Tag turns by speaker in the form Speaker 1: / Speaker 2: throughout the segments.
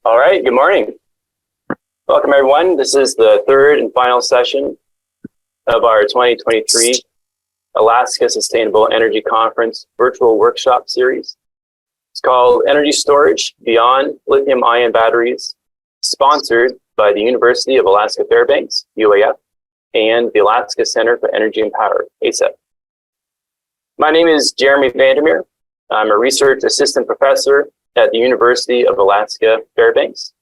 Speaker 1: All right, good morning. Welcome everyone. This is the third and final session of our 2023 Alaska Sustainable Energy Conference virtual workshop series. It's called Energy Storage Beyond Lithium-Ion Batteries, sponsored by the University of Alaska Fairbanks, UAF, and the Alaska Center for Energy and Power, ACEP. My name is Jeremy Vandermeer. I'm a research assistant professor at the University of Alaska Fairbanks.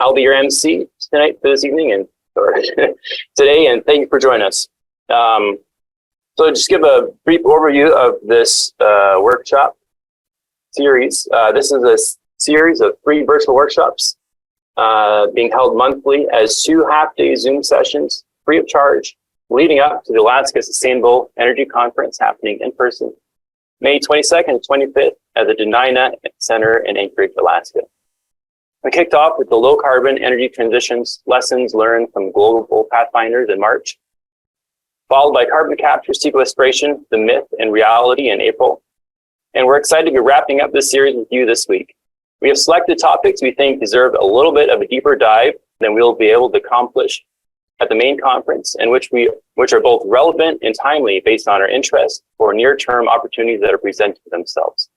Speaker 1: I'll be your MC tonight for this evening and today, and thank you for joining us. So just give a brief overview of this workshop series. This is a series of 3 virtual workshops being held monthly as 2 half-day Zoom sessions free of charge, leading up to the Alaska Sustainable Energy Conference happening in person, May 22nd and 25th at the Dena'ina Center in Anchorage, Alaska. We kicked off with the low carbon energy transitions lessons learned from global pathfinders in March, followed by carbon capture sequestration, the myth and reality in April. And we're excited to be wrapping up this series with you this week. We have selected topics we think deserve a little bit of a deeper dive than we'll be able to accomplish at the main conference, and which are both relevant and timely based on our interest or near-term opportunities that are presented themselves.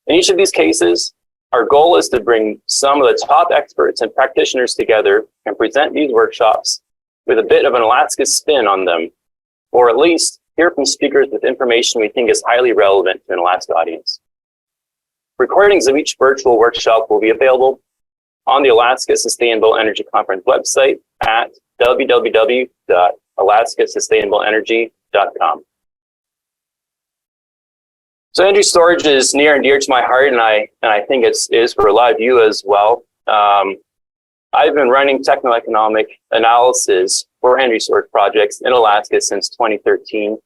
Speaker 1: In each of these cases, our goal is to bring some of the top experts and practitioners together and present these workshops with a bit of an Alaska spin on them, or at least hear from speakers with information we think is highly relevant to an Alaska audience. Recordings of each virtual workshop will be available on the Alaska Sustainable Energy Conference website at www.alaskasustainableenergy.com. So energy storage is near and dear to my heart, and I think it is for a lot of you as well. I've been running techno-economic analysis for energy storage projects in Alaska since 2013.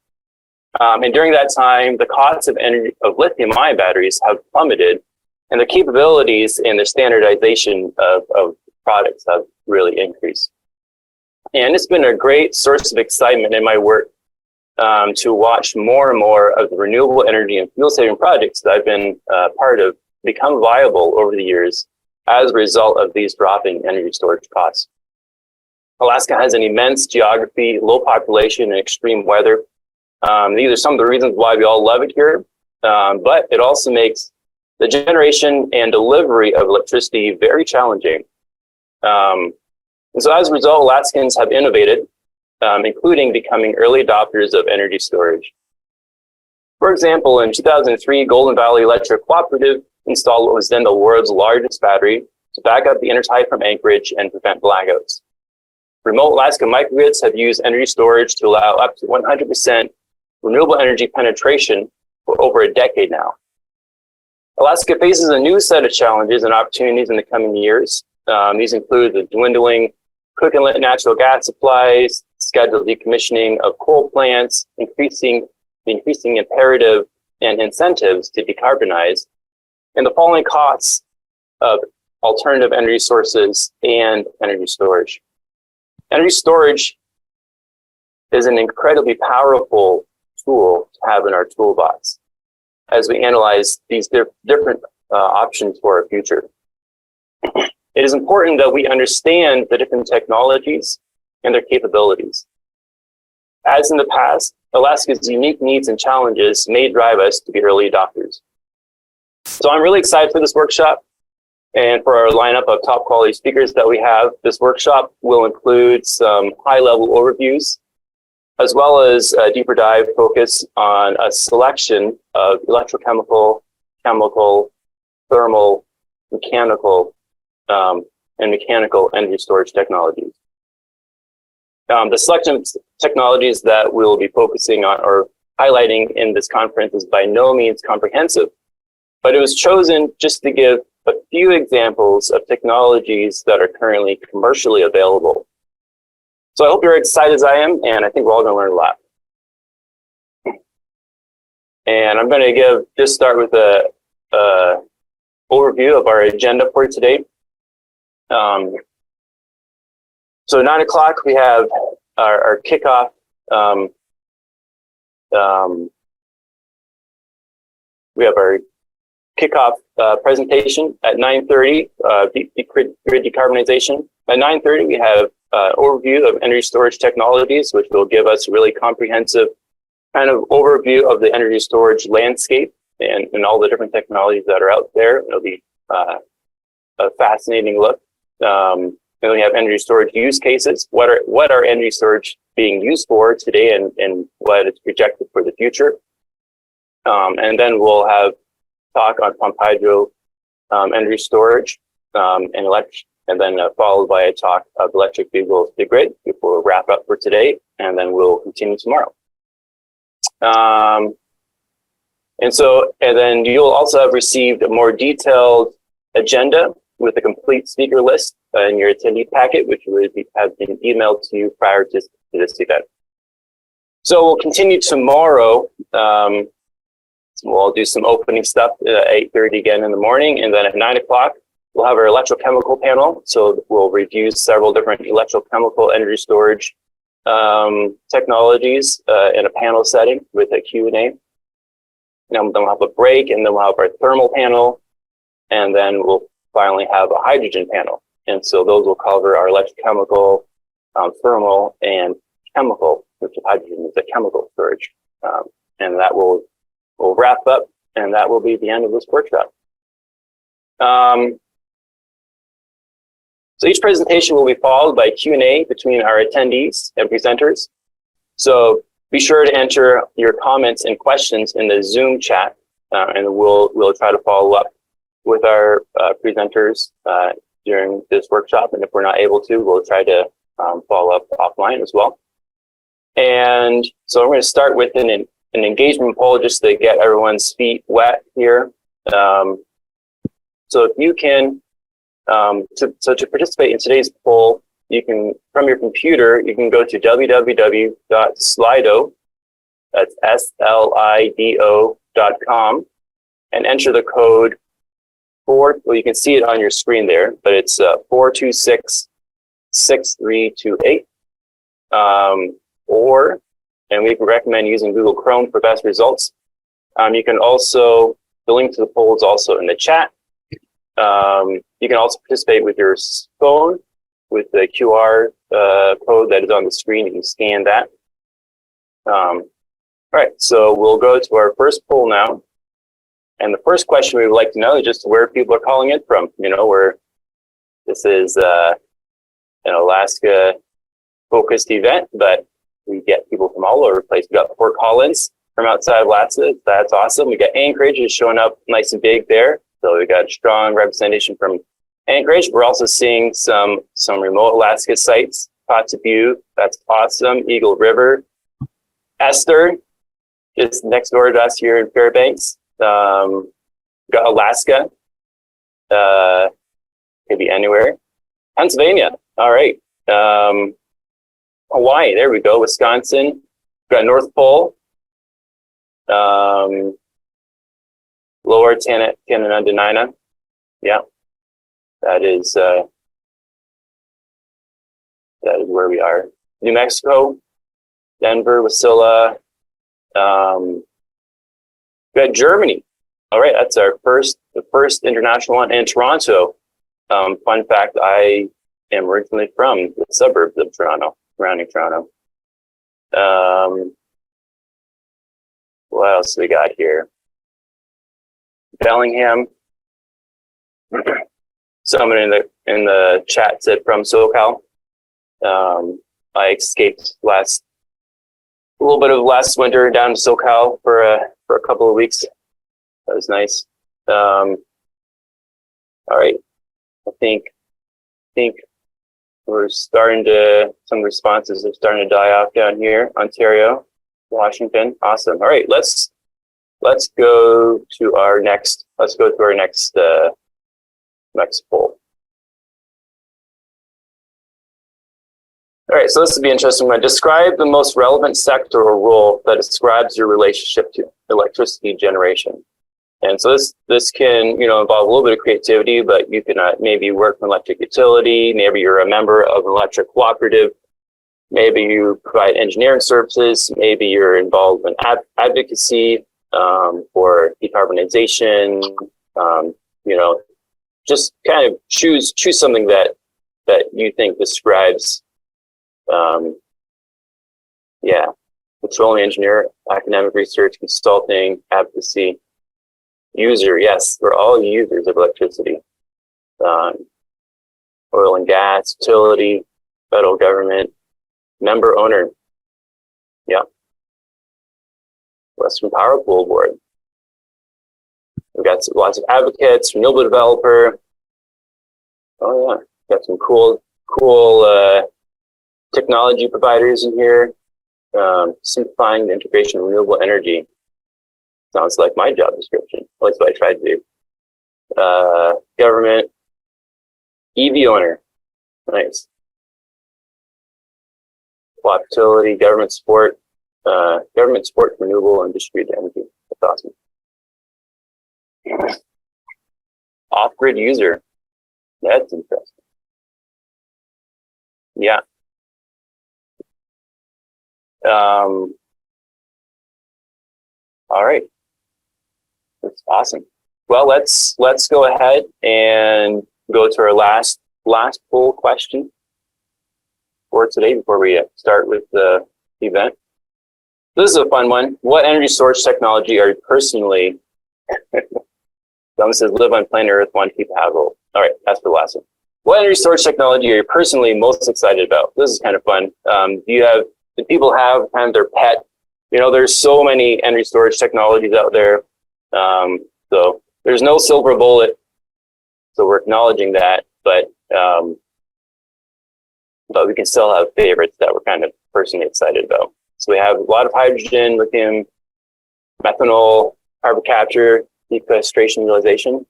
Speaker 1: And during that time, the costs of lithium-ion batteries have plummeted, and the capabilities and the standardization of products have really increased. And it's been a great source of excitement in my work to watch more and more of the renewable energy and fuel saving projects that I've been part of become viable over the years as a result of these dropping energy storage costs. Alaska has an immense geography, low population, and extreme weather. These are some of the reasons why we all love it here, but it also makes the generation and delivery of electricity very challenging. And so as a result, Alaskans have innovated, including becoming early adopters of energy storage. For example, in 2003, Golden Valley Electric Cooperative installed what was then the world's largest battery to back up the intertie from Anchorage and prevent blackouts. Remote Alaska microgrids have used energy storage to allow up to 100% renewable energy penetration for over a decade now. Alaska faces a new set of challenges and opportunities in the coming years. These include the dwindling cook and lit natural gas supplies, scheduled decommissioning of coal plants, increasing imperative and incentives to decarbonize, and the falling costs of alternative energy sources and energy storage. Energy storage is an incredibly powerful tool to have in our toolbox as we analyze these different options for our future. It is important that we understand the different technologies and their capabilities. As in the past, Alaska's unique needs and challenges may drive us to be early adopters. So I'm really excited for this workshop and for our lineup of top quality speakers that we have. This workshop will include some high-level overviews, as well as a deeper dive focus on a selection of electrochemical, chemical, thermal, mechanical, and mechanical energy storage technologies. The selection of technologies that we'll be focusing on or highlighting in this conference is by no means comprehensive, but it was chosen just to give a few examples of technologies that are currently commercially available. So I hope you're excited as I am, and I think we're all going to learn a lot. And I'm going to start with a overview of our agenda for today. So 9 o'clock, we have our kickoff. We have our kickoff presentation at 9:30, grid decarbonization. At 9:30, we have overview of energy storage technologies, which will give us a really comprehensive kind of overview of the energy storage landscape and all the different technologies that are out there. It'll be a fascinating look. And then we have energy storage use cases. What are energy storage being used for today and what is projected for the future? And then we'll have talk on pump hydro energy storage and then followed by a talk of electric vehicles to the grid before we wrap up for today, and then we'll continue tomorrow. And then you'll also have received a more detailed agenda with a complete speaker list in your attendee packet, which would have been emailed to you prior to this event. So we'll continue tomorrow. We'll do some opening stuff at 8:30 again in the morning, and then at 9 o'clock, we'll have our electrochemical panel. So we'll review several different electrochemical energy storage technologies in a panel setting with a Q&A. Then we'll have a break, and then we'll have our thermal panel, and then we'll finally have a hydrogen panel. And so those will cover our electrochemical, thermal, and chemical, which is hydrogen is a chemical storage. And that will wrap up, and that will be the end of this workshop. So each presentation will be followed by Q&A between our attendees and presenters. So be sure to enter your comments and questions in the Zoom chat, and we'll try to follow up with our presenters during this workshop. And if we're not able to, we'll try to follow up offline as well. And so I'm going to start with an engagement poll just to get everyone's feet wet here. So if you can, to participate in today's poll, you can, from your computer, you can go to www.slido, that's SLIDO.com, and enter the code well, you can see it on your screen there, but it's 426-6328. And we can recommend using Google Chrome for best results. You can also, the link to the poll is also in the chat. You can also participate with your phone with the QR code that is on the screen. You can scan that. All right, so we'll go to our first poll now. And the first question we would like to know is just where people are calling in from. You know, where this is an Alaska-focused event, but we get people from all over the place. We got Fort Collins from outside of Alaska. That's awesome. We got Anchorage is showing up nice and big there. So we got strong representation from Anchorage. We're also seeing some remote Alaska sites. Kotzebue, that's awesome. Eagle River. Esther, just next door to us here in Fairbanks. Got Alaska. Could be anywhere. Pennsylvania. All right. Hawaii. There we go. Wisconsin. Got North Pole. Lower Tananandinaina. Yeah. That is where we are. New Mexico. Denver, Wasilla. We got Germany. All right, that's the first international one. And Toronto. Fun fact, I am originally from the suburbs of Toronto, surrounding Toronto. What else we got here? Bellingham. Someone in the chat said from SoCal. I escaped a little bit of last winter down to SoCal for a couple of weeks. That was nice. All right, I think we're starting to, some responses are starting to die off down here. Ontario, Washington, awesome. All right, let's go to our next. Let's go to our next poll. All right, so this will be interesting. I'm going to describe the most relevant sector or role that describes your relationship to electricity generation. And so this can, involve a little bit of creativity, but you can maybe work for an electric utility, maybe you're a member of an electric cooperative, maybe you provide engineering services, maybe you're involved in advocacy for decarbonization, You know, just kind of choose something that you think describes, yeah, petroleum engineer, academic research, consulting, advocacy, user. Yes, we're all users of electricity. Oil and gas, utility, federal government, member owner. Yeah. Western Power Pool Board. We've got lots of advocates, renewable developer. Oh yeah, got some cool technology providers in here. Simplifying the integration of renewable energy. Sounds like my job description. At least what I tried to do. Government, EV owner. Nice. Plot utility, government support for renewable and distributed energy. That's awesome. Off-grid user. That's interesting. Yeah. All right. That's awesome. Well, let's go ahead and go to our last poll question for today before we start with the event. This is a fun one. What energy storage technology are you personally, someone says live on planet Earth, want to keep habitable. All right, that's the last one. What energy storage technology are you personally most excited about? This is kind of fun. Do people have kind of their pet? You know, there's so many energy storage technologies out there. So there's no silver bullet. So we're acknowledging that, but we can still have favorites that we're kind of personally excited about. So we have a lot of hydrogen, lithium, methanol, carbon capture, sequestration, utilization.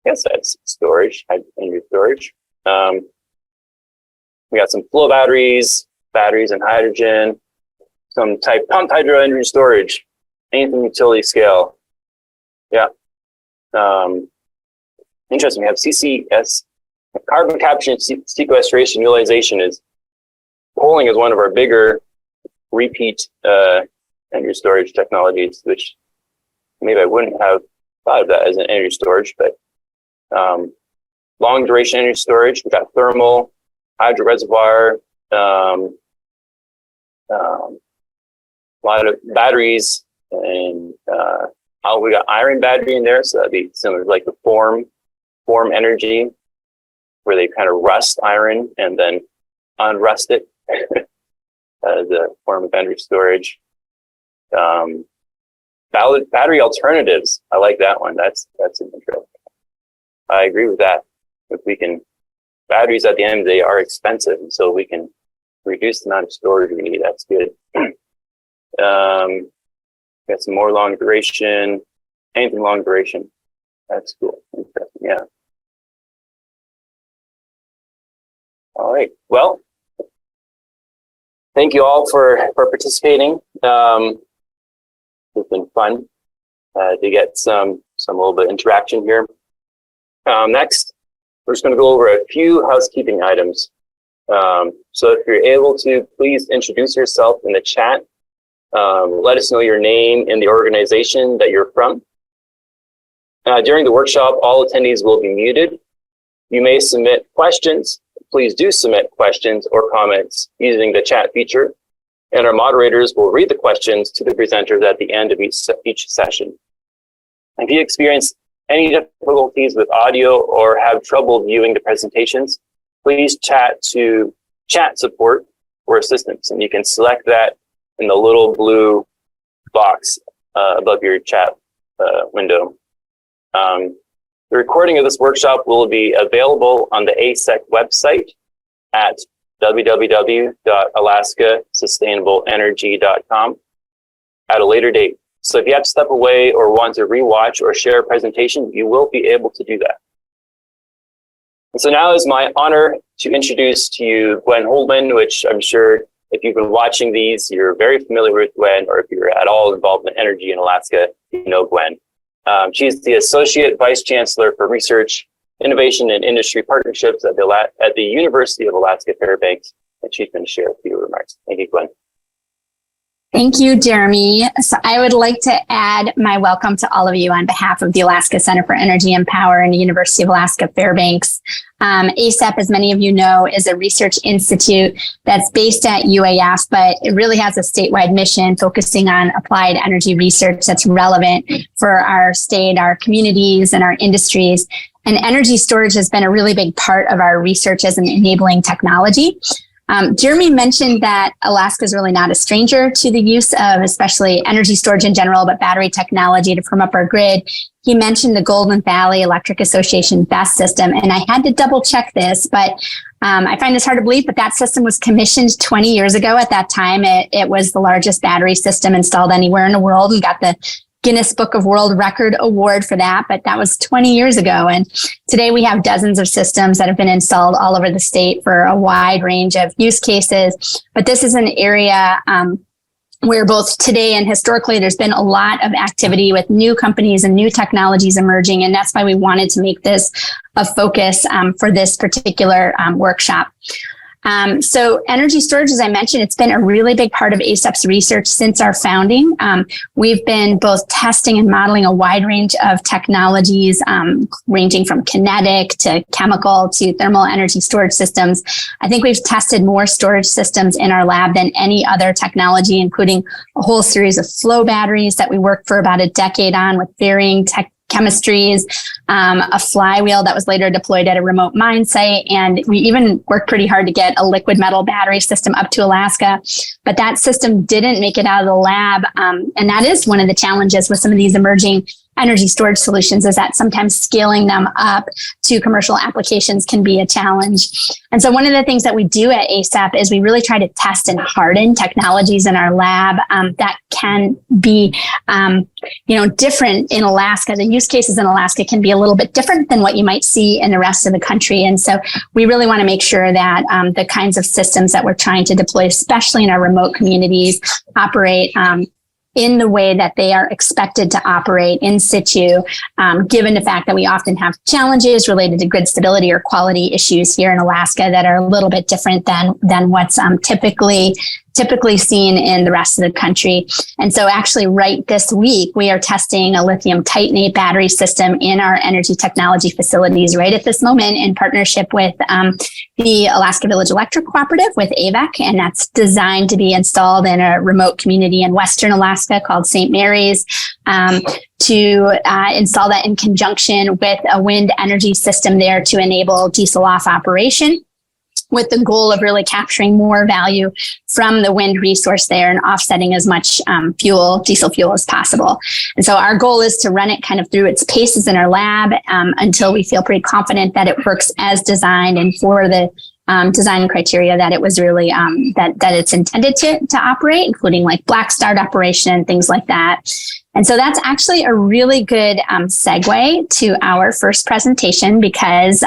Speaker 1: I guess that's storage, energy storage. We got some flow batteries and hydrogen, some type pumped hydro energy storage, anything utility scale. Yeah. Interesting. We have CCS, carbon capture and sequestration utilization is polling as one of our bigger repeat energy storage technologies, which maybe I wouldn't have thought of that as an energy storage, but long duration energy storage. We got thermal, hydro reservoir, a lot of batteries, and we got iron battery in there, so that'd be similar to like the form energy, where they kind of rust iron and then unrust it as a form of energy storage. Battery alternatives. I like that one. That's an interesting. I agree with that. If we can, batteries at the end of the day are expensive, and so we can reduce the amount of storage we need. That's good. Got some more long duration, anything long duration. That's cool. Interesting. Yeah. All right. Well, thank you all for participating. It's been fun to get some little bit of interaction here. Next, we're just going to go over a few housekeeping items. So if you're able to, please introduce yourself in the chat. Let us know your name and the organization that you're from. During the workshop, all attendees will be muted. You may submit questions. Please do submit questions or comments using the chat feature, and our moderators will read the questions to the presenters at the end of each session. If you experience any difficulties with audio or have trouble viewing the presentations, please chat to chat support for assistance, and you can select that in the little blue box above your chat window. The recording of this workshop will be available on the ASEC website at www.alaskasustainableenergy.com at a later date. So if you have to step away or want to rewatch or share a presentation, you will be able to do that. And so now it's my honor to introduce to you Gwen Holdman, which I'm sure if you've been watching these, you're very familiar with Gwen, or if you're at all involved in energy in Alaska, you know Gwen. She's the Associate Vice Chancellor for Research, Innovation, and Industry Partnerships at the University of Alaska Fairbanks, and she's going to share a few remarks. Thank you, Gwen.
Speaker 2: Thank you, Jeremy. So I would like to add my welcome to all of you on behalf of the Alaska Center for Energy and Power and the University of Alaska Fairbanks. ACEP, as many of you know, is a research institute that's based at UAF, but it really has a statewide mission focusing on applied energy research that's relevant for our state, our communities, and our industries. And energy storage has been a really big part of our research as an enabling technology. Jeremy mentioned that Alaska is really not a stranger to the use of especially energy storage in general, but battery technology to firm up our grid. He mentioned the Golden Valley Electric Association BESS system, and I had to double check this, but I find this hard to believe, but that system was commissioned 20 years ago. At that time, it was the largest battery system installed anywhere in the world and got the Guinness Book of World Record Award for that, but that was 20 years ago. And today we have dozens of systems that have been installed all over the state for a wide range of use cases. But this is an area where both today and historically, there's been a lot of activity with new companies and new technologies emerging. And that's why we wanted to make this a focus for this particular workshop. So energy storage, as I mentioned, it's been a really big part of ACEP's research since our founding. We've been both testing and modeling a wide range of technologies, ranging from kinetic to chemical to thermal energy storage systems. I think we've tested more storage systems in our lab than any other technology, including a whole series of flow batteries that we worked for about a decade on with varying chemistries, a flywheel that was later deployed at a remote mine site. And we even worked pretty hard to get a liquid metal battery system up to Alaska, but that system didn't make it out of the lab. And that is one of the challenges with some of these emerging energy storage solutions, is that sometimes scaling them up to commercial applications can be a challenge. And so one of the things that we do at ACEP is we really try to test and harden technologies in our lab that can be, different in Alaska. The use cases in Alaska can be a little bit different than what you might see in the rest of the country. And so we really want to make sure that the kinds of systems that we're trying to deploy, especially in our remote communities, operate in the way that they are expected to operate in situ, given the fact that we often have challenges related to grid stability or quality issues here in Alaska that are a little bit different than what's typically seen in the rest of the country. And so actually right this week, we are testing a lithium titanate battery system in our energy technology facilities right at this moment in partnership with the Alaska Village Electric Cooperative with AVEC. And that's designed to be installed in a remote community in Western Alaska called St. Mary's, to install that in conjunction with a wind energy system there to enable diesel off operation, with the goal of really capturing more value from the wind resource there and offsetting as much diesel fuel as possible. And so our goal is to run it kind of through its paces in our lab until we feel pretty confident that it works as designed and for the design criteria that it was really that it's intended to operate, including like black start operation and things like that. And so that's actually a really good segue to our first presentation, because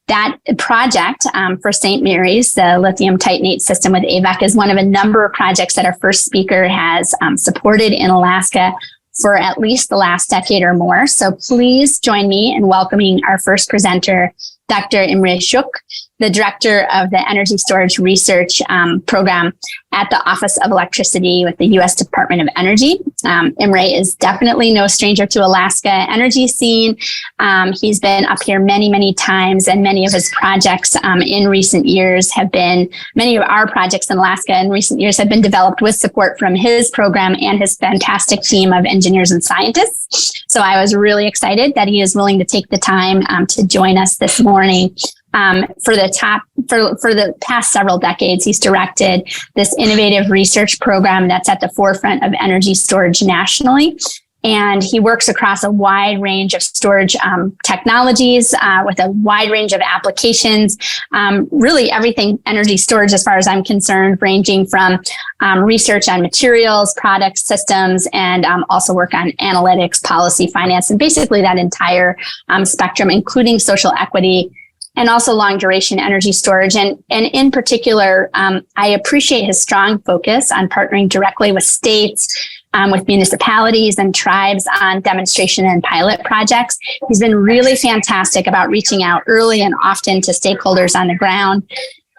Speaker 2: that project for St. Mary's, the lithium titanate system with AVEC, is one of a number of projects that our first speaker has supported in Alaska for at least the last decade or more. So please join me in welcoming our first presenter, Dr. Imre Schuck, the director of the Energy Storage Research Program at the Office of Electricity with the U.S. Department of Energy. Imre is definitely no stranger to Alaska energy scene. He's been up here many, many times, and many of his projects many of our projects in Alaska in recent years have been developed with support from his program and his fantastic team of engineers and scientists. So I was really excited that he is willing to take the time to join us this morning. For the past several decades, he's directed this innovative research program that's at the forefront of energy storage nationally. And he works across a wide range of storage technologies with a wide range of applications, really everything energy storage as far as I'm concerned, ranging from research on materials, products, systems, and also work on analytics, policy, finance, and basically that entire spectrum, including social equity, and also long duration energy storage. And in particular, I appreciate his strong focus on partnering directly with states, with municipalities and tribes on demonstration and pilot projects. He's been really fantastic about reaching out early and often to stakeholders on the ground.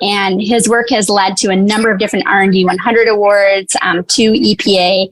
Speaker 2: And his work has led to a number of different R&D 100 awards, 2 EPA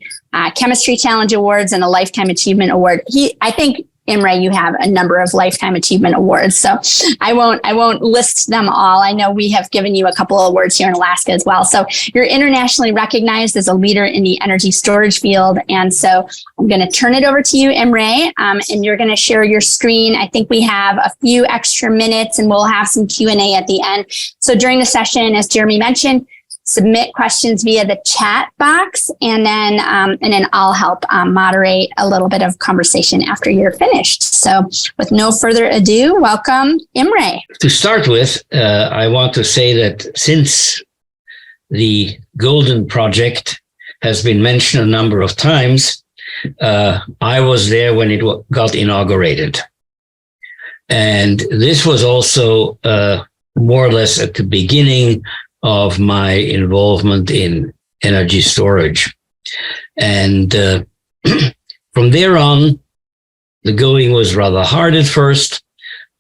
Speaker 2: Chemistry Challenge Awards, and a Lifetime Achievement Award. I think, Imre, you have a number of Lifetime Achievement Awards, so I won't list them all. I know we have given you a couple of awards here in Alaska as well. So you're internationally recognized as a leader in the energy storage field. And so I'm going to turn it over to you, Imre, and you're going to share your screen. I think we have a few extra minutes, and we'll have some Q&A at the end. So during the session, as Jeremy mentioned, submit questions via the chat box, and then I'll help moderate a little bit of conversation after you're finished. So with no further ado, welcome, Imre.
Speaker 3: To start with, I want to say that since the Golden Project has been mentioned a number of times, I was there when it got inaugurated. And this was also more or less at the beginning of my involvement in energy storage. And from there on, the going was rather hard at first,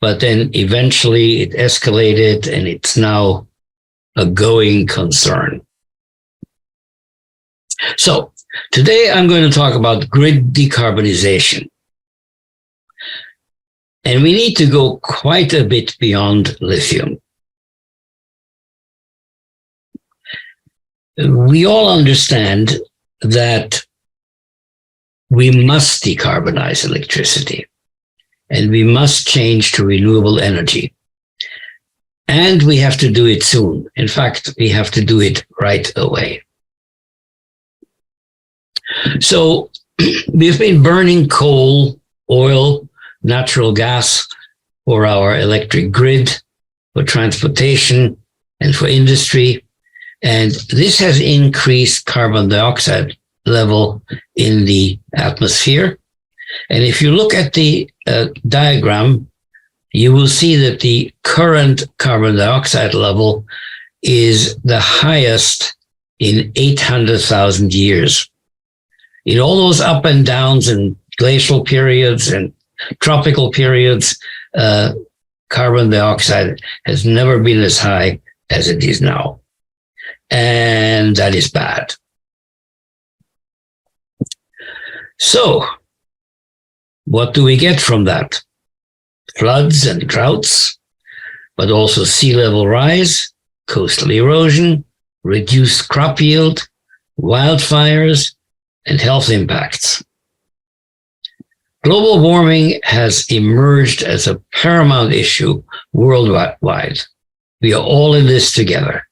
Speaker 3: but then eventually it escalated, and it's now a going concern. So today I'm going to talk about grid decarbonization. And we need to go quite a bit beyond lithium. We all understand that we must decarbonize electricity, and we must change to renewable energy. And we have to do it soon. In fact, we have to do it right away. So we've been burning coal, oil, natural gas for our electric grid, for transportation, and for industry. And this has increased carbon dioxide level in the atmosphere. And if you look at the diagram, you will see that the current carbon dioxide level is the highest in 800,000 years. In all those up and downs and glacial periods and tropical periods, carbon dioxide has never been as high as it is now. And that is bad. So, what do we get from that? Floods and droughts, but also sea level rise, coastal erosion, reduced crop yield, wildfires, and health impacts. Global warming has emerged as a paramount issue worldwide. We are all in this together.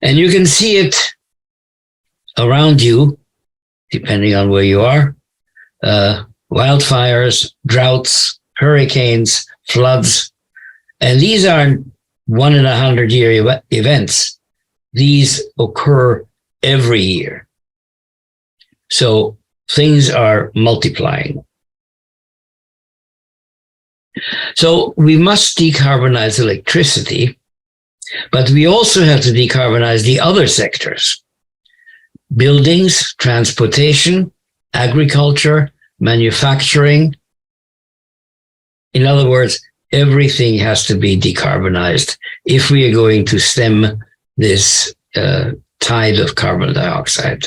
Speaker 3: And you can see it around you, depending on where you are. Wildfires, droughts, hurricanes, floods. And these aren't 1 in 100-year events. These occur every year. So things are multiplying. So we must decarbonize electricity, but we also have to decarbonize the other sectors: buildings, transportation, agriculture, manufacturing. In other words, everything has to be decarbonized if we are going to stem this tide of carbon dioxide.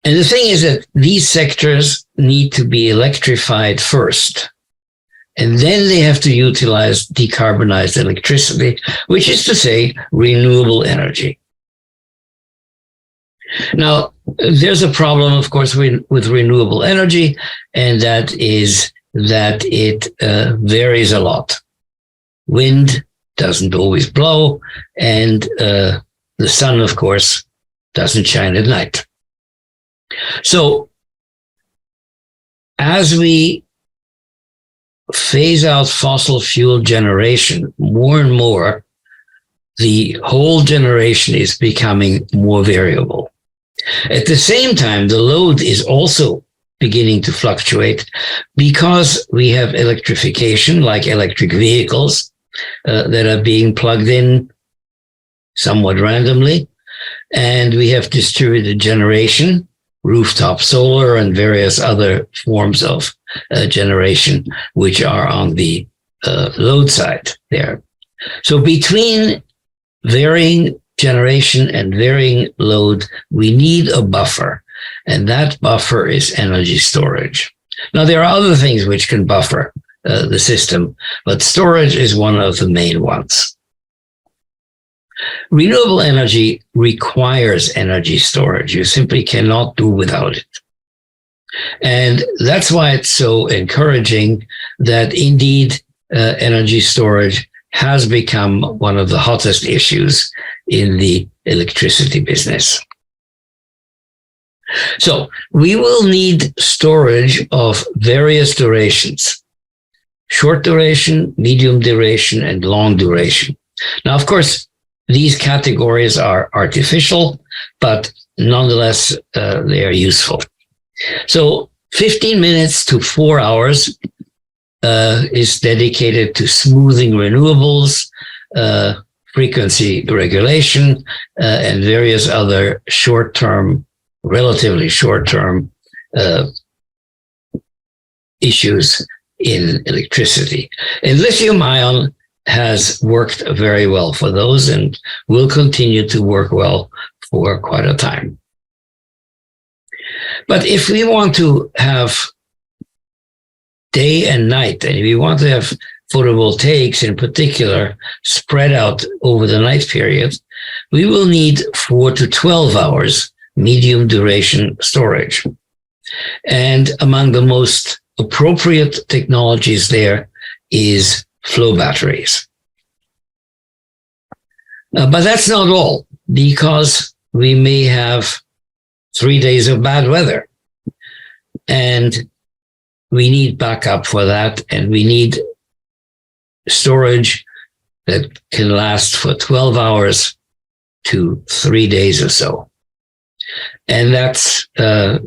Speaker 3: And the thing is that these sectors need to be electrified first. And then they have to utilize decarbonized electricity, which is to say, renewable energy. Now, there's a problem, of course, with renewable energy, and that is that it varies a lot. Wind doesn't always blow, and the sun, of course, doesn't shine at night. So, as we phase out fossil fuel generation more and more, the whole generation is becoming more variable. At the same time, the load is also beginning to fluctuate because we have electrification, like electric vehicles that are being plugged in somewhat randomly. And we have distributed generation, rooftop solar, and various other forms of generation, which are on the load side there. So between varying generation and varying load, we need a buffer, and that buffer is energy storage. Now, there are other things which can buffer the system, but storage is one of the main ones. Renewable energy requires energy storage. You simply cannot do without it. And that's why it's so encouraging that indeed energy storage has become one of the hottest issues in the electricity business. So we will need storage of various durations: short duration, medium duration, and long duration. Now, of course, these categories are artificial, but nonetheless, they are useful. So 15 minutes to 4 hours is dedicated to smoothing renewables, frequency regulation, and various other short-term, relatively short-term issues in electricity. And lithium-ion has worked very well for those and will continue to work well for quite a time. But if we want to have day and night, and we want to have photovoltaics in particular spread out over the night period, we will need 4 to 12 hours medium duration storage. And among the most appropriate technologies there is flow batteries. But that's not all, because we may have 3 days of bad weather, and we need backup for that, and we need storage that can last for 12 hours to 3 days or so. And that's,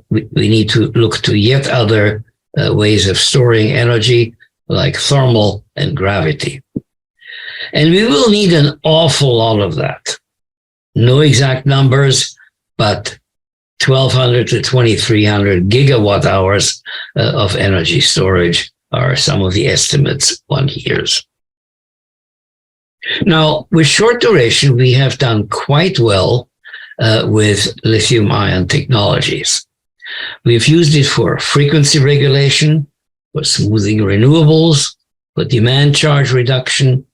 Speaker 3: we need to look to yet other ways of storing energy, like thermal and gravity. And we will need an awful lot of that. No exact numbers, but 1,200 to 2,300 gigawatt hours of energy storage are some of the estimates one hears. Now, with short duration, we have done quite well with lithium-ion technologies. We've used it for frequency regulation, for smoothing renewables, for demand charge reduction,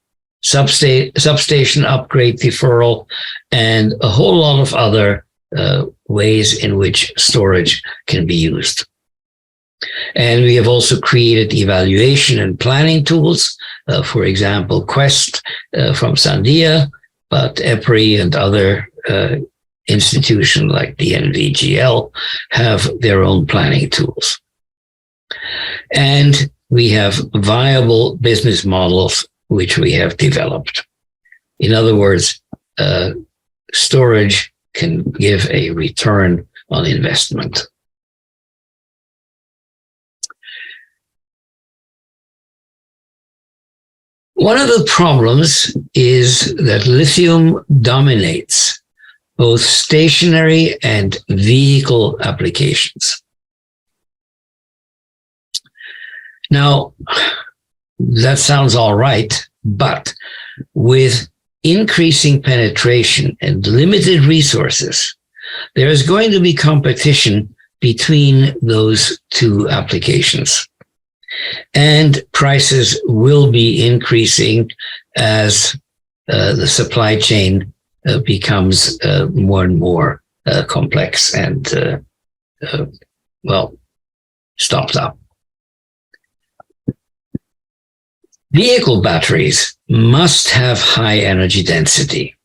Speaker 3: substation upgrade deferral, and a whole lot of other ways in which storage can be used. And we have also created evaluation and planning tools, for example, Quest from Sandia, but EPRI and other institutions like the NVGL have their own planning tools. And we have viable business models which we have developed. In other words, storage can give a return on investment. One of the problems is that lithium dominates both stationary and vehicle applications. Now, that sounds all right, but with increasing penetration and limited resources, there is going to be competition between those two applications. And prices will be increasing as the supply chain becomes more and more complex and, well, stopped up. Vehicle batteries must have high energy density.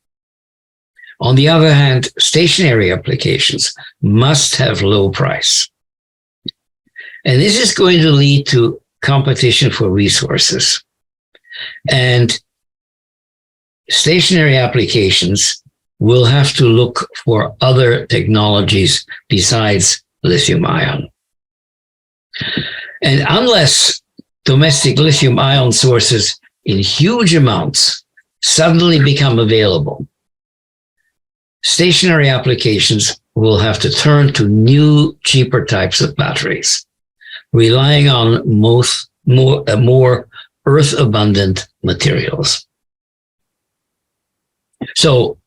Speaker 3: On the other hand, stationary applications must have low price. And this is going to lead to competition for resources. And stationary applications will have to look for other technologies besides lithium-ion. And unless domestic lithium-ion sources in huge amounts suddenly become available, stationary applications will have to turn to new, cheaper types of batteries. relying on more earth-abundant materials. So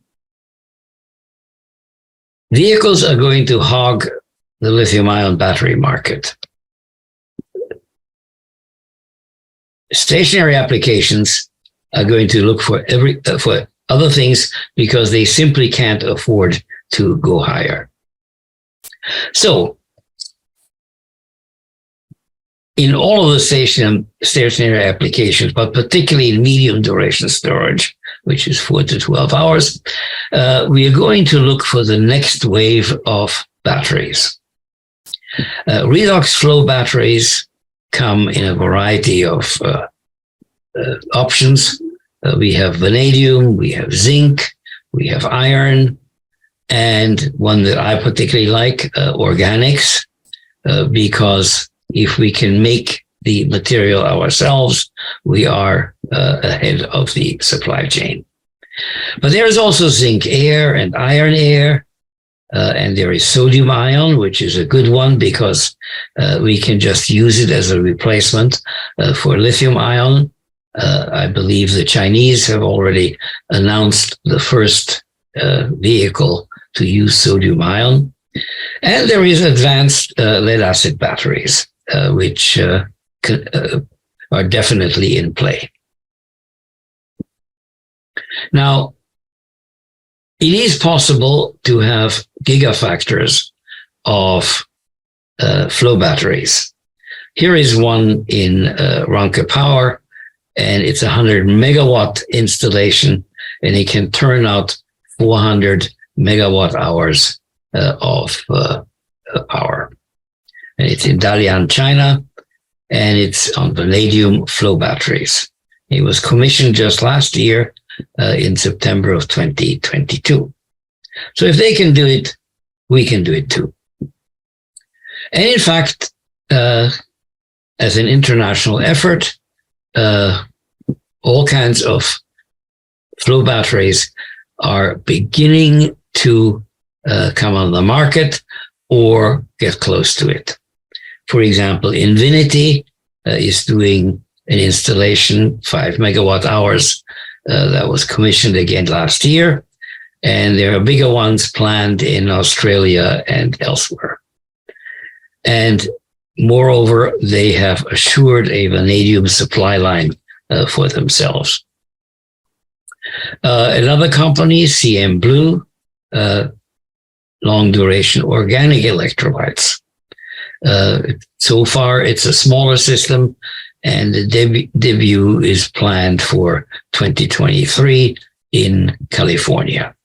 Speaker 3: vehicles are going to hog the lithium-ion battery market. Stationary applications are going to look for other things because they simply can't afford to go higher. So, in all of the stationary applications, but particularly in medium duration storage, which is 4 to 12 hours, we are going to look for the next wave of batteries. Redox flow batteries come in a variety of options. We have vanadium, we have zinc, we have iron, and one that I particularly like, organics, because if we can make the material ourselves, we are ahead of the supply chain. But there is also zinc air and iron air, and there is sodium ion, which is a good one because we can just use it as a replacement for lithium ion. I believe the Chinese have already announced the first vehicle to use sodium ion. And there is advanced lead acid batteries, which are definitely in play. Now, it is possible to have gigafactors of flow batteries. Here is one in Ranke Power, and it's a 100 megawatt installation, and it can turn out 400 megawatt hours of power. And it's in Dalian, China, and it's on vanadium flow batteries. It was commissioned just last year in September of 2022. So if they can do it, we can do it too. And in fact, as an international effort, all kinds of flow batteries are beginning to come on the market or get close to it. For example, Invinity is doing an installation, 5 megawatt hours, that was commissioned again last year. And there are bigger ones planned in Australia and elsewhere. And moreover, they have assured a vanadium supply line for themselves. Another company, CM Blue, long duration organic electrolytes. So far, it's a smaller system, and the debut is planned for 2023 in California.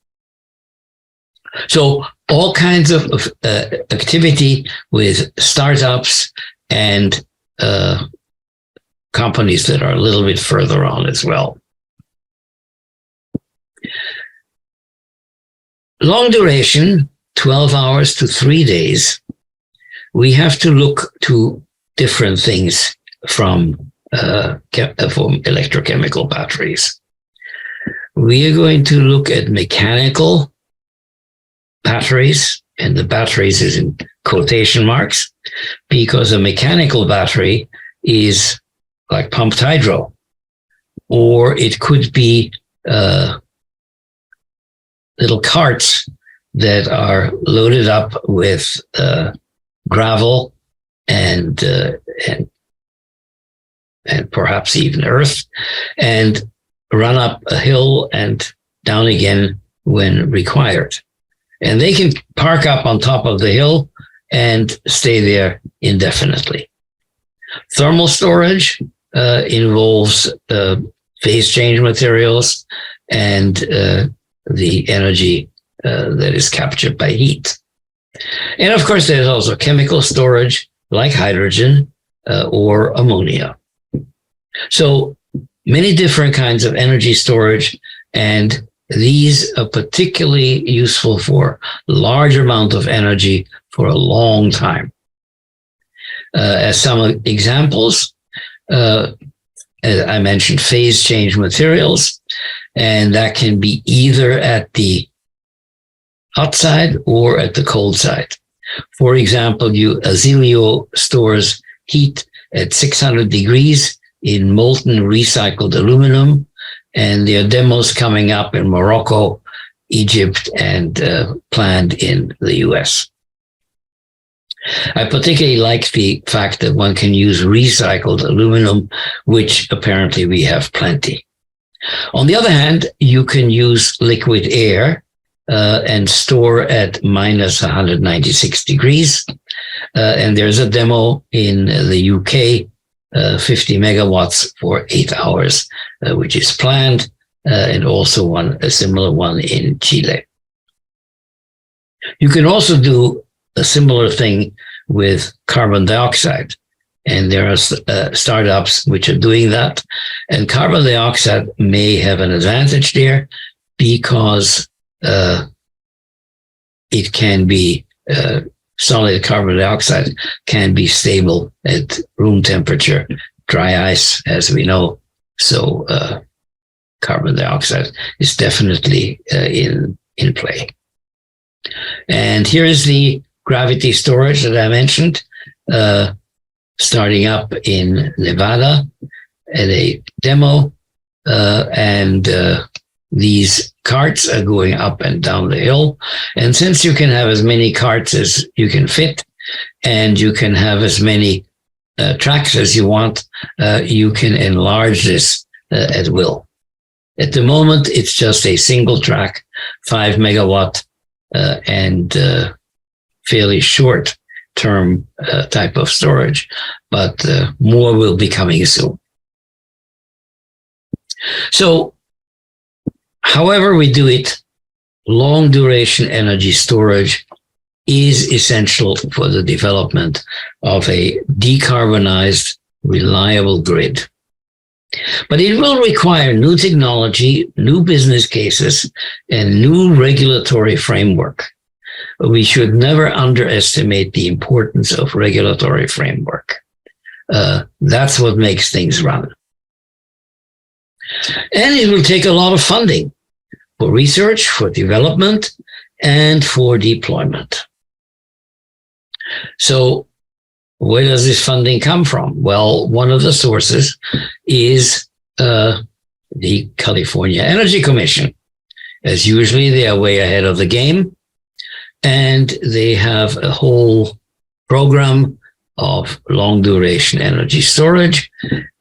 Speaker 3: So all kinds of activity with startups and companies that are a little bit further on as well. Long duration, 12 hours to 3 days, we have to look to different things from electrochemical batteries. We are going to look at mechanical batteries, and the batteries is in quotation marks, because a mechanical battery is like pumped hydro, or it could be little carts that are loaded up with gravel and perhaps even earth, and run up a hill and down again when required. And they can park up on top of the hill and stay there indefinitely. Thermal storage involves phase change materials and the energy that is captured by heat. And of course, there's also chemical storage like hydrogen or ammonia. So many different kinds of energy storage, and these are particularly useful for large amount of energy for a long time. As some examples, as I mentioned, phase change materials, and that can be either at the hot side or at the cold side. For example, Azilio stores heat at 600 degrees in molten recycled aluminum. And there are demos coming up in Morocco, Egypt, and planned in the US. I particularly like the fact that one can use recycled aluminum, which apparently we have plenty. On the other hand, you can use liquid air and store at minus 196 degrees. And there's a demo in the UK, 50 megawatts for 8 hours, which is planned, and also a similar one in Chile. You can also do a similar thing with carbon dioxide. And there are startups which are doing that. And carbon dioxide may have an advantage there because it can be, solid carbon dioxide can be stable at room temperature, dry ice, as we know. So carbon dioxide is definitely in play. And here is the gravity storage that I mentioned, starting up in Nevada at a demo. And these carts are going up and down the hill. And since you can have as many carts as you can fit, and you can have as many tracks as you want, you can enlarge this at will. At the moment, it's just a single track, 5 megawatt, and fairly short term type of storage, but more will be coming soon. So, however we do it, long duration energy storage is essential for the development of a decarbonized, reliable grid. But it will require new technology, new business cases, and new regulatory framework. We should never underestimate the importance of regulatory framework. That's what makes things run. And it will take a lot of funding for research, for development, and for deployment. So where does this funding come from? Well, one of the sources is the California Energy Commission. As usually, they are way ahead of the game. And they have a whole program of long duration energy storage.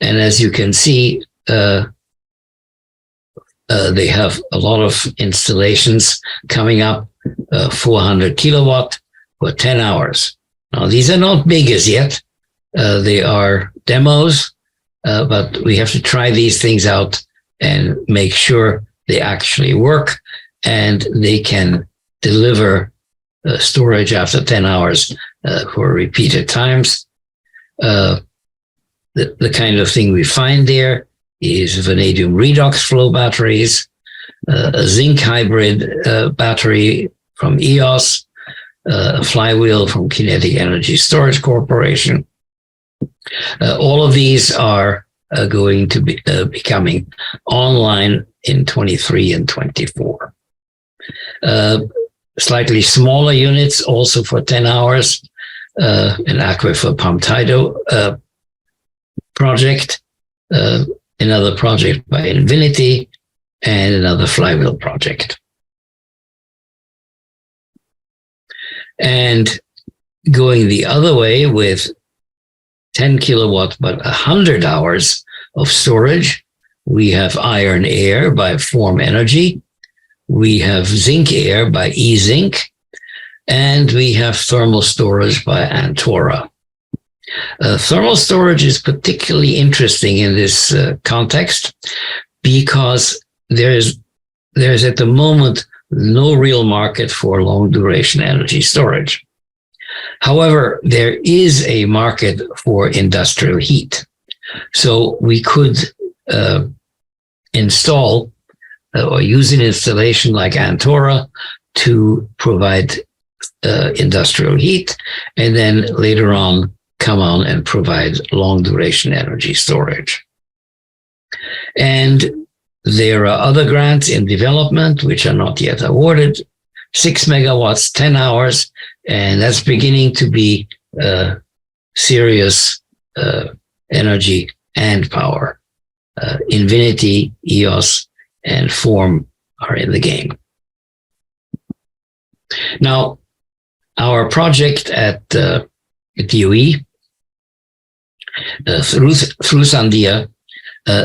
Speaker 3: And as you can see, they have a lot of installations coming up, 400 kilowatt for 10 hours. Now, these are not big as yet. They are demos, but we have to try these things out and make sure they actually work and they can deliver storage after 10 hours for repeated times. The kind of thing we find there is vanadium redox flow batteries, a zinc hybrid battery from EOS, a flywheel from Kinetic Energy Storage Corporation. All of these are going to be becoming online in 23 and 24. Slightly smaller units also for 10 hours, an aquifer pumped hydro project, another project by Invinity, and another flywheel project. And going the other way with 10 kilowatt, but 100 hours of storage, we have iron air by Form Energy. We have zinc air by eZinc, and we have thermal storage by Antora. Thermal storage is particularly interesting in this context because there's at the moment no real market for long duration energy storage. However, there is a market for industrial heat. So we could install or use an installation like Antora to provide industrial heat, and then later on come on and provide long duration energy storage. And there are other grants in development which are not yet awarded, 6 megawatts, 10 hours, and that's beginning to be serious energy and power. Invinity, EOS, and Form are in the game. Now, our project at DOE through Sandia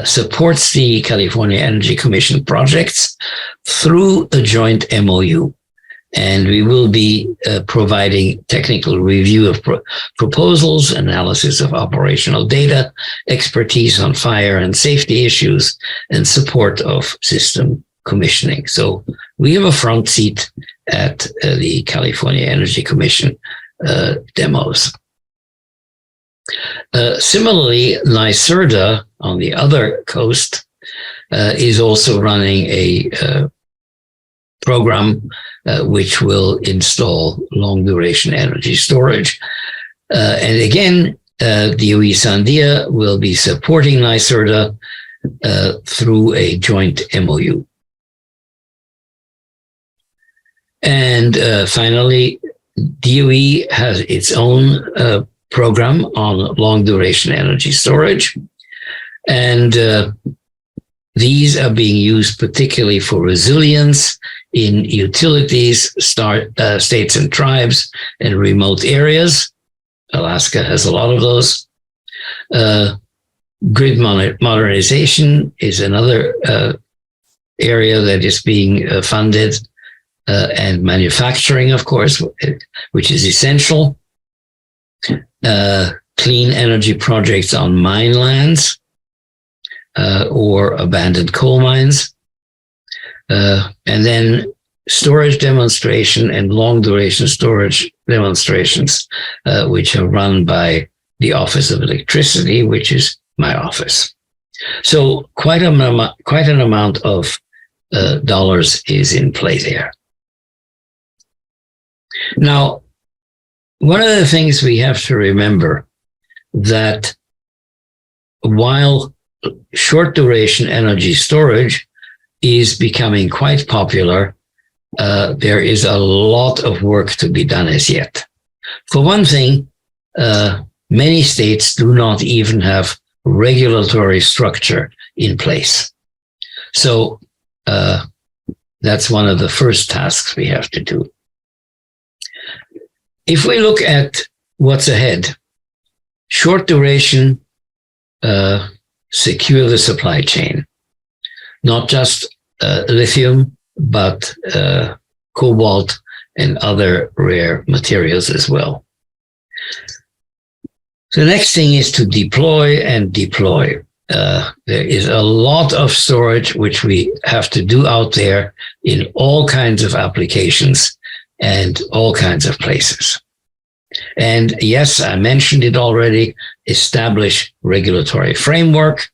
Speaker 3: supports the California Energy Commission projects through a joint MOU. And we will be providing technical review of proposals, analysis of operational data, expertise on fire and safety issues, and support of system commissioning. So we have a front seat at the California Energy Commission demos. Similarly, NYSERDA on the other coast is also running a program which will install long duration energy storage. And again, DOE Sandia will be supporting NYSERDA through a joint MOU. And finally, DOE has its own program on long duration energy storage. And these are being used particularly for resilience in utilities, states and tribes, and remote areas. Alaska has a lot of those. Grid modernization is another area that is being funded, and manufacturing, of course, which is essential. Clean energy projects on mine lands or abandoned coal mines. And then storage demonstration and long duration storage demonstrations, which are run by the Office of Electricity, which is my office. So quite an amount of dollars is in play there. Now, one of the things we have to remember that while short duration energy storage is becoming quite popular, there is a lot of work to be done as yet. For one thing, many states do not even have regulatory structure in place. So that's one of the first tasks we have to do. If we look at what's ahead, short duration, secure the supply chain, not just lithium, but cobalt and other rare materials as well. So the next thing is to deploy and deploy. There is a lot of storage which we have to do out there in all kinds of applications and all kinds of places. And yes, I mentioned it already, establish regulatory framework,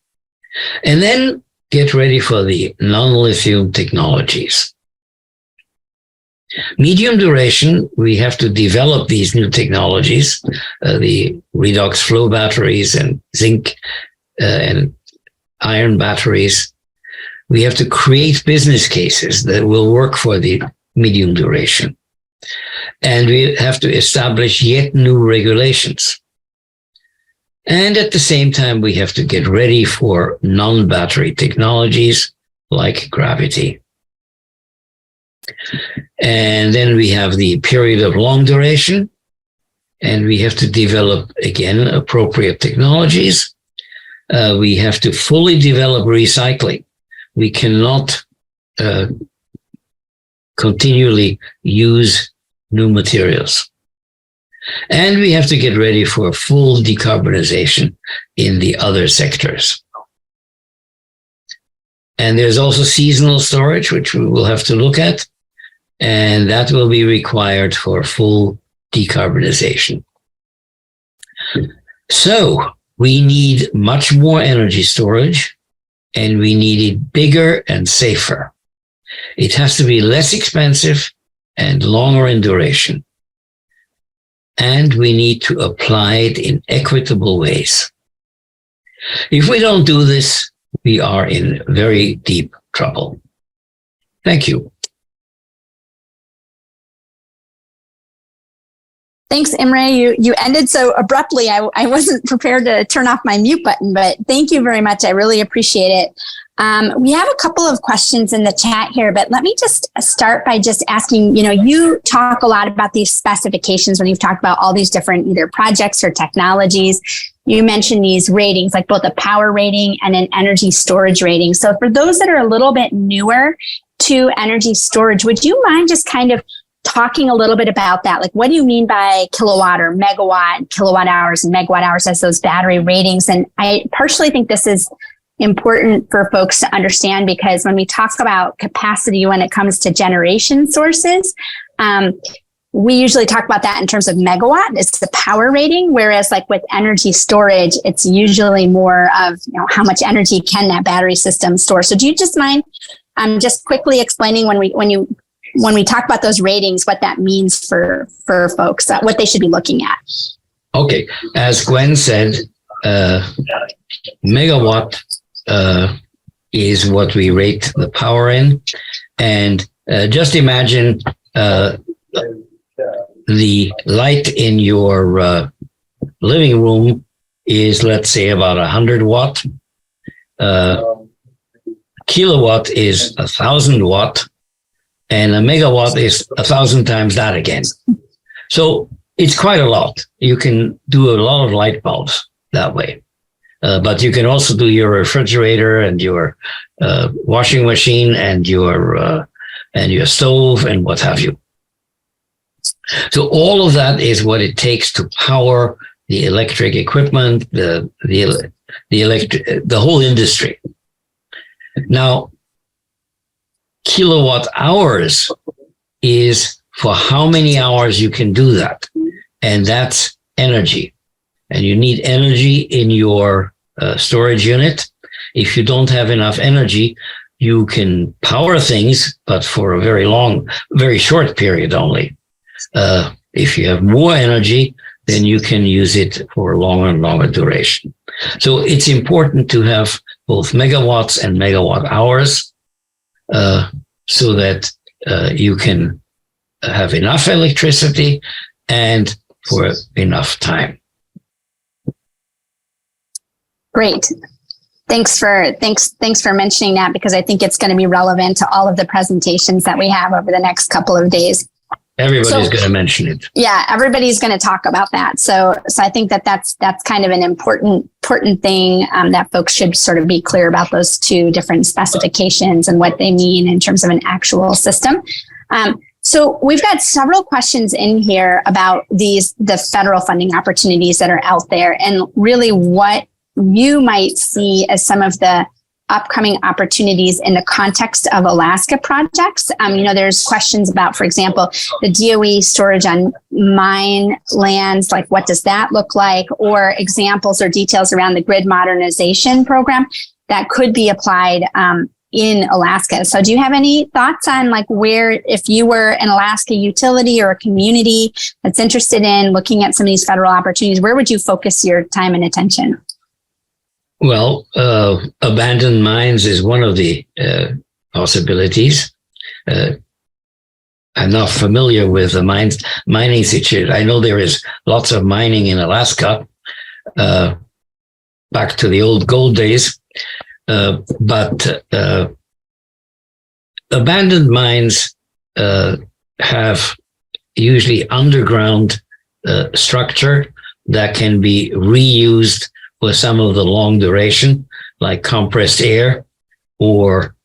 Speaker 3: and then get ready for the non-lithium technologies. Medium duration, we have to develop these new technologies, the redox flow batteries and zinc and iron batteries. We have to create business cases that will work for the medium duration. And we have to establish yet new regulations. And at the same time, we have to get ready for non-battery technologies like gravity. And then we have the period of long duration, and we have to develop, again, appropriate technologies. We have to fully develop recycling. We cannot continually use new materials. And we have to get ready for full decarbonization in the other sectors. And there's also seasonal storage, which we will have to look at, and that will be required for full decarbonization. So we need much more energy storage, and we need it bigger and safer. It has to be less expensive and longer in duration. And we need to apply it in equitable ways. If we don't do this, we are in very deep trouble. Thank you.
Speaker 2: Thanks, Imre. You ended so abruptly. I wasn't prepared to turn off my mute button, but thank you very much. I really appreciate it. We have a couple of questions in the chat here, but let me just start by just asking, you talk a lot about these specifications when you've talked about all these different either projects or technologies. You mentioned these ratings, like both a power rating and an energy storage rating. So for those that are a little bit newer to energy storage, would you mind just kind of talking a little bit about that? Like, what do you mean by kilowatt or megawatt, kilowatt hours and megawatt hours as those battery ratings? And I personally think this is important for folks to understand, because when we talk about capacity when it comes to generation sources, we usually talk about that in terms of megawatt. It's the power rating, whereas like with energy storage, it's usually more of how much energy can that battery system store. So do you just mind just quickly explaining when we talk about those ratings, what that means for folks, what they should be looking at?
Speaker 3: Okay, as Gwen said, megawatt is what we rate the power in. And just imagine the light in your living room is, let's say, about 100 watt. Kilowatt is 1,000 watt, and a megawatt is 1,000 times that again. So it's quite a lot. You can do a lot of light bulbs that way. But you can also do your refrigerator and your washing machine and your stove and what have you. So all of that is what it takes to power the electric equipment, the whole industry. Now, kilowatt hours is for how many hours you can do that, and that's energy. And you need energy in your storage unit. If you don't have enough energy, you can power things, but for a very short period only. If you have more energy, then you can use it for longer and longer duration. So it's important to have both megawatts and megawatt hours so that you can have enough electricity and for enough time. Great.
Speaker 2: Thanks for mentioning that, because I think it's going to be relevant to all of the presentations that we have over the next couple of days.
Speaker 3: Everybody's going to mention it.
Speaker 2: Yeah, everybody's going to talk about that. So I think that's kind of an important thing that folks should sort of be clear about, those two different specifications and what they mean in terms of an actual system. So we've got several questions in here about the federal funding opportunities that are out there, and really what you might see as some of the upcoming opportunities in the context of Alaska projects. There's questions about, for example, the DOE storage on mine lands, like what does that look like, or examples or details around the grid modernization program that could be applied in Alaska. So do you have any thoughts on like where, if you were an Alaska utility or a community that's interested in looking at some of these federal opportunities, where would you focus your time and attention?
Speaker 3: Well, abandoned mines is one of the possibilities. I'm not familiar with the mining situation. I know there is lots of mining in Alaska, back to the old gold days. But abandoned mines have usually underground structure that can be reused for some of the long duration, like compressed air or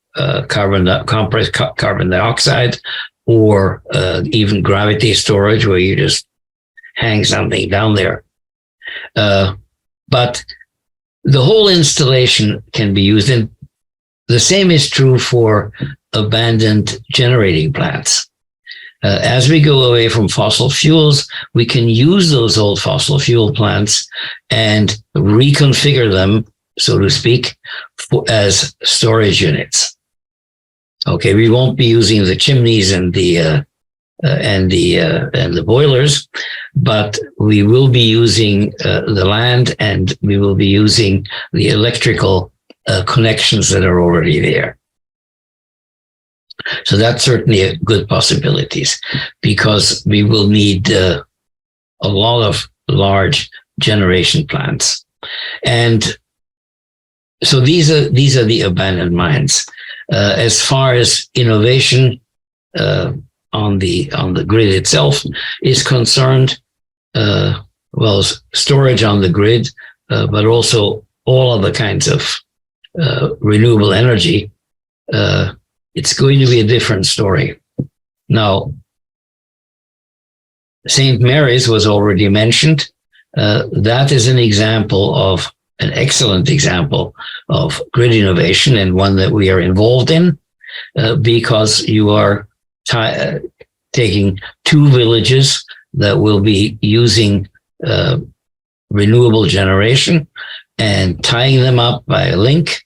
Speaker 3: carbon dioxide, or even gravity storage, where you just hang something down there. But the whole installation can be used, and the same is true for abandoned generating plants. As we go away from fossil fuels, we can use those old fossil fuel plants and reconfigure them, so to speak, as storage units. Okay, we won't be using the chimneys and the boilers, but we will be using the land, and we will be using the electrical connections that are already there. So that's certainly a good possibilities, because we will need a lot of large generation plants. And so these are the abandoned mines. As far as innovation on the grid itself is concerned, storage on the grid, but also all other kinds of renewable energy, it's going to be a different story. Now, St. Mary's was already mentioned. That is an excellent example of grid innovation, and one that we are involved in, because you are taking two villages that will be using renewable generation and tying them up by a link,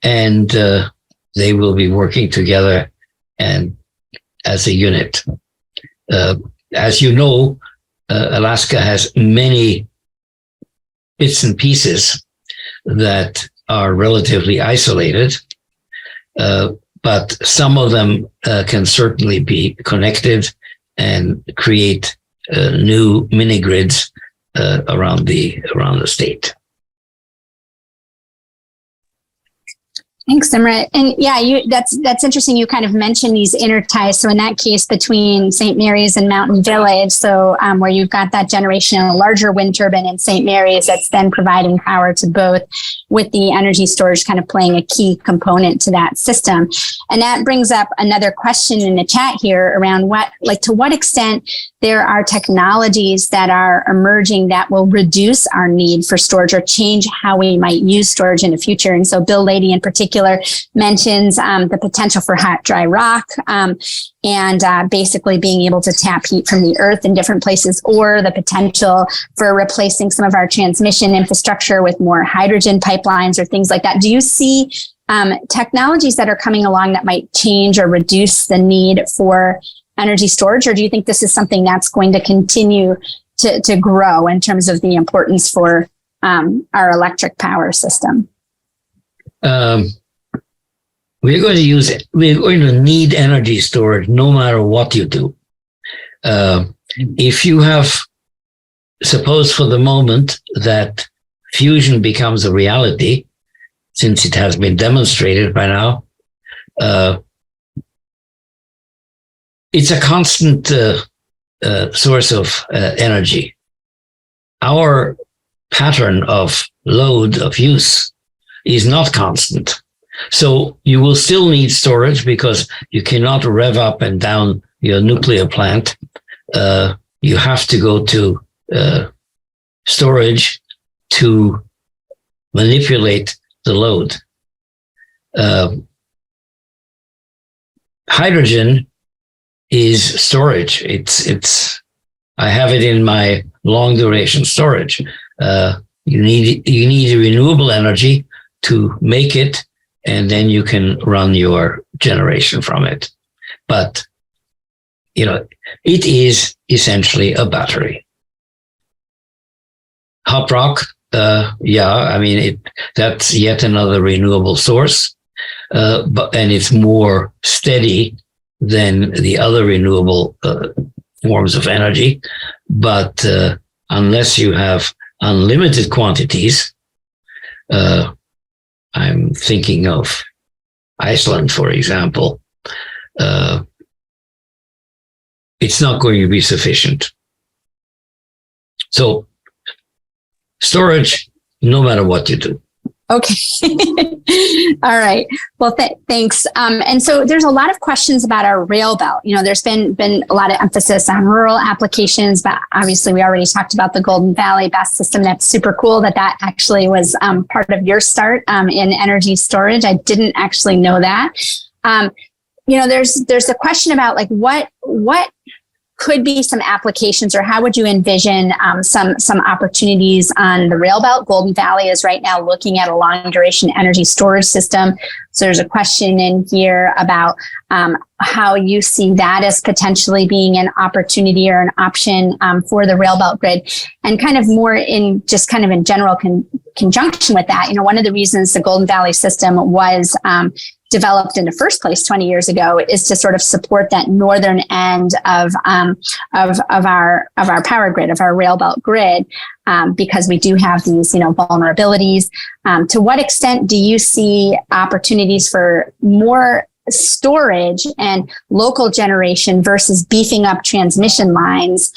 Speaker 3: and they will be working together and as a unit. As you know, Alaska has many bits and pieces that are relatively isolated, but some of them can certainly be connected and create new mini grids around the state.
Speaker 2: Thanks, Simrat. And yeah, that's interesting. You kind of mentioned these interties. So in that case, between St. Mary's and Mountain Village, so where you've got that generation, a larger wind turbine in St. Mary's that's then providing power to both, with the energy storage kind of playing a key component to that system. And that brings up another question in the chat here around to what extent there are technologies that are emerging that will reduce our need for storage or change how we might use storage in the future. And so Bill Lady in particular mentions the potential for hot, dry rock, and basically being able to tap heat from the earth in different places, or the potential for replacing some of our transmission infrastructure with more hydrogen pipelines or things like that. Do you see technologies that are coming along that might change or reduce the need for energy storage, or do you think this is something that's going to continue to grow in terms of the importance for our electric power system?
Speaker 3: We're going to need energy storage no matter what you do. If you have, suppose for the moment that fusion becomes a reality, since it has been demonstrated by now, it's a constant source of energy. Our pattern of load of use is not constant. So you will still need storage, because you cannot rev up and down your nuclear plant. You have to go to storage to manipulate the load. Hydrogen is storage. I have it in my long duration storage. You need renewable energy to make it, and then you can run your generation from it. But, it is essentially a battery. Hot rock, that's yet another renewable source, and it's more steady than the other renewable forms of energy. But unless you have unlimited quantities, I'm thinking of Iceland, for example, it's not going to be sufficient. So storage, no matter what you do.
Speaker 2: Okay. All right. Well, thanks. And so there's a lot of questions about our rail belt. There's been a lot of emphasis on rural applications, but obviously we already talked about the Golden Valley BESS system. That's super cool that actually was part of your start in energy storage. I didn't actually know that. There's a question about what could be some applications, or how would you envision some opportunities on the rail belt? Golden Valley is right now looking at a long duration energy storage system. So there's a question in here about how you see that as potentially being an opportunity or an option for the rail belt grid, and kind of more in general conjunction with that. One of the reasons the Golden Valley system was developed in the first place 20 years ago is to sort of support that northern end of our power grid, of our rail belt grid, because we do have these, vulnerabilities. To what extent do you see opportunities for more storage and local generation versus beefing up transmission lines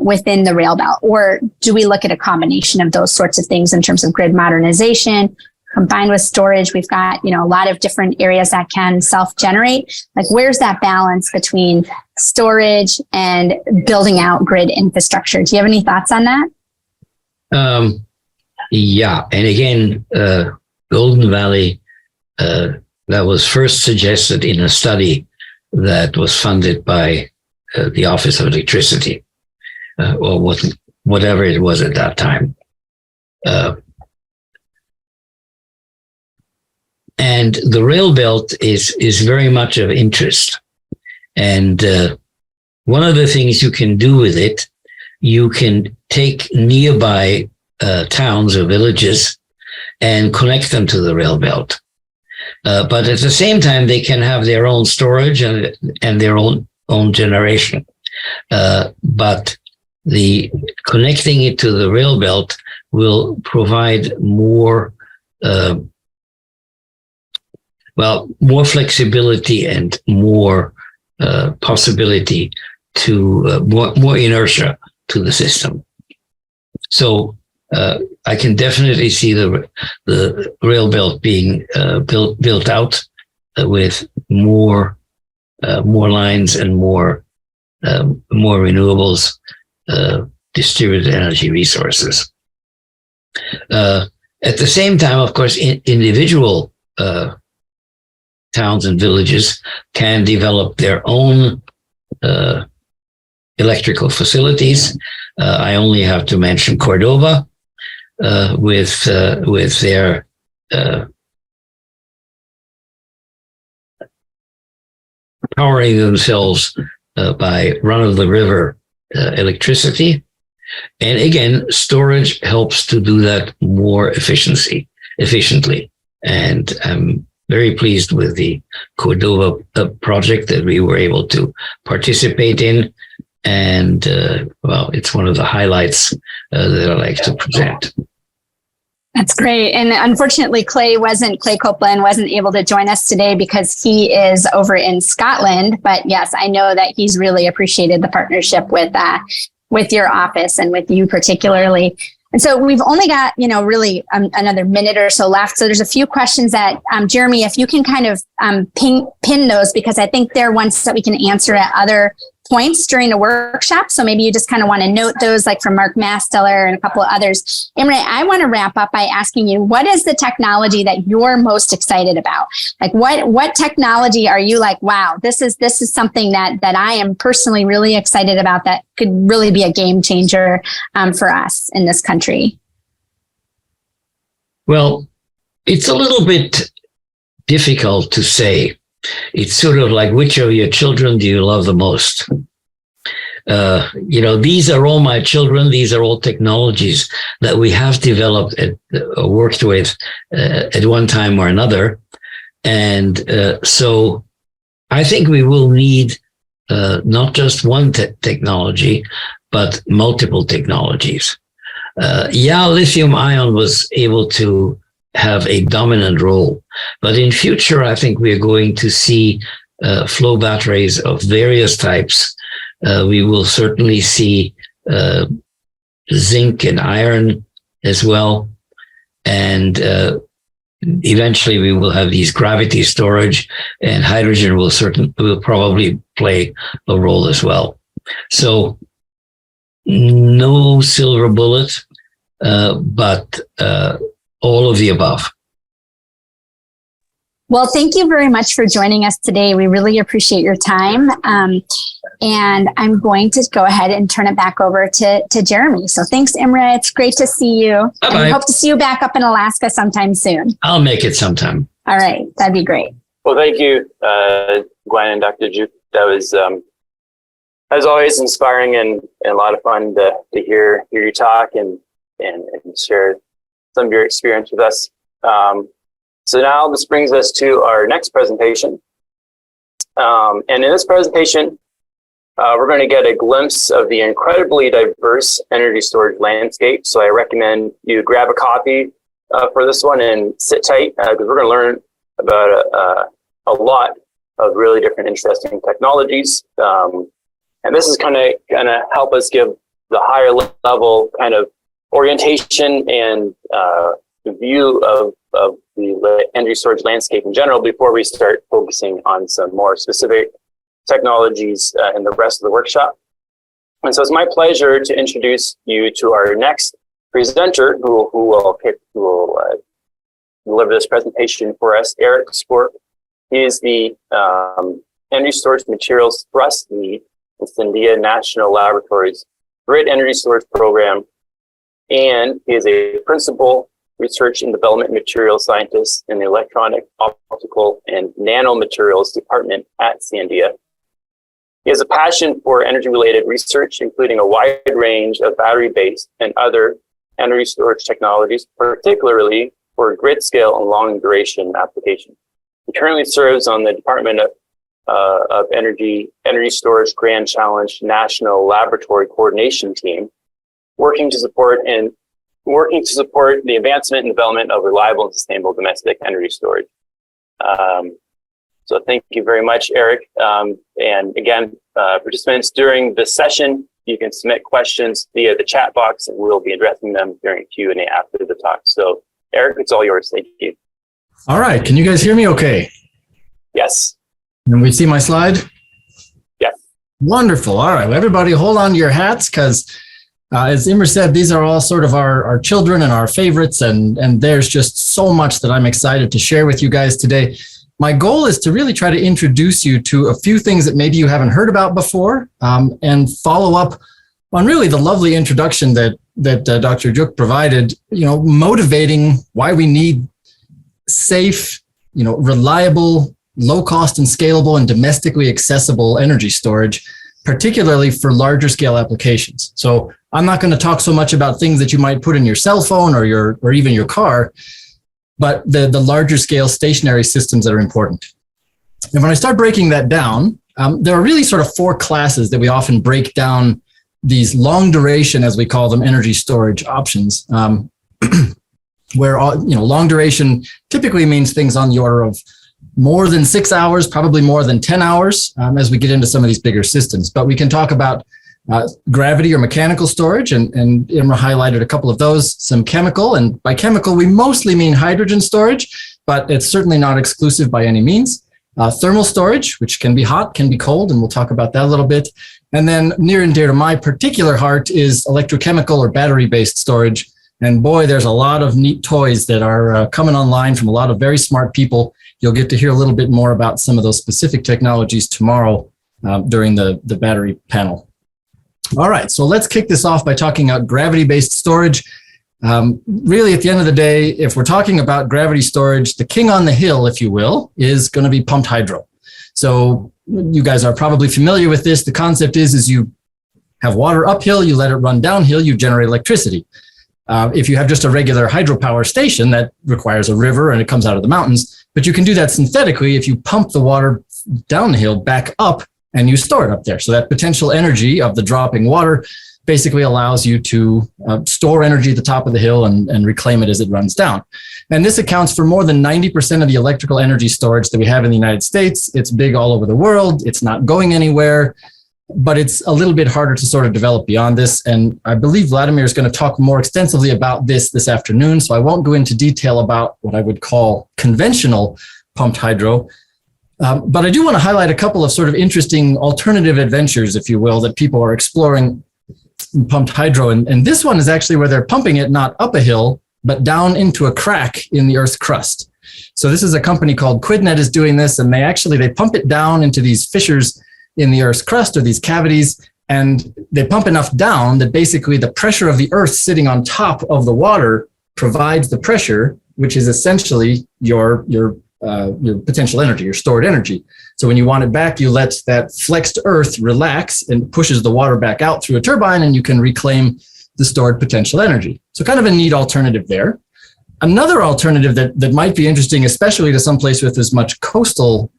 Speaker 2: within the rail belt? Or do we look at a combination of those sorts of things in terms of grid modernization combined with storage? We've got, a lot of different areas that can self-generate. Like, where's that balance between storage and building out grid infrastructure? Do you have any thoughts on that?
Speaker 3: Yeah. And again, Golden Valley, that was first suggested in a study that was funded by the Office of Electricity, or whatever it was at that time. And the rail belt is very much of interest. And one of the things you can do with it, you can take nearby towns or villages and connect them to the rail belt. But at the same time, they can have their own storage and their own generation. But the connecting it to the rail belt will provide more flexibility and more possibility to more inertia to the system. So I can definitely see the rail belt being built out with more lines and more renewables, distributed energy resources. At the same time, of course, individual towns and villages can develop their own electrical facilities. I only have to mention Cordova with their powering themselves by run-of-the-river electricity. And again, storage helps to do that more efficiently. And I'm very pleased with the Cordova project that we were able to participate in. And, it's one of the highlights that I like to present.
Speaker 2: That's great. And unfortunately, Clay Copeland wasn't able to join us today because he is over in Scotland. But yes, I know that he's really appreciated the partnership with your office and with you particularly. And so we've only got, really another minute or so left. So there's a few questions that, Jeremy, if you can kind of pin those, because I think they're ones that we can answer at other points during the workshop. So maybe you just kind of want to note those, like from Mark Masteller and a couple of others. Imre, I want to wrap up by asking you, what is the technology that you're most excited about? Like what technology are you like, wow, this is something that I am personally really excited about that could really be a game changer for us in this country?
Speaker 3: Well, it's a little bit difficult to say. It's sort of like, which of your children do you love the most? These are all my children. These are all technologies that we have developed or worked with at one time or another. And so I think we will need not just one technology, but multiple technologies. Lithium-ion was able to have a dominant role. But in future, I think we're going to see flow batteries of various types. We will certainly see zinc and iron as well. And eventually we will have these gravity storage, and hydrogen will probably play a role as well. So no silver bullet, but all of the above.
Speaker 2: Well, thank you very much for joining us today. We really appreciate your time. And I'm going to go ahead and turn it back over to Jeremy. So thanks, Imre. It's great to see you.
Speaker 3: Bye-bye.
Speaker 2: And we hope to see you back up in Alaska sometime soon.
Speaker 3: I'll make it sometime.
Speaker 2: All right. That'd be great.
Speaker 1: Well, thank you, Gwen and Dr. Juke. That was, as always, inspiring and a lot of fun to hear you talk and share some of your experience with us. So now this brings us to our next presentation. And in this presentation, we're going to get a glimpse of the incredibly diverse energy storage landscape. So I recommend you grab a copy for this one and sit tight because we're going to learn about a lot of really different interesting technologies. And this is kind of going to help us give the higher level kind of orientation and view of the energy storage landscape in general before we start focusing on some more specific technologies in the rest of the workshop. And so it's my pleasure to introduce you to our next presenter who will deliver this presentation for us, Eric Spork. He is the Energy Storage Materials Thrust Lead in Sandia National Laboratories Grid Energy Storage Program, and he is a Principal Research and Development Material Scientist in the Electronic, Optical, and Nanomaterials Department at Sandia. He has a passion for energy-related research, including a wide range of battery-based and other energy storage technologies, particularly for grid-scale and long-duration applications. He currently serves on the Department of Energy Storage Grand Challenge National Laboratory Coordination Team, working to support the advancement and development of reliable and sustainable domestic energy storage. So thank you very much, Eric. And again, participants during the session, you can submit questions via the chat box and we'll be addressing them during Q&A after the talk. So Eric, it's all yours. Thank you.
Speaker 4: All right. Can you guys hear me okay?
Speaker 1: Yes.
Speaker 4: Can we see my slide?
Speaker 1: Yes.
Speaker 4: Wonderful. All right. Well, everybody hold on to your hats because as Immer said, these are all sort of our children and our favorites. And there's just so much that I'm excited to share with you guys today. My goal is to really try to introduce you to a few things that maybe you haven't heard about before and follow up on really the lovely introduction that Dr. Juk provided, motivating why we need safe, reliable, low cost and scalable and domestically accessible energy storage, particularly for larger scale applications. So I'm not going to talk so much about things that you might put in your cell phone or even your car, but the larger scale stationary systems that are important. And when I start breaking that down, there are really sort of four classes that we often break down these long duration, as we call them, energy storage options, where long duration typically means things on the order of more than 6 hours, probably more than 10 hours as we get into some of these bigger systems. But we can talk about gravity or mechanical storage, and Imra highlighted a couple of those, some chemical, and by chemical, we mostly mean hydrogen storage, but it's certainly not exclusive by any means. Thermal storage, which can be hot, can be cold, and we'll talk about that a little bit. And then near and dear to my particular heart is electrochemical or battery-based storage. And boy, there's a lot of neat toys that are coming online from a lot of very smart people. You'll get to hear a little bit more about some of those specific technologies tomorrow during the battery panel. All right, so let's kick this off by talking about gravity-based storage. Really, at the end of the day, if we're talking about gravity storage, the king on the hill, if you will, is going to be pumped hydro. So you guys are probably familiar with this. The concept is you have water uphill, you let it run downhill, you generate electricity. If you have just a regular hydropower station, that requires a river and it comes out of the mountains, but you can do that synthetically if you pump the water down the hill back up and you store it up there. So that potential energy of the dropping water basically allows you to store energy at the top of the hill and reclaim it as it runs down. And this accounts for more than 90% of the electrical energy storage that we have in the United States. It's big all over the world. It's not going anywhere, but it's a little bit harder to sort of develop beyond this. And I believe Vladimir is going to talk more extensively about this afternoon. So I won't go into detail about what I would call conventional pumped hydro. But I do want to highlight a couple of sort of interesting alternative adventures, if you will, that people are exploring in pumped hydro. And this one is actually where they're pumping it not up a hill, but down into a crack in the Earth's crust. So this is a company called QuidNet is doing this, and they pump it down into these fissures in the Earth's crust or these cavities, and they pump enough down that basically the pressure of the Earth sitting on top of the water provides the pressure, which is essentially your potential energy, your stored energy. So when you want it back, you let that flexed Earth relax and pushes the water back out through a turbine, and you can reclaim the stored potential energy. So kind of a neat alternative there. Another alternative that might be interesting, especially to some place with as much coastline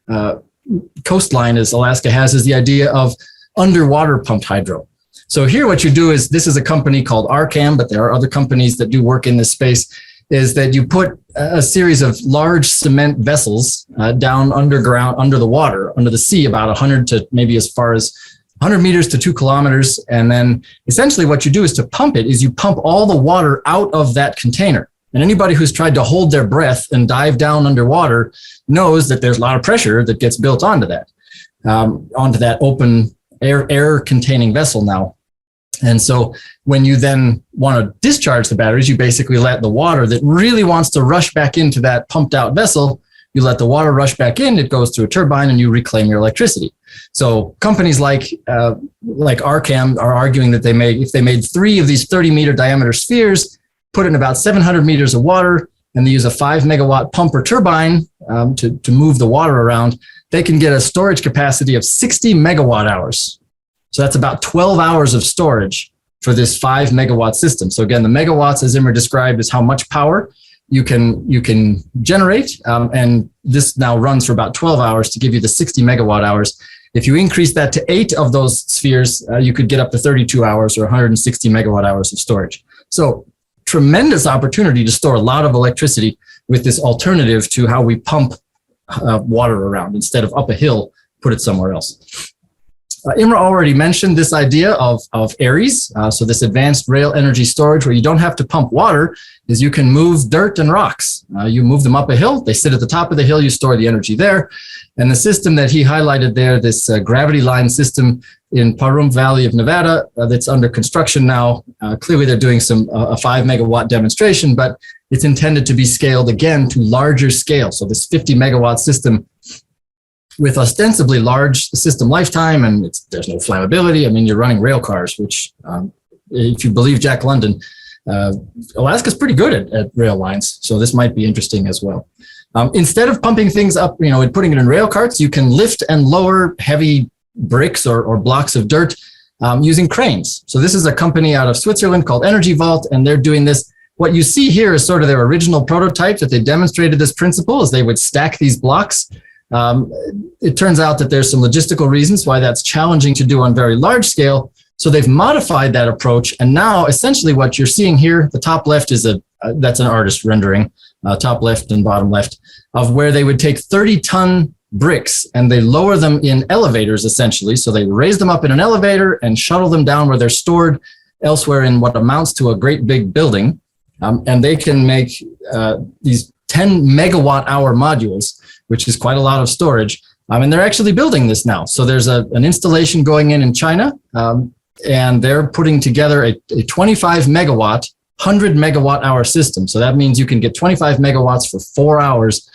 Speaker 4: as Alaska has, is the idea of underwater pumped hydro. So here what you do is, this is a company called Arcam, but there are other companies that do work in this space, is that you put a series of large cement vessels down underground, under the water, under the sea, about 100 to maybe as far as 100 meters to 2 kilometers. And then essentially what you do is to pump it, is you pump all the water out of that container. And anybody who's tried to hold their breath and dive down underwater knows that there's a lot of pressure that gets built onto that open air containing vessel now. And so when you then want to discharge the batteries, you basically let the water that really wants to rush back into that pumped out vessel, you let the water rush back in, it goes through a turbine, and you reclaim your electricity. So companies like Arcam are arguing that if they made 3 of these 30-meter diameter spheres, put in about 700 meters of water, and they use a 5 megawatt pump or turbine to move the water around, they can get a storage capacity of 60 megawatt hours. So that's about 12 hours of storage for this 5 megawatt system. So again, the megawatts, as Imre described, is how much power you can generate. And this now runs for about 12 hours to give you the 60 megawatt hours. If you increase that to 8 of those spheres, you could get up to 32 hours or 160 megawatt hours of storage. So tremendous opportunity to store a lot of electricity with this alternative to how we pump water around. Instead of up a hill, put it somewhere else. Imre already mentioned this idea of ARES. So this advanced rail energy storage, where you don't have to pump water, is you can move dirt and rocks. You move them up a hill, they sit at the top of the hill, you store the energy there. And the system that he highlighted there, this gravity line system in Pahrump Valley of Nevada, that's under construction now. Clearly they're doing a 5 megawatt demonstration, but it's intended to be scaled again to larger scale. So this 50 megawatt system with ostensibly large system lifetime, and there's no flammability. I mean, you're running rail cars, which if you believe Jack London, Alaska's pretty good at rail lines. So this might be interesting as well. Instead of pumping things up, and putting it in rail carts, you can lift and lower heavy bricks or blocks of dirt using cranes. So this is a company out of Switzerland called Energy Vault, and they're doing this. What you see here is sort of their original prototype that they demonstrated this principle, as they would stack these blocks. It turns out that there's some logistical reasons why that's challenging to do on very large scale. So they've modified that approach. And now essentially what you're seeing here, the top left is that's an artist rendering, top left and bottom left, of where they would take 30-ton bricks and they lower them in elevators essentially. So they raise them up in an elevator and shuttle them down where they're stored elsewhere in what amounts to a great big building. And they can make these 10 megawatt hour modules, which is quite a lot of storage. And they're actually building this now. So there's an installation going in China, and they're putting together a 25 megawatt, 100 megawatt hour system. So that means you can get 25 megawatts for 4 hours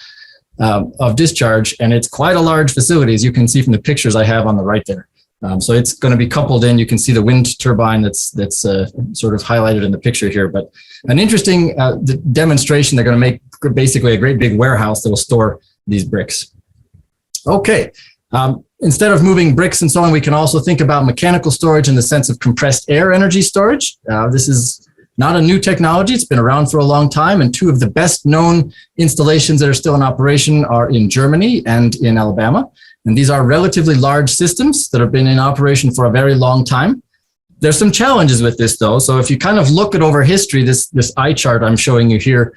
Speaker 4: of discharge. And it's quite a large facility, as you can see from the pictures I have on the right there. So it's going to be coupled in. You can see the wind turbine that's sort of highlighted in the picture here. But an interesting demonstration. They're going to make basically a great big warehouse that will store these bricks. Okay. Instead of moving bricks and so on, we can also think about mechanical storage in the sense of compressed air energy storage. This is not a new technology. It's been around for a long time. And 2 of the best known installations that are still in operation are in Germany and in Alabama. And these are relatively large systems that have been in operation for a very long time. There's some challenges with this though. So if you kind of look at over history, this eye chart I'm showing you here,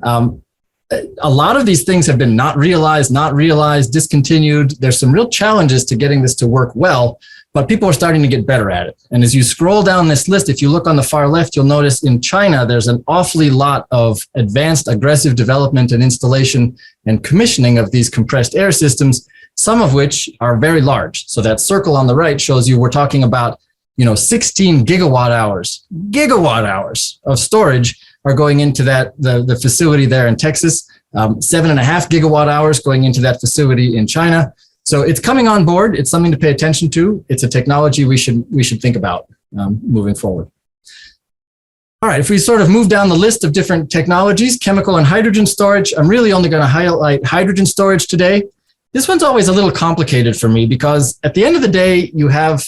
Speaker 4: a lot of these things have been not realized, discontinued. There's some real challenges to getting this to work well, but people are starting to get better at it. And as you scroll down this list, if you look on the far left, you'll notice in China, there's an awfully lot of advanced aggressive development and installation and commissioning of these compressed air systems, some of which are very large. So that circle on the right shows you we're talking about 16 gigawatt hours of storage are going into the facility there in Texas, 7.5 gigawatt hours going into that facility in China. So it's coming on board. It's something to pay attention to. It's a technology we should think about moving forward. All right, if we sort of move down the list of different technologies, chemical and hydrogen storage, I'm really only going to highlight hydrogen storage today. This one's always a little complicated for me because at the end of the day, you have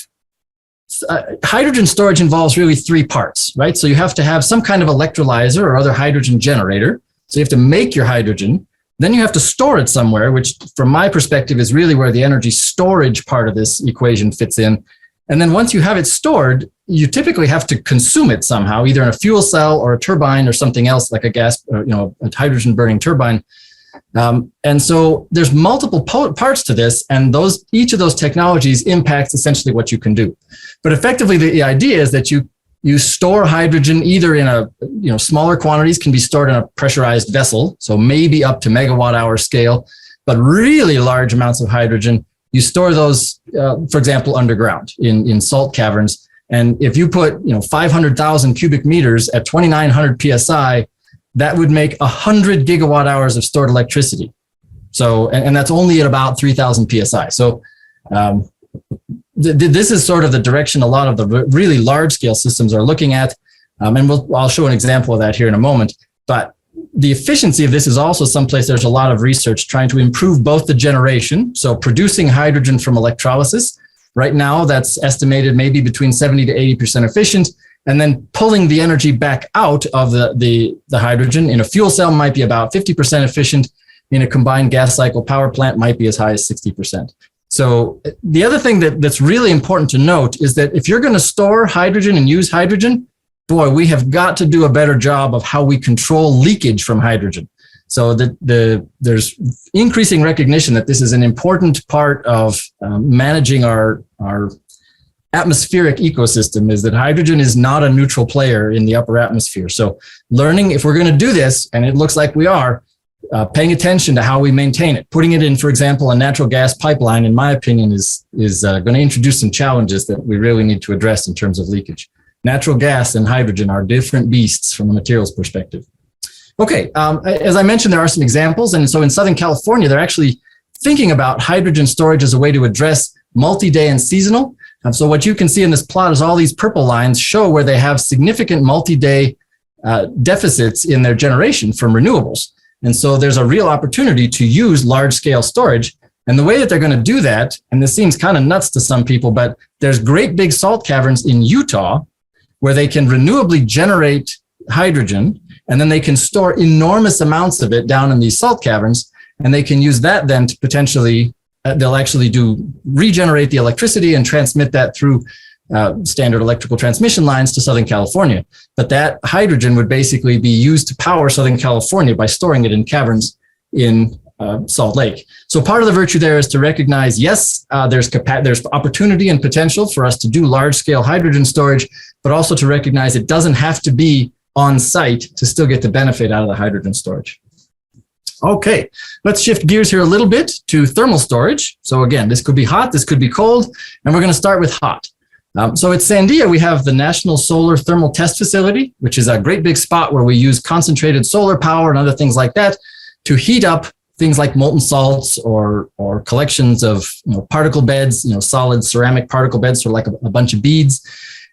Speaker 4: hydrogen storage involves really 3 parts, right? So you have to have some kind of electrolyzer or other hydrogen generator. So you have to make your hydrogen. Then you have to store it somewhere, which from my perspective is really where the energy storage part of this equation fits in. And then once you have it stored, you typically have to consume it somehow, either in a fuel cell or a turbine or something else like a gas, or, a hydrogen burning turbine. And so there's multiple parts to this, and each of those technologies impacts essentially what you can do. But effectively, the idea is that you store hydrogen either in smaller quantities, can be stored in a pressurized vessel, so maybe up to megawatt hour scale, but really large amounts of hydrogen, you store those, for example, underground in salt caverns. And if you put 500,000 cubic meters at 2,900 PSI, that would make 100 gigawatt hours of stored electricity. So, and that's only at about 3,000 PSI. So this is sort of the direction a lot of the really large scale systems are looking at. And I'll show an example of that here in a moment. But the efficiency of this is also someplace there's a lot of research trying to improve both the generation, so producing hydrogen from electrolysis. Right now, that's estimated maybe between 70 to 80% efficient. And then pulling the energy back out of the hydrogen in a fuel cell might be about 50% efficient. In a combined gas cycle power plant might be as high as 60%. So the other thing that's really important to note is that if you're going to store hydrogen and use hydrogen, boy, we have got to do a better job of how we control leakage from hydrogen. So there's increasing recognition that this is an important part of managing our atmospheric ecosystem, is that hydrogen is not a neutral player in the upper atmosphere. So learning, if we're going to do this, and it looks like we are, paying attention to how we maintain it, putting it in, for example, a natural gas pipeline, in my opinion, is going to introduce some challenges that we really need to address in terms of leakage. Natural gas and hydrogen are different beasts from a materials perspective. Okay, as I mentioned, there are some examples. And so in Southern California, they're actually thinking about hydrogen storage as a way to address multi-day and seasonal. So what you can see in this plot is all these purple lines show where they have significant multi-day deficits in their generation from renewables. And so there's a real opportunity to use large-scale storage. And the way that they're going to do that, and this seems kind of nuts to some people, but there's great big salt caverns in Utah where they can renewably generate hydrogen, and then they can store enormous amounts of it down in these salt caverns, and they can use that then to potentially, they'll actually regenerate the electricity and transmit that through standard electrical transmission lines to Southern California. But that hydrogen would basically be used to power Southern California by storing it in caverns in Salt Lake. So part of the virtue there is to recognize, yes, there's opportunity and potential for us to do large-scale hydrogen storage, but also to recognize it doesn't have to be on site to still get the benefit out of the hydrogen storage. Okay, let's shift gears here a little bit to thermal storage. So again, this could be hot, this could be cold, and we're going to start with hot. So at Sandia, we have the National Solar Thermal Test Facility, which is a great big spot where we use concentrated solar power and other things like that to heat up things like molten salts or collections of particle beds, solid ceramic particle beds, sort of like a bunch of beads.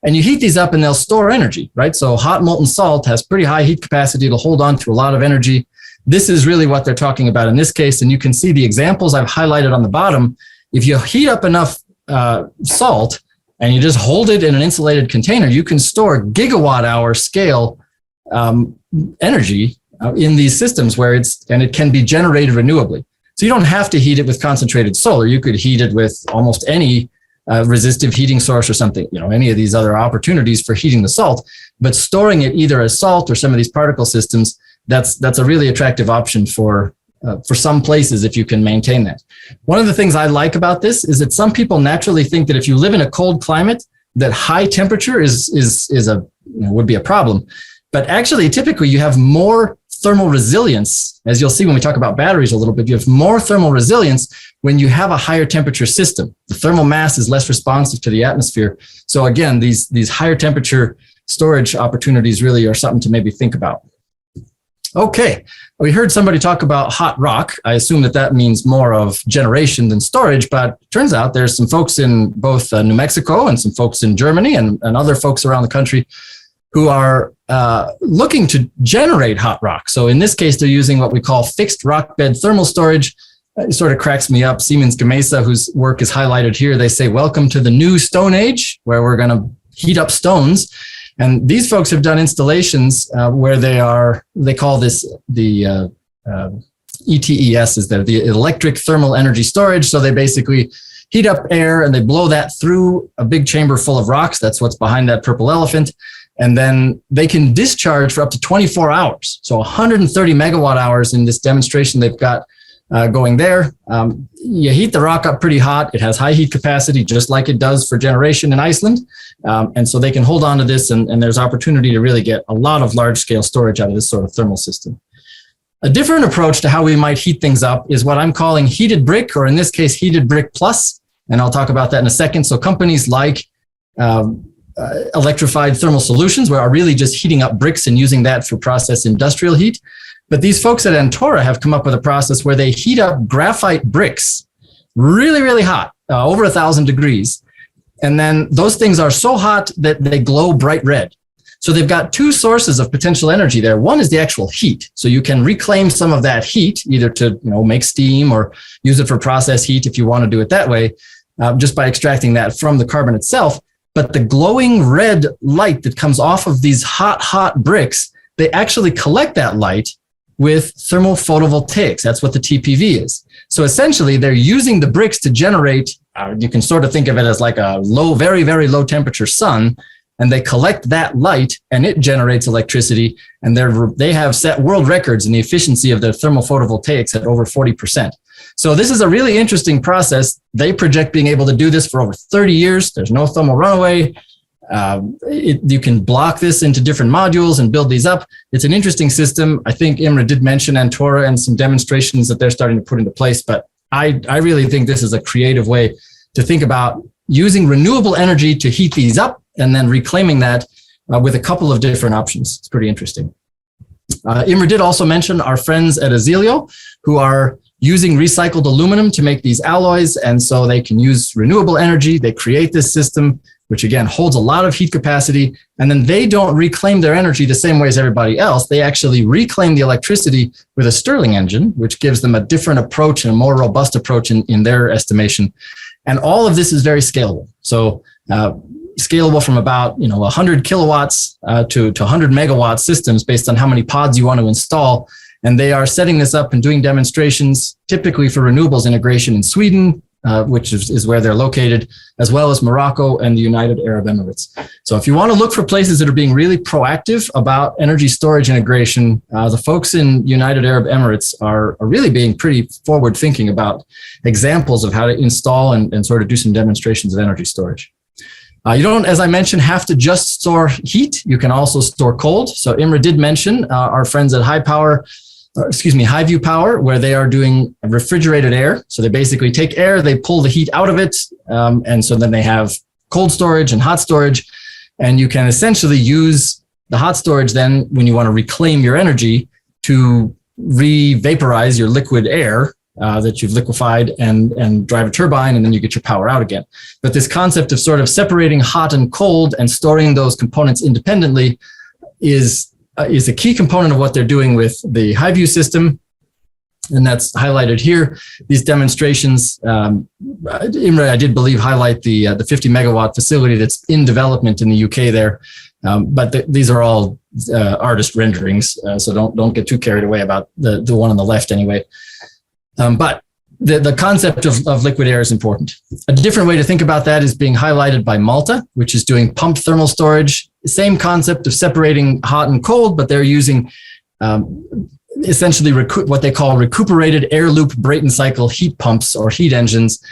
Speaker 4: And you heat these up and they'll store energy, right? So hot molten salt has pretty high heat capacity to hold on to a lot of energy. This is really what they're talking about in this case. And you can see the examples I've highlighted on the bottom. If you heat up enough salt and you just hold it in an insulated container, you can store gigawatt hour scale energy in these systems where it can be generated renewably. So you don't have to heat it with concentrated solar. You could heat it with almost any resistive heating source or something, any of these other opportunities for heating the salt, but storing it either as salt or some of these particle systems, that's a really attractive option for some places if you can maintain that. One of the things I like about this is that some people naturally think that if you live in a cold climate, that high temperature would be a problem. But actually, typically you have more thermal resilience, as you'll see when we talk about batteries a little bit. You have more thermal resilience when you have a higher temperature system. The thermal mass is less responsive to the atmosphere. So again, these higher temperature storage opportunities really are something to maybe think about. Okay, we heard somebody talk about hot rock. I assume that means more of generation than storage, but it turns out there's some folks in both New Mexico and some folks in Germany and other folks around the country who are looking to generate hot rock. So in this case, they're using what we call fixed rock bed thermal storage. It sort of cracks me up. Siemens Gamesa, whose work is highlighted here, they say, welcome to the new Stone Age, where we're going to heat up stones. And these folks have done installations where they call this the ETES, is the electric thermal energy storage. So they basically heat up air and they blow that through a big chamber full of rocks. That's what's behind that purple elephant. And then they can discharge for up to 24 hours. So 130 megawatt hours in this demonstration they've got going there. You heat the rock up pretty hot. It has high heat capacity, just like it does for generation in Iceland. And so they can hold on to this, and there's opportunity to really get a lot of large scale storage out of this sort of thermal system. A different approach to how we might heat things up is what I'm calling heated brick, or in this case, heated brick plus. And I'll talk about that in a second. So companies like electrified thermal solutions, where are really just heating up bricks and using that for process industrial heat. But these folks at Antora have come up with a process where they heat up graphite bricks really, really hot, over 1,000 degrees. And then those things are so hot that they glow bright red. So they've got two sources of potential energy there. One is the actual heat. So you can reclaim some of that heat, either to make steam or use it for process heat if you want to do it that way, just by extracting that from the carbon itself. But the glowing red light that comes off of these hot bricks, they actually collect that light with thermal photovoltaics. That's what the TPV is. So essentially, they're using the bricks to generate, you can sort of think of it as like a very, very low temperature sun, and they collect that light and it generates electricity. And they have set world records in the efficiency of their thermal photovoltaics at over 40%. So this is a really interesting process. They project being able to do this for over 30 years. There's no thermal runaway. You can block this into different modules and build these up. It's an interesting system. I think Imre did mention Antora and some demonstrations that they're starting to put into place, but I really think this is a creative way to think about using renewable energy to heat these up and then reclaiming that with a couple of different options. It's pretty interesting. Imre did also mention our friends at Azilio, who are using recycled aluminum to make these alloys, and so they can use renewable energy. They create this system, which again holds a lot of heat capacity, and then they don't reclaim their energy the same way as everybody else. They actually reclaim the electricity with a Stirling engine, which gives them a different approach and a more robust approach in their estimation. And all of this is very scalable. So scalable from about 100 kilowatts to 100 megawatt systems based on how many pods you want to install. And they are setting this up and doing demonstrations, typically for renewables integration in Sweden, which is where they're located, as well as Morocco and the United Arab Emirates. So if you want to look for places that are being really proactive about energy storage integration, the folks in United Arab Emirates are really being pretty forward thinking about examples of how to install and sort of do some demonstrations of energy storage. You don't, as I mentioned, have to just store heat. You can also store cold. So Imre did mention our friends at Highview Power, where they are doing refrigerated air. So they basically take air, they pull the heat out of it. And so then they have cold storage and hot storage. And you can essentially use the hot storage then when you want to reclaim your energy to re-vaporize your liquid air that you've liquefied and drive a turbine, and then you get your power out again. But this concept of sort of separating hot and cold and storing those components independently is a key component of what they're doing with the Highview system. And that's highlighted here. These demonstrations, Imre, I did believe, highlight the 50 megawatt facility that's in development in the UK there. But these are all artist renderings, so don't get too carried away about the one on the left anyway. But the concept of liquid air is important. A different way to think about that is being highlighted by Malta, which is doing pumped thermal storage. Same concept of separating hot and cold, but they're using essentially what they call recuperated air loop Brayton cycle heat pumps or heat engines.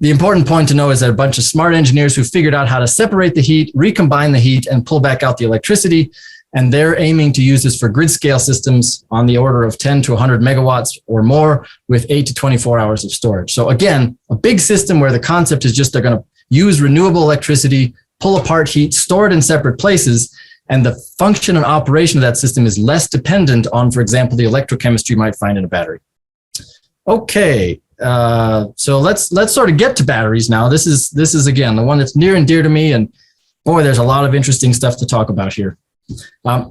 Speaker 4: The important point to know is that a bunch of smart engineers who figured out how to separate the heat, recombine the heat, and pull back out the electricity. And they're aiming to use this for grid scale systems on the order of 10 to 100 megawatts or more with 8 to 24 hours of storage. So again, a big system where the concept is just they're going to use renewable electricity, pull apart heat, store it in separate places, and the function and operation of that system is less dependent on, for example, the electrochemistry you might find in a battery. Okay, so let's sort of get to batteries now. This is again the one that's near and dear to me, and boy, there's a lot of interesting stuff to talk about here.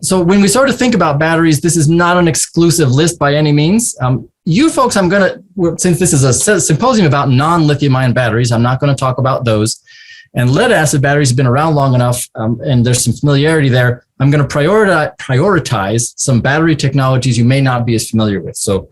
Speaker 4: So when we sort of think about batteries, this is not an exclusive list by any means. You folks, since this is a symposium about non-lithium ion batteries, I'm not going to talk about those. And lead acid batteries have been around long enough, and there's some familiarity there. I'm going to prioritize some battery technologies you may not be as familiar with. So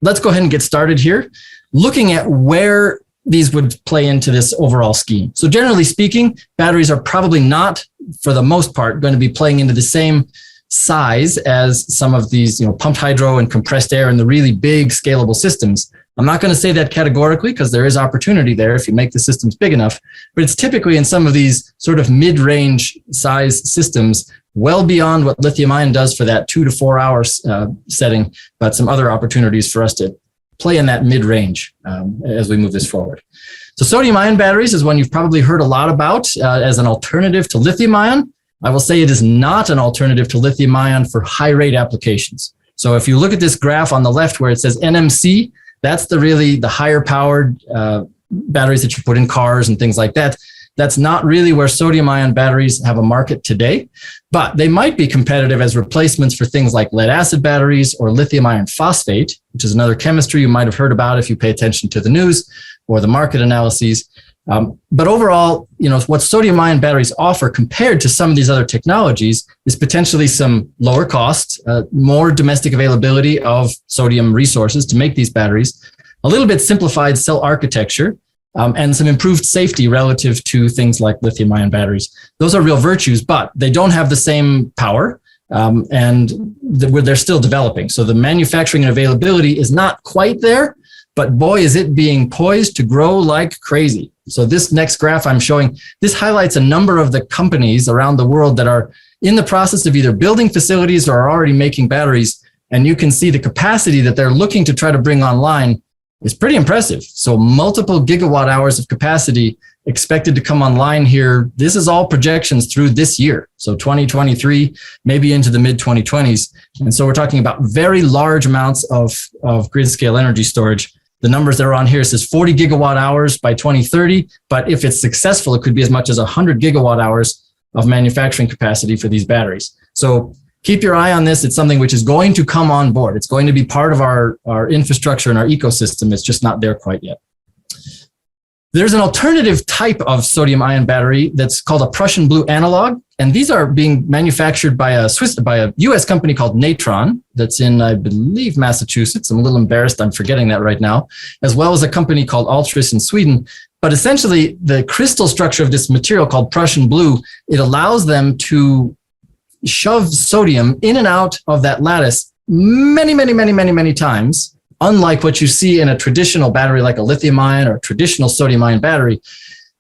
Speaker 4: let's go ahead and get started here, looking at where these would play into this overall scheme. So generally speaking, batteries are probably not, for the most part, going to be playing into the same size as some of these, pumped hydro and compressed air and the really big scalable systems. I'm not going to say that categorically because there is opportunity there if you make the systems big enough, but it's typically in some of these sort of mid-range size systems, well beyond what lithium-ion does for that 2 to 4 hour setting, but some other opportunities for us to play in that mid-range as we move this forward. So sodium-ion batteries is one you've probably heard a lot about as an alternative to lithium-ion. I will say it is not an alternative to lithium-ion for high-rate applications. So if you look at this graph on the left where it says NMC, that's the higher powered batteries that you put in cars and things like that. That's not really where sodium-ion batteries have a market today, but they might be competitive as replacements for things like lead acid batteries or lithium iron phosphate, which is another chemistry you might have heard about if you pay attention to the news or the market analyses. But overall, what sodium-ion batteries offer compared to some of these other technologies is potentially some lower cost, more domestic availability of sodium resources to make these batteries, a little bit simplified cell architecture, and some improved safety relative to things like lithium-ion batteries. Those are real virtues, but they don't have the same power, and they're still developing. So the manufacturing and availability is not quite there, but boy, is it being poised to grow like crazy. So this next graph I'm showing, this highlights a number of the companies around the world that are in the process of either building facilities or are already making batteries. And you can see the capacity that they're looking to try to bring online is pretty impressive. So multiple gigawatt hours of capacity expected to come online here. This is all projections through this year. So 2023, maybe into the mid 2020s. And so we're talking about very large amounts of grid scale energy storage. The numbers that are on here says 40 gigawatt hours by 2030, but if it's successful, it could be as much as 100 gigawatt hours of manufacturing capacity for these batteries. So keep your eye on this. It's something which is going to come on board. It's going to be part of our infrastructure and our ecosystem. It's just not there quite yet. There's an alternative type of sodium-ion battery that's called a Prussian blue analog. And these are being manufactured by a US company called Natron that's in, I believe, Massachusetts. I'm a little embarrassed. I'm forgetting that right now, as well as a company called Altris in Sweden. But essentially, the crystal structure of this material called Prussian blue, it allows them to shove sodium in and out of that lattice many times, unlike what you see in a traditional battery like a lithium-ion or a traditional sodium-ion battery.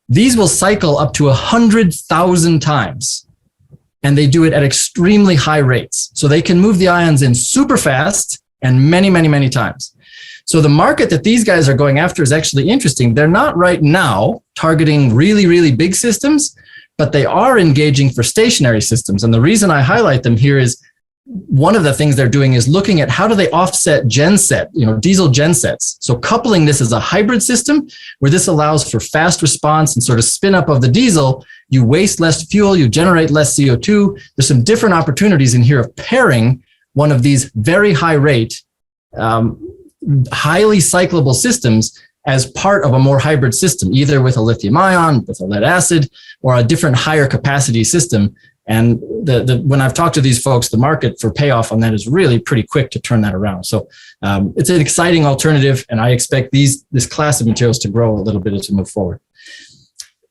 Speaker 4: These will cycle up to 100,000 times, and they do it at extremely high rates. So they can move the ions in super fast and many times. So the market that these guys are going after is actually interesting. They're not right now targeting really big systems, but they are engaging for stationary systems. And the reason I highlight them here is one of the things they're doing is looking at how do they offset genset, diesel gensets. So coupling this as a hybrid system where this allows for fast response and sort of spin up of the diesel, you waste less fuel, you generate less CO2. There's some different opportunities in here of pairing one of these very high rate, highly cyclable systems as part of a more hybrid system, either with a lithium ion, with a lead acid, or a different higher capacity system. And when I've talked to these folks, the market for payoff on that is really pretty quick to turn that around. So it's an exciting alternative, and I expect this class of materials to grow a little bit as we move forward.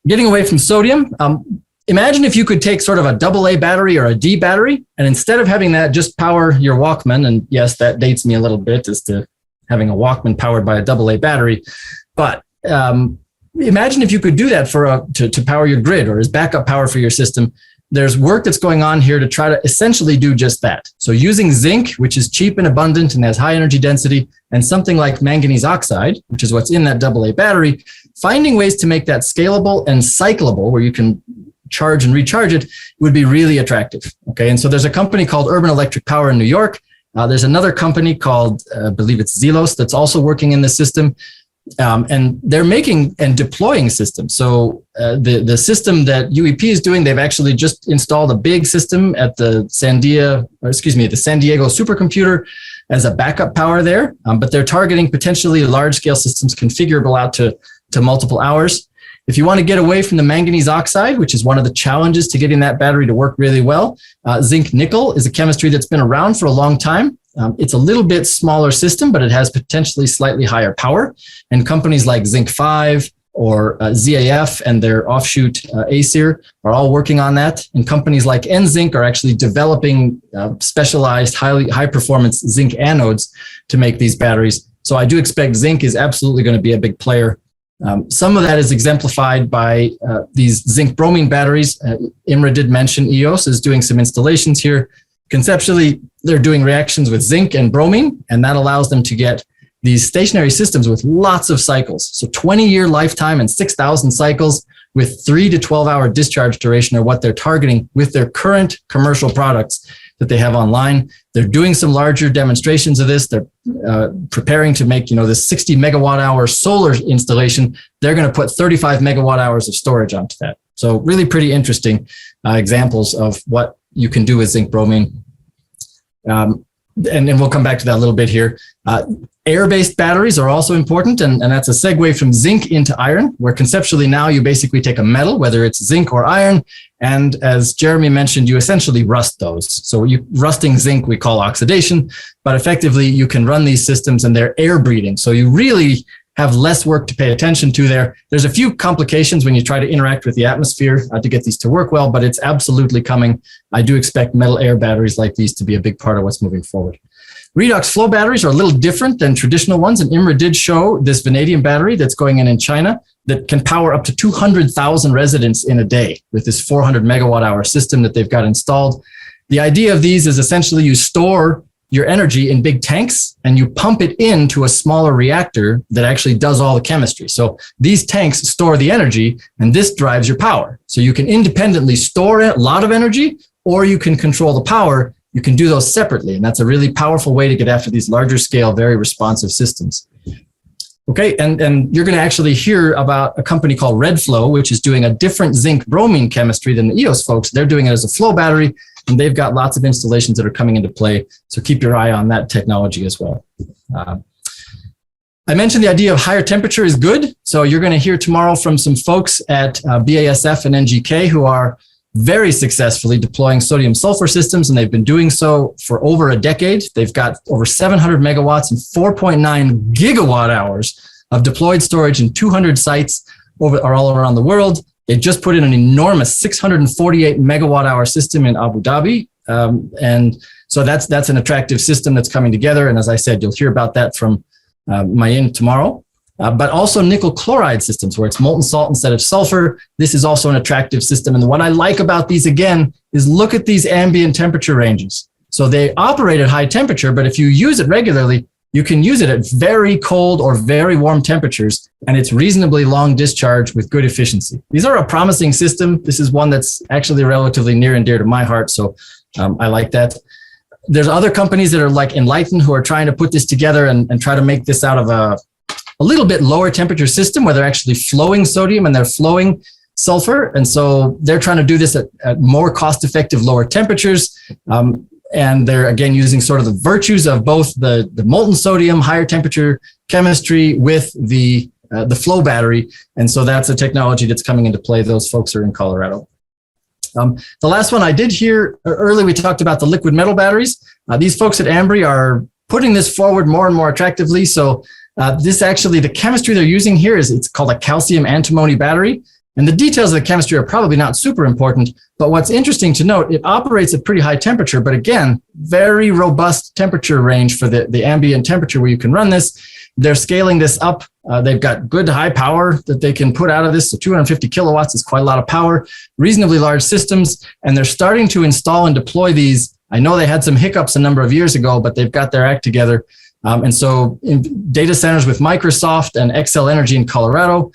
Speaker 4: Getting away from sodium, imagine if you could take sort of a AA battery or a D battery, and instead of having that just power your Walkman, and yes, that dates me a little bit as to having a Walkman powered by a AA battery, but imagine if you could do that to power your grid or as backup power for your system. There's work that's going on here to try to essentially do just that. So using zinc, which is cheap and abundant and has high energy density, and something like manganese oxide, which is what's in that AA battery, finding ways to make that scalable and cyclable, where you can charge and recharge it, would be really attractive. Okay, and so there's a company called Urban Electric Power in New York. There's another company called, I believe it's Zelos, that's also working in this system. And they're making and deploying systems. So the system that UEP is doing, they've actually just installed a big system at the San Diego supercomputer as a backup power there. But they're targeting potentially large scale systems configurable out to multiple hours. If you want to get away from the manganese oxide, which is one of the challenges to getting that battery to work really well, zinc nickel is a chemistry that's been around for a long time. It's a little bit smaller system, but it has potentially slightly higher power. And companies like Zinc 5 or ZAF and their offshoot Acer are all working on that. And companies like NZinc are actually developing specialized high performance zinc anodes to make these batteries. So I do expect zinc is absolutely going to be a big player. Some of that is exemplified by these zinc bromine batteries. Imre did mention EOS is doing some installations here. Conceptually, they're doing reactions with zinc and bromine, and that allows them to get these stationary systems with lots of cycles. So 20-year lifetime and 6,000 cycles with 3 to 12-hour discharge duration are what they're targeting with their current commercial products that they have online. They're doing some larger demonstrations of this. They're preparing to make, this 60 megawatt hour solar installation. They're going to put 35 megawatt hours of storage onto that. So really pretty interesting examples of what you can do with zinc bromine. And we'll come back to that a little bit here. Air-based batteries are also important, and that's a segue from zinc into iron, where conceptually now you basically take a metal, whether it's zinc or iron, and as Jeremy mentioned, you essentially rust those. So rusting zinc we call oxidation, but effectively you can run these systems and they're air breathing. So you really have less work to pay attention to there. There's a few complications when you try to interact with the atmosphere to get these to work well, but it's absolutely coming. I do expect metal air batteries like these to be a big part of what's moving forward. Redox flow batteries are a little different than traditional ones, and Imre did show this vanadium battery that's going in China that can power up to 200,000 residents in a day with this 400 megawatt hour system that they've got installed. The idea of these is essentially you store your energy in big tanks and you pump it into a smaller reactor that actually does all the chemistry. So these tanks store the energy and this drives your power. So you can independently store a lot of energy, or you can control the power. You can do those separately, and that's a really powerful way to get after these larger scale, very responsive systems. Okay, and you're going to actually hear about a company called Redflow, which is doing a different zinc bromine chemistry than the EOS folks. They're doing it as a flow battery, and they've got lots of installations that are coming into play. So keep your eye on that technology as well. I mentioned the idea of higher temperature is good. So you're going to hear tomorrow from some folks at BASF and NGK who are very successfully deploying sodium sulfur systems, and they've been doing so for over a decade. They've got over 700 megawatts and 4.9 gigawatt hours of deployed storage in 200 sites all around the world. They just put in an enormous 648 megawatt hour system in Abu Dhabi. And so that's an attractive system that's coming together. And as I said, you'll hear about that from Mayen tomorrow. But also nickel chloride systems where it's molten salt instead of sulfur. This is also an attractive system. And what I like about these, again, is look at these ambient temperature ranges. So they operate at high temperature, but if you use it regularly, you can use it at very cold or very warm temperatures, and it's reasonably long discharge with good efficiency. These are a promising system. This is one that's actually relatively near and dear to my heart, so I like that. There's other companies that are like Enlighten who are trying to put this together and try to make this out of a little bit lower temperature system where they're actually flowing sodium and they're flowing sulfur. And so they're trying to do this at more cost-effective, lower temperatures. And they're, again, using sort of the virtues of both the molten sodium, higher temperature chemistry with the flow battery. And so that's a technology that's coming into play. Those folks are in Colorado. The last one I did hear earlier, we talked about the liquid metal batteries. These folks at Ambri are putting this forward more and more attractively. So this actually, the chemistry they're using here it's called a calcium antimony battery. And the details of the chemistry are probably not super important, but what's interesting to note, it operates at pretty high temperature, but again, very robust temperature range for the ambient temperature where you can run this. They're scaling this up. They've got good high power that they can put out of this. So 250 kilowatts is quite a lot of power, reasonably large systems, and they're starting to install and deploy these. I know they had some hiccups a number of years ago, but they've got their act together. And so in data centers with Microsoft and Xcel Energy in Colorado,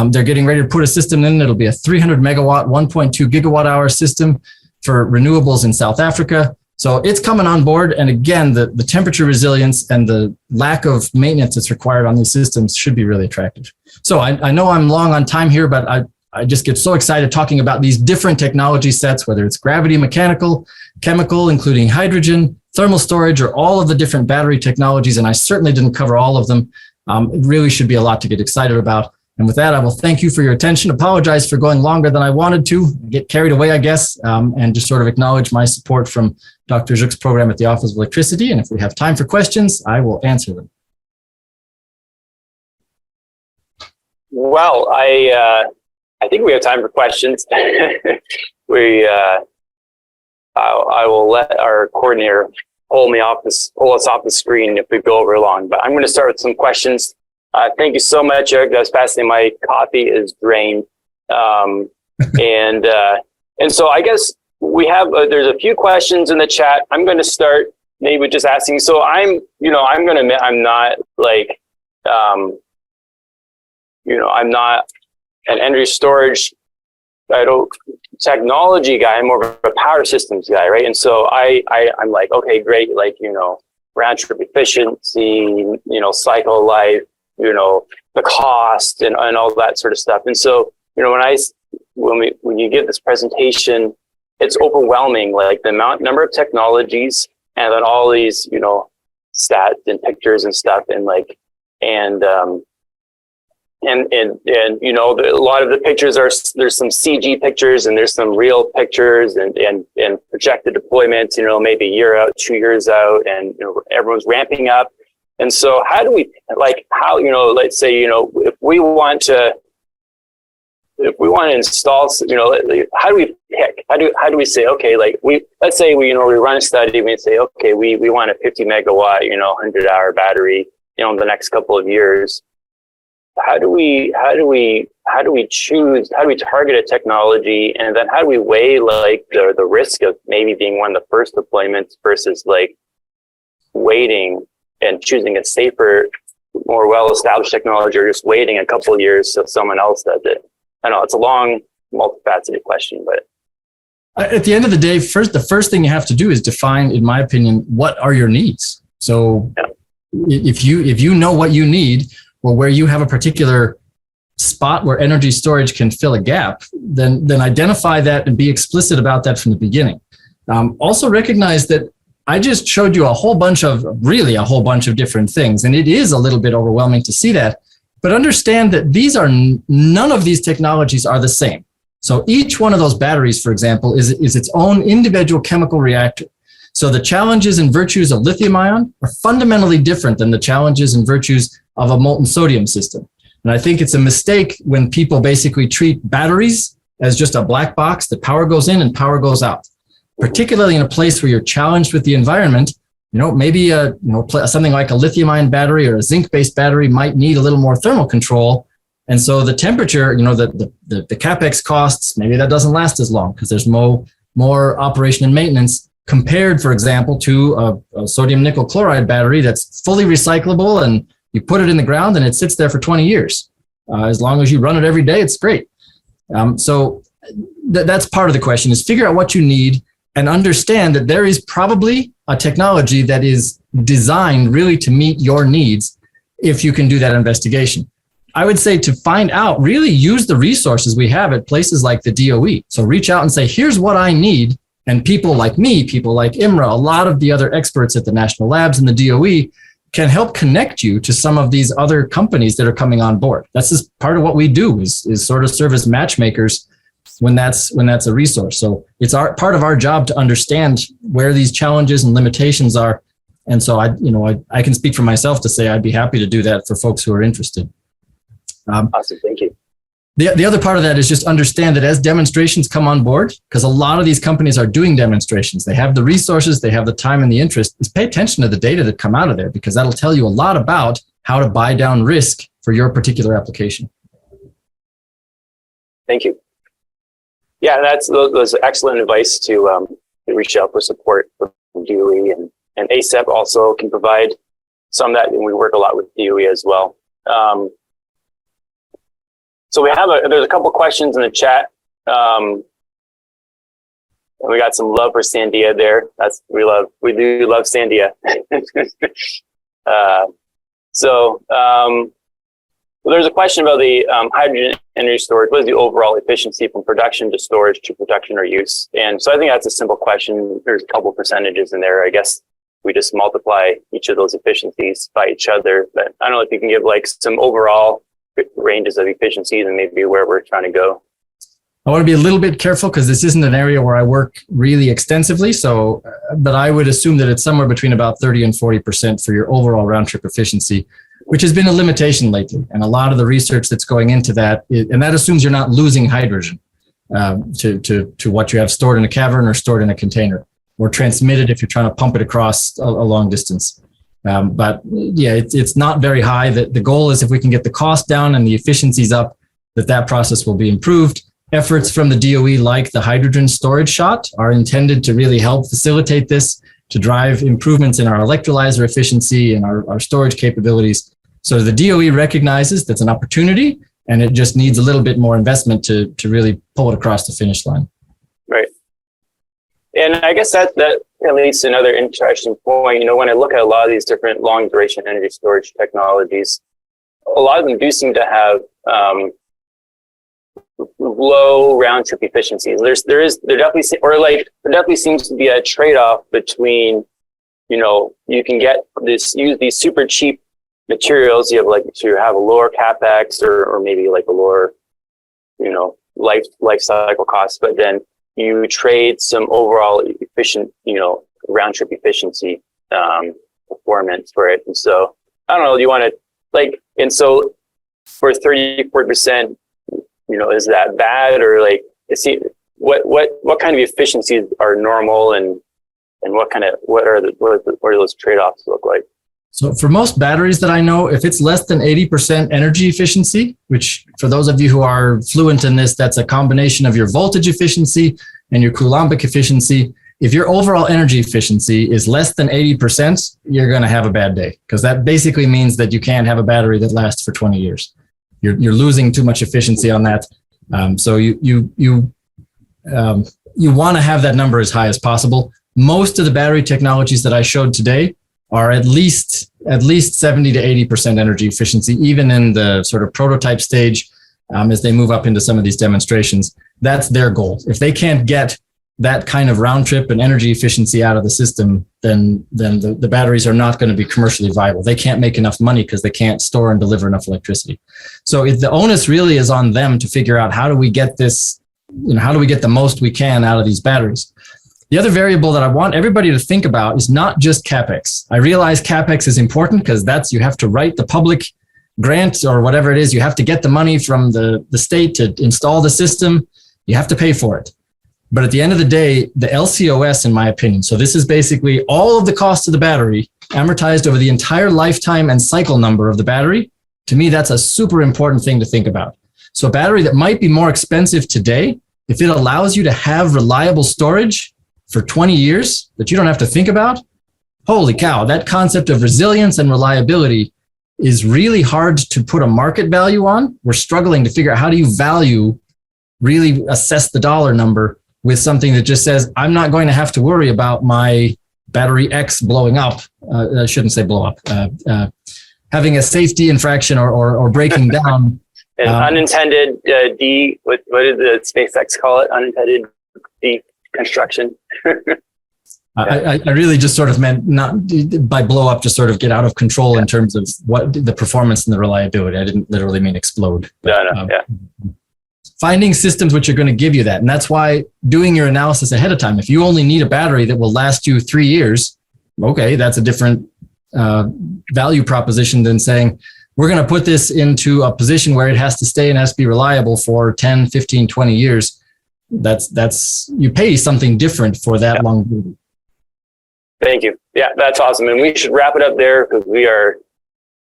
Speaker 4: they're getting ready to put a system in. It'll be a 300 megawatt, 1.2 gigawatt hour system for renewables in South Africa. So it's coming on board. And again, the temperature resilience and the lack of maintenance that's required on these systems should be really attractive. So I know I'm long on time here, but I just get so excited talking about these different technology sets, whether it's gravity, mechanical, chemical, including hydrogen, thermal storage, or all of the different battery technologies. And I certainly didn't cover all of them. It really should be a lot to get excited about. And with that, I will thank you for your attention. Apologize for going longer than I wanted to. Get carried away, I guess, and just sort of acknowledge my support from Dr. Zhuk's program at the Office of Electricity. And if we have time for questions, I will answer them.
Speaker 1: Well, I think we have time for questions. I will let our coordinator pull us off the screen if we go over long. But I'm going to start with some questions. Thank you so much, Eric. That was fascinating. My coffee is drained, and so I guess we have. There's a few questions in the chat. I'm going to start maybe just asking. So I'm going to admit I'm not like, I'm not an energy storage technology guy. I'm more of a power systems guy, right? And so I'm like, okay, great, like round trip efficiency, cycle life, the cost and all that sort of stuff. And so when you give this presentation, it's overwhelming, like the number of technologies and then all these stats and pictures and stuff, and like a lot of the pictures there's some CG pictures and there's some real pictures and projected deployments, maybe a year out, 2 years out, and everyone's ramping up. And so let's say, if we want to install, how do we pick? How do we say, okay, like let's say we run a study and we say, okay, we want a 50 megawatt, 100-hour battery, in the next couple of years. How do we choose, how do we target a technology, and then how do we weigh like the risk of maybe being one of the first deployments versus like waiting and choosing a safer, more well-established technology, or just waiting a couple of years so someone else does it? I know it's a long, multifaceted question, but
Speaker 4: at the end of the day, the first thing you have to do is define, in my opinion, what are your needs. So if you know what you need, or where you have a particular spot where energy storage can fill a gap, then identify that and be explicit about that from the beginning. Also recognize that I just showed you a whole bunch of different things, and it is a little bit overwhelming to see that, but understand that none of these technologies are the same. So each one of those batteries, for example, is its own individual chemical reactor. So the challenges and virtues of lithium-ion are fundamentally different than the challenges and virtues of a molten sodium system. And I think it's a mistake when people basically treat batteries as just a black box that power goes in and power goes out, particularly in a place where you're challenged with the environment. Maybe something like a lithium-ion battery or a zinc-based battery might need a little more thermal control. And so the temperature, the CapEx costs, maybe that doesn't last as long because there's more operation and maintenance compared, for example, to a sodium nickel chloride battery that's fully recyclable, and you put it in the ground and it sits there for 20 years. As long as you run it every day, it's great. So that's part of the question, is figure out what you need and understand that there is probably a technology that is designed really to meet your needs if you can do that investigation. I would say to find out, really use the resources we have at places like the DOE. So reach out and say, here's what I need. And people like me, people like Imra, a lot of the other experts at the national labs and the DOE can help connect you to some of these other companies that are coming on board. That's just part of what we do is sort of serve as matchmakers when that's a resource. So it's part of our job to understand where these challenges and limitations are. And so I can speak for myself to say I'd be happy to do that for folks who are interested.
Speaker 1: Awesome, thank you.
Speaker 4: The other part of that is just understand that as demonstrations come on board, because a lot of these companies are doing demonstrations, they have the resources, they have the time and the interest, is pay attention to the data that come out of there, because that'll tell you a lot about how to buy down risk for your particular application.
Speaker 1: Thank you. Yeah, those excellent advice to reach out for support from DOE, and ACEP also can provide some of that, and we work a lot with DOE as well. So there's a couple questions in the chat. And we got some love for Sandia there. We do love Sandia. There's a question about the hydrogen energy storage. What is the overall efficiency from production to storage to production or use? And so I think that's a simple question. There's a couple percentages in there. I guess we just multiply each of those efficiencies by each other. But I don't know if you can give like some overall ranges of efficiency than maybe where we're trying to go.
Speaker 4: I want to be a little bit careful because this isn't an area where I work really extensively. So, but I would assume that it's somewhere between about 30 and 40% for your overall round trip efficiency, which has been a limitation lately. And a lot of the research that's going into that, and that assumes you're not losing hydrogen to what you have stored in a cavern or stored in a container, or transmitted if you're trying to pump it across a long distance. But yeah, it's not very high. The goal is if we can get the cost down and the efficiencies up, that process will be improved. Efforts from the DOE, like the hydrogen storage shot, are intended to really help facilitate this, to drive improvements in our electrolyzer efficiency and our storage capabilities. So the DOE recognizes that's an opportunity, and it just needs a little bit more investment to really pull it across the finish line.
Speaker 1: Right. And I guess that leads to another interesting point. You know, when I look at a lot of these different long duration energy storage technologies, a lot of them do seem to have low round trip efficiencies. There definitely seems to be a trade-off between, you know, you can use these super cheap materials. You have a lower capex or maybe like a lower, you know, life cycle cost, but then you trade some overall efficient, you know, round trip efficiency performance for it. And so I don't know, do you want to and so for 34%, you know, is that bad, or what kind of efficiencies are normal, and what are those trade-offs look like?
Speaker 4: So for most batteries that I know, if it's less than 80% energy efficiency, which for those of you who are fluent in this, that's a combination of your voltage efficiency and your coulombic efficiency. If your overall energy efficiency is less than 80%, you're going to have a bad day, because that basically means that you can't have a battery that lasts for 20 years. You're losing too much efficiency on that. So you want to have that number as high as possible. Most of the battery technologies that I showed today are at least 70 to 80% energy efficiency, even in the sort of prototype stage, as they move up into some of these demonstrations. That's their goal. If they can't get that kind of round trip and energy efficiency out of the system, then the batteries are not going to be commercially viable. They can't make enough money because they can't store and deliver enough electricity. So the onus really is on them to figure out, how do we get this, you know, how do we get the most we can out of these batteries? The other variable that I want everybody to think about is not just CapEx. I realize CapEx is important because you have to write the public grant or whatever it is. You have to get the money from the state to install the system. You have to pay for it. But at the end of the day, the LCOS, in my opinion, so this is basically all of the cost of the battery amortized over the entire lifetime and cycle number of the battery. To me, that's a super important thing to think about. So a battery that might be more expensive today, if it allows you to have reliable storage for 20 years that you don't have to think about, holy cow, that concept of resilience and reliability is really hard to put a market value on. We're struggling to figure out, how do you really assess the dollar number with something that just says, I'm not going to have to worry about my battery X blowing up. I shouldn't say blow up, having a safety infraction or breaking down.
Speaker 1: And unintended what did the SpaceX call it? Unintended deconstruction.
Speaker 4: I really just sort of meant, not by blow up, just sort of get out of control in terms of what the performance and the reliability. I didn't literally mean explode.
Speaker 1: No,
Speaker 4: Finding systems which are going to give you that. And that's why doing your analysis ahead of time. If you only need a battery that will last you 3 years, okay, that's a different value proposition than saying, we're going to put this into a position where it has to stay and has to be reliable for 10, 15, 20 years. That's you pay something different for that long.
Speaker 1: Thank you. Yeah, that's awesome. And we should wrap it up there because we are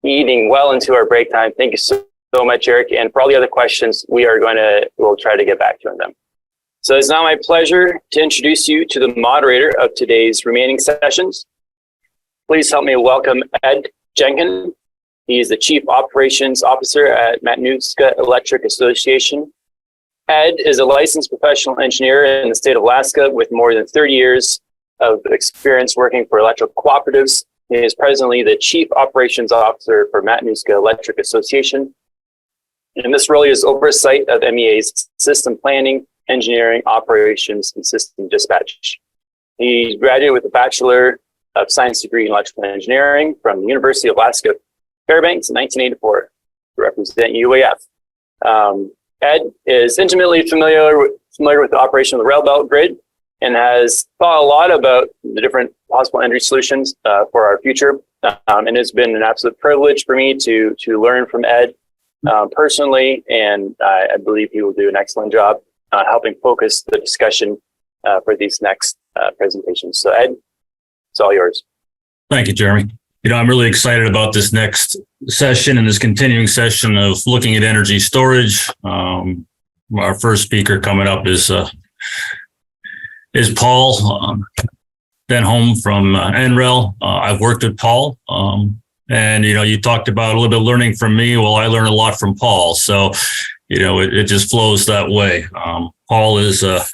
Speaker 1: eating well into our break time. Thank you so much, Eric. And for all the other questions, we'll try to get back to them. So it's now my pleasure to introduce you to the moderator of today's remaining sessions. Please help me welcome Ed Jenkin. He is the Chief Operations Officer at Matanuska Electric Association. Ed is a licensed professional engineer in the state of Alaska with more than 30 years of experience working for electrical cooperatives. He is presently the Chief Operations Officer for Matanuska Electric Association. And this role is oversight of MEA's system planning, engineering, operations, and system dispatch. He graduated with a Bachelor of Science degree in electrical engineering from the University of Alaska Fairbanks in 1984. He represent UAF. Ed is intimately familiar with the operation of the rail belt grid and has thought a lot about the different possible energy solutions for our future. And it's been an absolute privilege for me to learn from Ed personally, and I believe he will do an excellent job helping focus the discussion for these next presentations. So Ed, it's all yours.
Speaker 5: Thank you, Jeremy. I'm really excited about this next session and this continuing session of looking at energy storage. Our first speaker coming up is Paul Denholm from NREL. I've worked with Paul, and you talked about a little bit of learning from me. Well, I learned a lot from Paul, so it just flows that way. Paul is a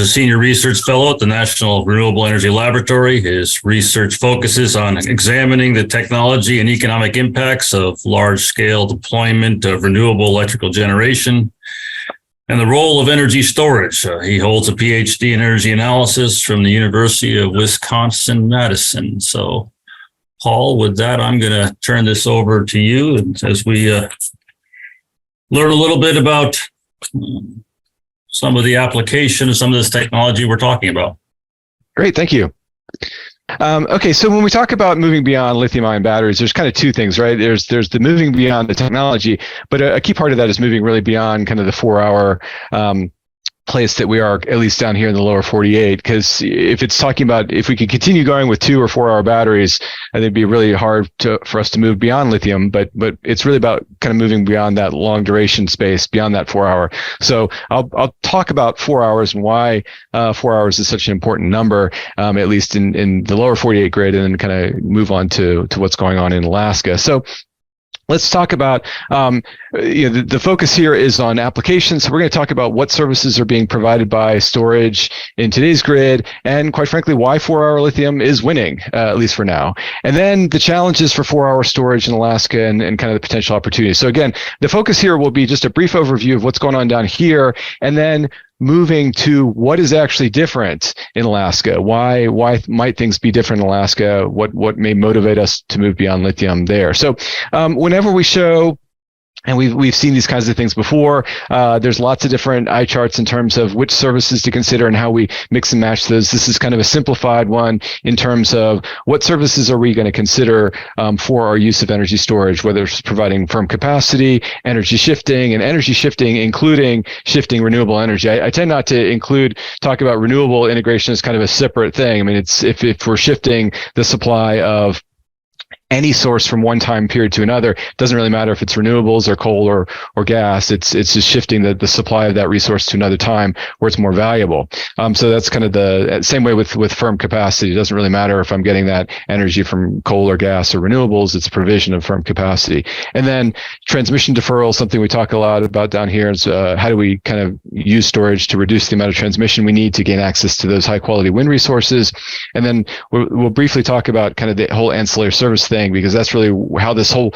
Speaker 5: senior research fellow at the National Renewable Energy Laboratory. His research focuses on examining the technology and economic impacts of large-scale deployment of renewable electrical generation and the role of energy storage. He holds a PhD in energy analysis from the University of Wisconsin-Madison. So, Paul, with that, I'm going to turn this over to you as we learn a little bit about some of the application of some of this technology we're talking about.
Speaker 6: Great, thank you. Okay, so when we talk about moving beyond lithium-ion batteries, there's kind of two things, right? There's the moving beyond the technology, but a key part of that is moving really beyond kind of the 4-hour place that we are, at least down here in the lower 48. Because if it's talking about if we could continue going with 2 or 4 hour batteries, I think it'd be really hard for us to move beyond lithium. But it's really about kind of moving beyond that long duration space, beyond that 4 hour. So I'll talk about 4 hours and why 4 hours is such an important number, at least in the lower 48 grid, and then kind of move on to what's going on in Alaska. So let's talk about, the focus here is on applications. So we're going to talk about what services are being provided by storage in today's grid, and quite frankly, why 4-hour lithium is winning, at least for now. And then the challenges for 4-hour storage in Alaska and kind of the potential opportunities. So again, the focus here will be just a brief overview of what's going on down here, and then moving to what is actually different in Alaska. Why might things be different in Alaska? What may motivate us to move beyond lithium there? So whenever we show, and we've seen these kinds of things before, there's lots of different eye charts in terms of which services to consider and how we mix and match those. This is kind of a simplified one in terms of what services are we going to consider for our use of energy storage, whether it's providing firm capacity, energy shifting, and energy shifting, including shifting renewable energy. I tend not to talk about renewable integration as kind of a separate thing. I mean, it's if we're shifting the supply of any source from one time period to another, it doesn't really matter if it's renewables or coal or gas. It's just shifting the supply of that resource to another time where it's more valuable. So that's kind of the same way with firm capacity. It doesn't really matter if I'm getting that energy from coal or gas or renewables. It's provision of firm capacity. And then transmission deferral, something we talk a lot about down here, is how do we kind of use storage to reduce the amount of transmission we need to gain access to those high quality wind resources. And then we'll briefly talk about kind of the whole ancillary service thing, because that's really how this whole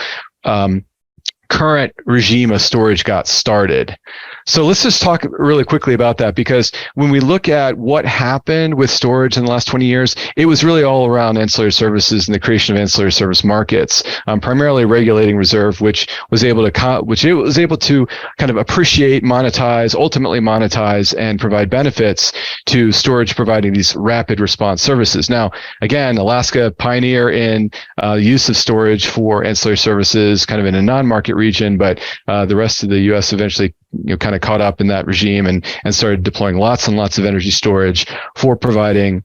Speaker 6: current regime of storage got started. So let's just talk really quickly about that, because when we look at what happened with storage in the last 20 years, it was really all around ancillary services and the creation of ancillary service markets, primarily regulating reserve, which was able to kind of appreciate, monetize, ultimately monetize, and provide benefits to storage providing these rapid response services. Now, again, Alaska, pioneer in use of storage for ancillary services, kind of in a non-market region, but the rest of the U.S. eventually kind of caught up in that regime and started deploying lots and lots of energy storage for providing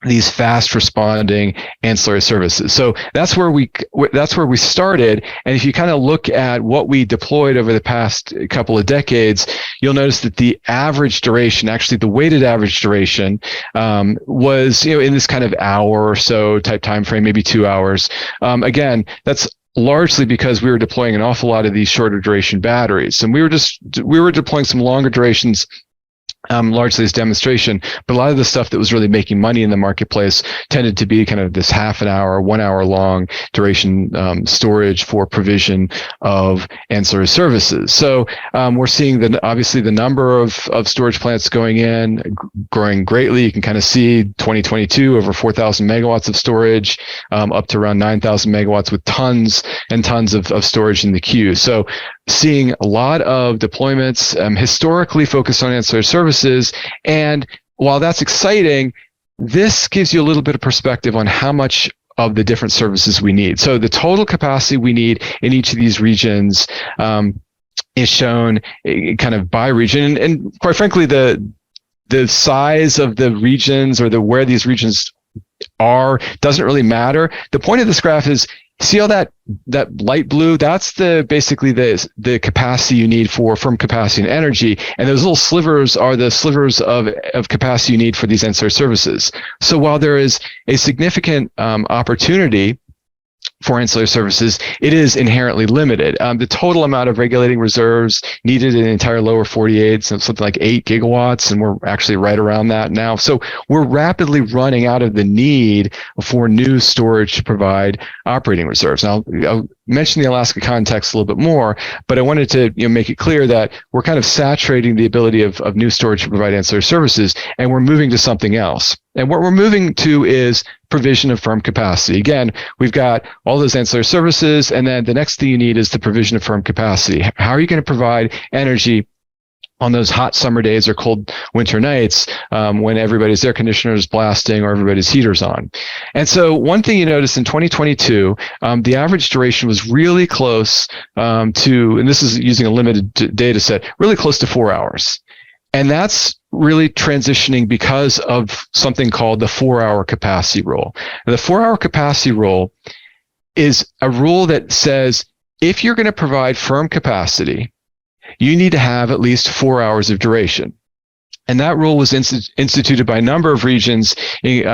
Speaker 6: these fast responding ancillary services. So that's where we started. And if you kind of look at what we deployed over the past couple of decades, you'll notice that the average duration, actually the weighted average duration, was in this kind of hour or so type time frame, maybe 2 hours. Again, that's largely because we were deploying an awful lot of these shorter duration batteries, and we were deploying some longer durations largely as demonstration, but a lot of the stuff that was really making money in the marketplace tended to be kind of this half an hour, 1 hour long duration storage for provision of ancillary services. So we're seeing that obviously the number of storage plants going in, growing greatly. You can kind of see 2022 over 4,000 megawatts of storage, up to around 9,000 megawatts with tons and tons of storage in the queue. So seeing a lot of deployments historically focused on ancillary services. And while that's exciting, this gives you a little bit of perspective on how much of the different services we need. So the total capacity we need in each of these regions is shown kind of by region. And quite frankly, the size of the regions or where these regions are doesn't really matter. The point of this graph is, see all that light blue? That's basically the capacity you need for firm capacity and energy. And those little slivers are the slivers of capacity you need for these ancillary services. So while there is a significant opportunity for ancillary services, it is inherently limited. The total amount of regulating reserves needed in the entire lower 48, so something like 8 gigawatts, and we're actually right around that now. So we're rapidly running out of the need for new storage to provide operating reserves. Now, I'll mention the Alaska context a little bit more, but I wanted to make it clear that we're kind of saturating the ability of new storage to provide ancillary services, and we're moving to something else. And what we're moving to is provision of firm capacity. Again, we've got all those ancillary services, and then the next thing you need is the provision of firm capacity. How are you going to provide energy on those hot summer days or cold winter nights when everybody's air conditioner is blasting or everybody's heater's on? And so one thing you notice in 2022, the average duration was really close to, and this is using a limited data set, really close to 4 hours. And that's really transitioning because of something called the 4-hour capacity rule. And the 4-hour capacity rule is a rule that says if you're going to provide firm capacity, you need to have at least 4 hours of duration. And that rule was instituted by a number of regions,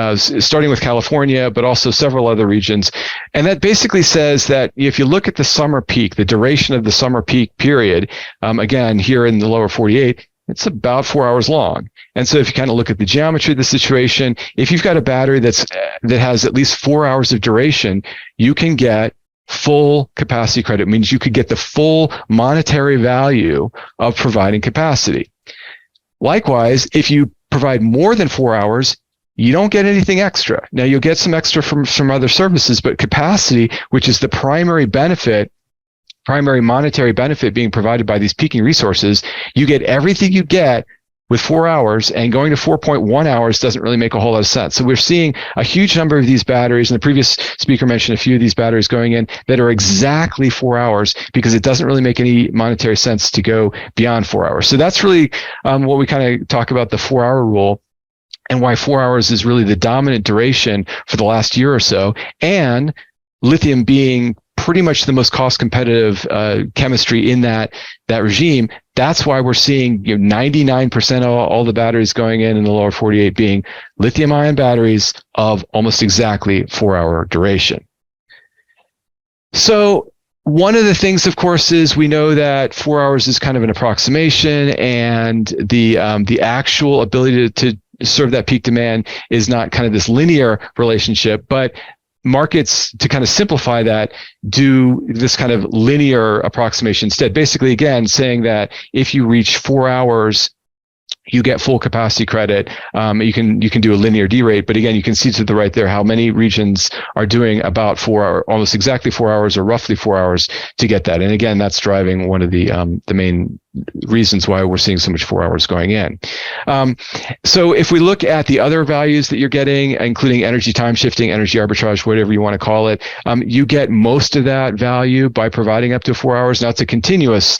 Speaker 6: starting with California, but also several other regions. And that basically says that if you look at the summer peak, the duration of the summer peak period, again, here in the lower 48, it's about 4 hours long. And so if you kind of look at the geometry of the situation, if you've got a battery that has at least 4 hours of duration, you can get full capacity credit. It means you could get the full monetary value of providing capacity. Likewise, if you provide more than 4 hours, you don't get anything extra. Now, you'll get some extra from some other services, but capacity, which is the primary monetary benefit being provided by these peaking resources, you get everything you get with 4 hours, and going to 4.1 hours doesn't really make a whole lot of sense. So we're seeing a huge number of these batteries, and the previous speaker mentioned a few of these batteries going in that are exactly 4 hours because it doesn't really make any monetary sense to go beyond 4 hours. So that's really what we kind of talk about the 4-hour rule, and why 4 hours is really the dominant duration for the last year or so, and lithium being pretty much the most cost competitive chemistry in that regime. That's why we're seeing 99% of all the batteries going in the lower 48 being lithium-ion batteries of almost exactly 4-hour duration. So one of the things, of course, is we know that 4 hours is kind of an approximation, and the actual ability to serve that peak demand is not kind of this linear relationship, but markets, to kind of simplify that, do this kind of linear approximation instead. Basically, again, saying that if you reach 4 hours, you get full capacity credit. You can do a linear D-rate, but again, you can see to the right there how many regions are doing about 4 hours, almost exactly 4 hours or roughly 4 hours to get that. And again, that's driving one of the main reasons why we're seeing so much 4 hours going in. So if we look at the other values that you're getting, including energy time shifting, energy arbitrage, whatever you want to call it, you get most of that value by providing up to 4 hours. Now, it's a continuous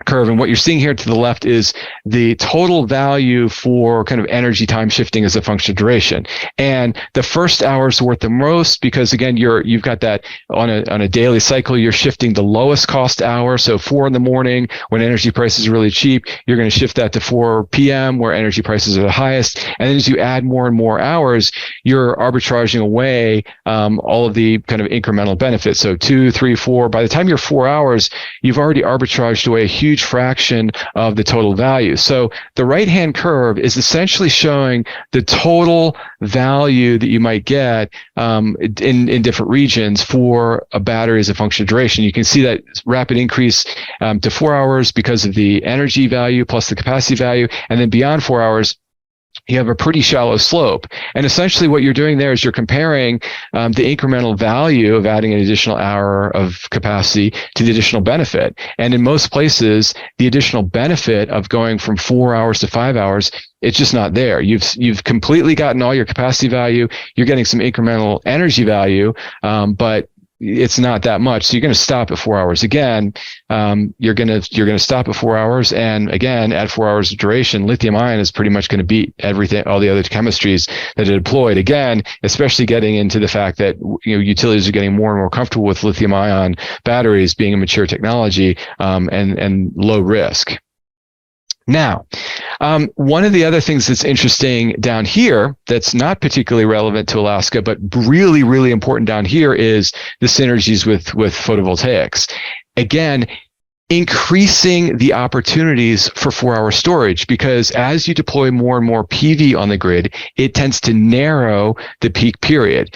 Speaker 6: curve, and what you're seeing here to the left is the total value for kind of energy time shifting as a function of duration. And the first hour is worth the most because, again, you've got that on a daily cycle, you're shifting the lowest cost hour. So 4 in the morning when energy prices are really cheap, you're going to shift that to 4 p.m. where energy prices are the highest. And then as you add more and more hours, you're arbitraging away all of the kind of incremental benefits. So 2, 3, 4. By the time you're 4 hours, you've already arbitraged away a huge huge fraction of the total value. So the right-hand curve is essentially showing the total value that you might get in different regions for a battery as a function of duration. You can see that rapid increase to 4 hours because of the energy value plus the capacity value, and then beyond 4 hours, you have a pretty shallow slope. And essentially what you're doing there is you're comparing the incremental value of adding an additional hour of capacity to the additional benefit. And in most places, the additional benefit of going from 4 hours to 5 hours, it's just not there. You've completely gotten all your capacity value. You're getting some incremental energy value, but it's not that much. So you're going to stop at 4 hours. Again, you're going to stop at 4 hours. And again, at 4 hours of duration, lithium ion is pretty much going to beat everything, all the other chemistries that are deployed. Again, especially getting into the fact that utilities are getting more and more comfortable with lithium ion batteries being a mature technology, and low risk. Now, one of the other things that's interesting down here that's not particularly relevant to Alaska, but really, really important down here is the synergies with photovoltaics. Again, increasing the opportunities for 4-hour storage, because as you deploy more and more PV on the grid, it tends to narrow the peak period.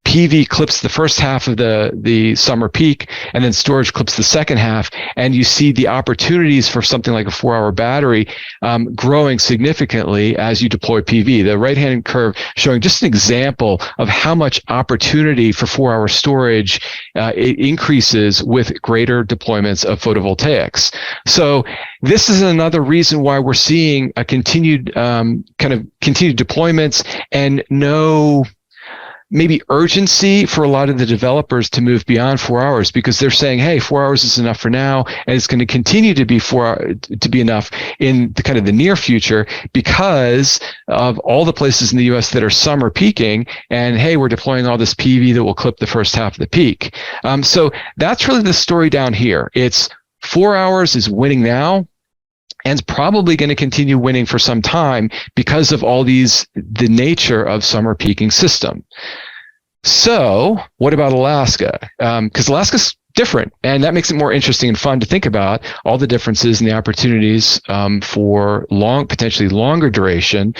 Speaker 6: PV clips the first half of the summer peak, and then storage clips the second half. And you see the opportunities for something like a 4-hour battery growing significantly as you deploy PV. The right-hand curve showing just an example of how much opportunity for 4-hour storage it increases with greater deployments of photovoltaics. So this is another reason why we're seeing a continued deployments and no maybe urgency for a lot of the developers to move beyond 4 hours, because they're saying, hey, 4 hours is enough for now, and it's going to continue to be to be enough in the kind of the near future because of all the places in the US that are summer peaking, and hey, we're deploying all this PV that will clip the first half of the peak. So that's really the story down here. It's 4 hours is winning now, and it's probably going to continue winning for some time because of all the nature of summer peaking system. So what about Alaska? Because Alaska's different, and that makes it more interesting and fun to think about all the differences and the opportunities for potentially longer duration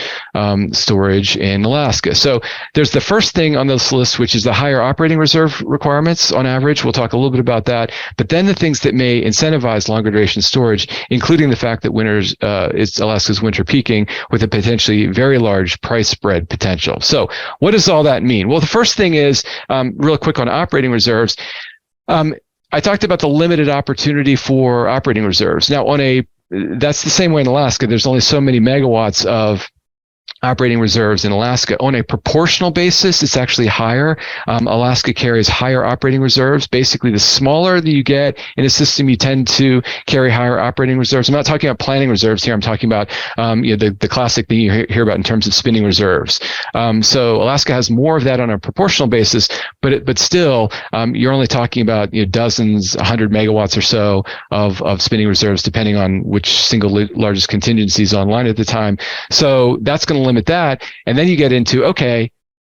Speaker 6: storage in Alaska. So there's the first thing on this list, which is the higher operating reserve requirements on average. We'll talk a little bit about that. But then the things that may incentivize longer duration storage, including the fact that it's Alaska's winter peaking with a potentially very large price spread potential. So what does all that mean? Well, the first thing is, real quick on operating reserves, I talked about the limited opportunity for operating reserves. Now, that's the same way in Alaska. There's only so many megawatts of operating reserves in Alaska. On a proportional basis, it's actually higher. Alaska carries higher operating reserves. Basically, the smaller that you get in a system, you tend to carry higher operating reserves. I'm not talking about planning reserves here. I'm talking about the classic thing you hear about in terms of spinning reserves. So Alaska has more of that on a proportional basis, but still, you're only talking about dozens, 100 megawatts or so of spinning reserves, depending on which single largest contingency is online at the time. So that's going to limit that. And then you get into, okay,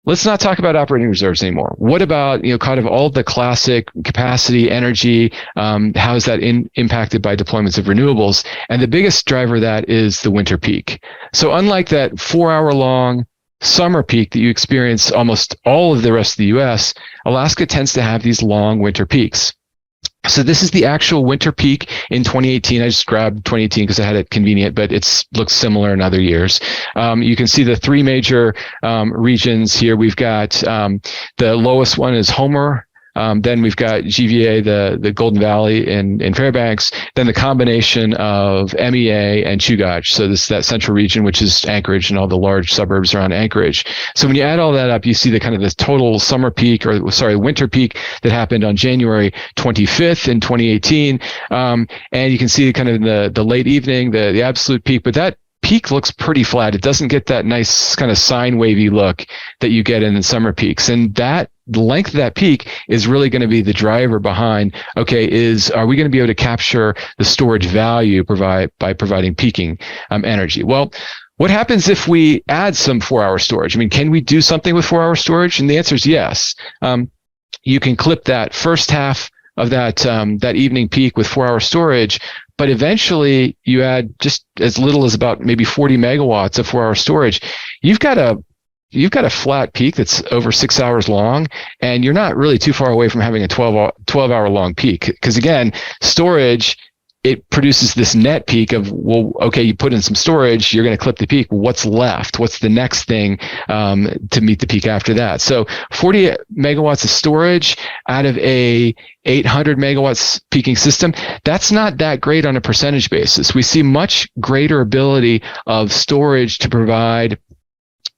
Speaker 6: let's not talk about operating reserves anymore. What about, kind of all the classic capacity, energy? How is that impacted by deployments of renewables? And the biggest driver of that is the winter peak. So unlike that 4-hour long summer peak that you experience almost all of the rest of the US, Alaska tends to have these long winter peaks. So this is the actual winter peak in 2018. I just grabbed 2018 because I had it convenient, but it looks similar in other years. You can see the three major regions here. We've got the lowest one is Homer. Then we've got GVA, the Golden Valley in Fairbanks, then the combination of MEA and Chugach. So that central region, which is Anchorage and all the large suburbs around Anchorage. So when you add all that up, you see the kind of this total winter peak that happened on January 25th in 2018. And you can see kind of the late evening, the absolute peak, but that peak looks pretty flat. It doesn't get that nice kind of sine wavy look that you get in the summer peaks. And the length of that peak is really going to be the driver behind, okay, are we going to be able to capture the storage value by providing peaking energy? Well, what happens if we add some 4-hour storage? I mean, can we do something with 4-hour storage? And the answer is yes. You can clip that first half that evening peak with 4-hour storage, but eventually you add just as little as about maybe 40 megawatts of 4-hour storage, you've got a flat peak that's over 6 hours long, and you're not really too far away from having a 12-hour long peak. Because again, storage, it produces this net peak of, well, okay, you put in some storage, you're going to clip the peak. What's left? What's the next thing to meet the peak after that? So 40 megawatts of storage out of a 800 megawatts peaking system, that's not that great on a percentage basis. We see much greater ability of storage to provide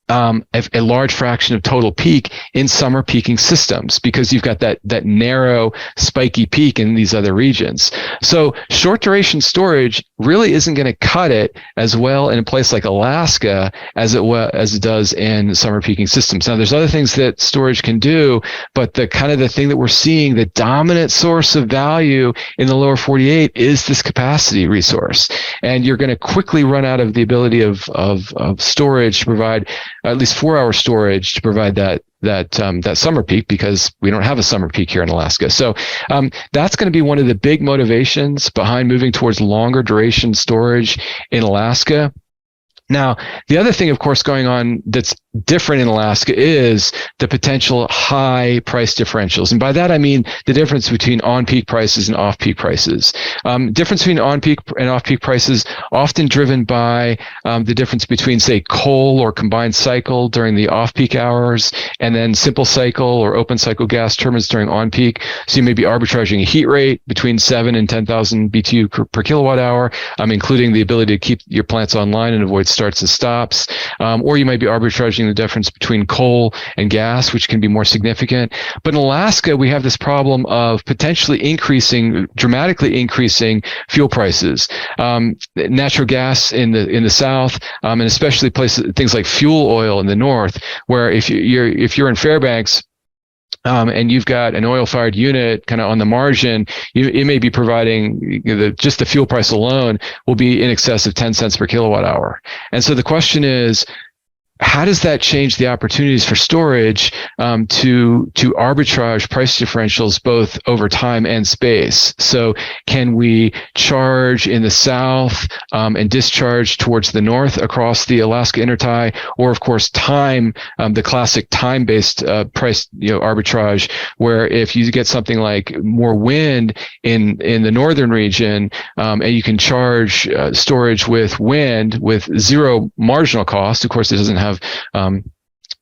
Speaker 6: a large fraction of total peak in summer peaking systems, because you've got that narrow spiky peak in these other regions. So short duration storage really isn't going to cut it as well in a place like Alaska as it does in summer peaking systems. Now, there's other things that storage can do, but the thing that we're seeing, the dominant source of value in the lower 48 is this capacity resource, and you're going to quickly run out of the ability of storage to provide at least 4-hour storage to provide that summer peak, because we don't have a summer peak here in Alaska. So that's going to be one of the big motivations behind moving towards longer duration storage in Alaska. Now, the other thing, of course, going on that's different in Alaska is the potential high price differentials. And by that, I mean the difference between on-peak prices and off-peak prices. Difference between on-peak and off-peak prices often driven by the difference between, say, coal or combined cycle during the off-peak hours, and then simple cycle or open cycle gas turbines during on-peak. So you may be arbitraging a heat rate between 7 and 10,000 BTU per kilowatt hour, including the ability to keep your plants online and avoid starts and stops. Or you might be arbitraging the difference between coal and gas, which can be more significant. But in Alaska, we have this problem of potentially dramatically increasing fuel prices. Natural gas in the south, and especially things like fuel oil in the north, where if you're in Fairbanks, and you've got an oil-fired unit kind of on the margin, it may be providing just the fuel price alone will be in excess of 10 cents per kilowatt hour. And so the question is, how does that change the opportunities for storage to arbitrage price differentials both over time and space? So can we charge in the south and discharge towards the north across the Alaska intertie, or of course time, the classic time-based price arbitrage, where if you get something like more wind in the northern region, and you can charge storage with wind with zero marginal cost. Of course, it doesn't have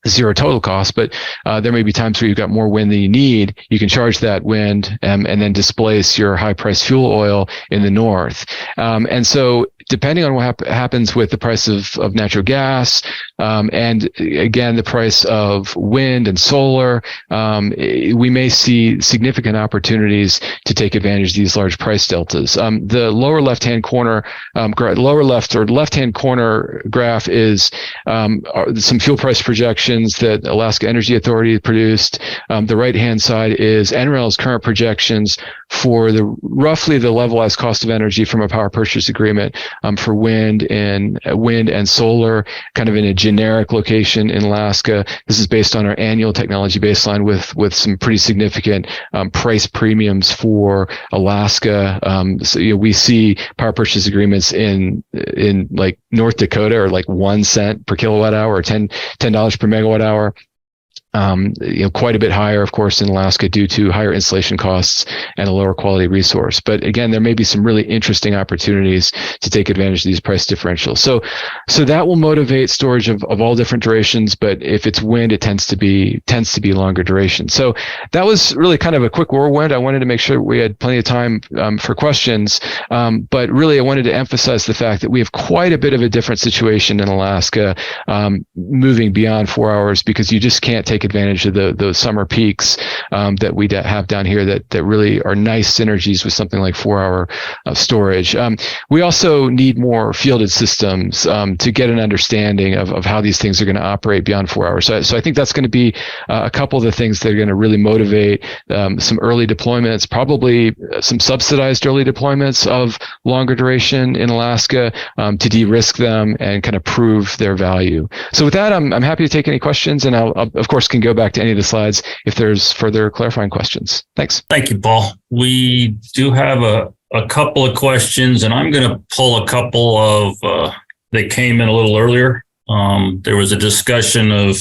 Speaker 6: zero total cost, but there may be times where you've got more wind than you need. You can charge that wind and then displace your high price fuel oil in the north. And so depending on what happens with the price of natural gas, and again, the price of wind and solar, we may see significant opportunities to take advantage of these large price deltas. The lower left-hand corner, left-hand corner graph is some fuel price projections that Alaska Energy Authority produced. The right-hand side is NREL's current projections for roughly the levelized cost of energy from a power purchase agreement for wind and solar, kind of in a generic location in Alaska. This is based on our annual technology baseline with some pretty significant price premiums for Alaska. So we see power purchase agreements in like North Dakota are like 1 cent per kilowatt hour or $10 per megawatt hour. Quite a bit higher, of course, in Alaska due to higher installation costs and a lower quality resource. But again, there may be some really interesting opportunities to take advantage of these price differentials. So that will motivate storage of all different durations. But if it's wind, it tends to be longer duration. So that was really kind of a quick whirlwind. I wanted to make sure we had plenty of time for questions. But really, I wanted to emphasize the fact that we have quite a bit of a different situation in Alaska, moving beyond 4 hours, because you just can't take advantage of those summer peaks that we have down here that really are nice synergies with something like 4 hour storage. We also need more fielded systems to get an understanding of how these things are going to operate beyond 4 hours. So I think that's going to be a couple of the things that are going to really motivate some early deployments, probably some subsidized early deployments of longer duration in Alaska to de-risk them and kind of prove their value. So with that, I'm happy to take any questions, and I'll of course can go back to any of the slides if there's further clarifying questions. Thanks.
Speaker 5: Thank you, Paul. We do have a couple of questions, and I'm going to pull a couple of that came in a little earlier. There was a discussion of,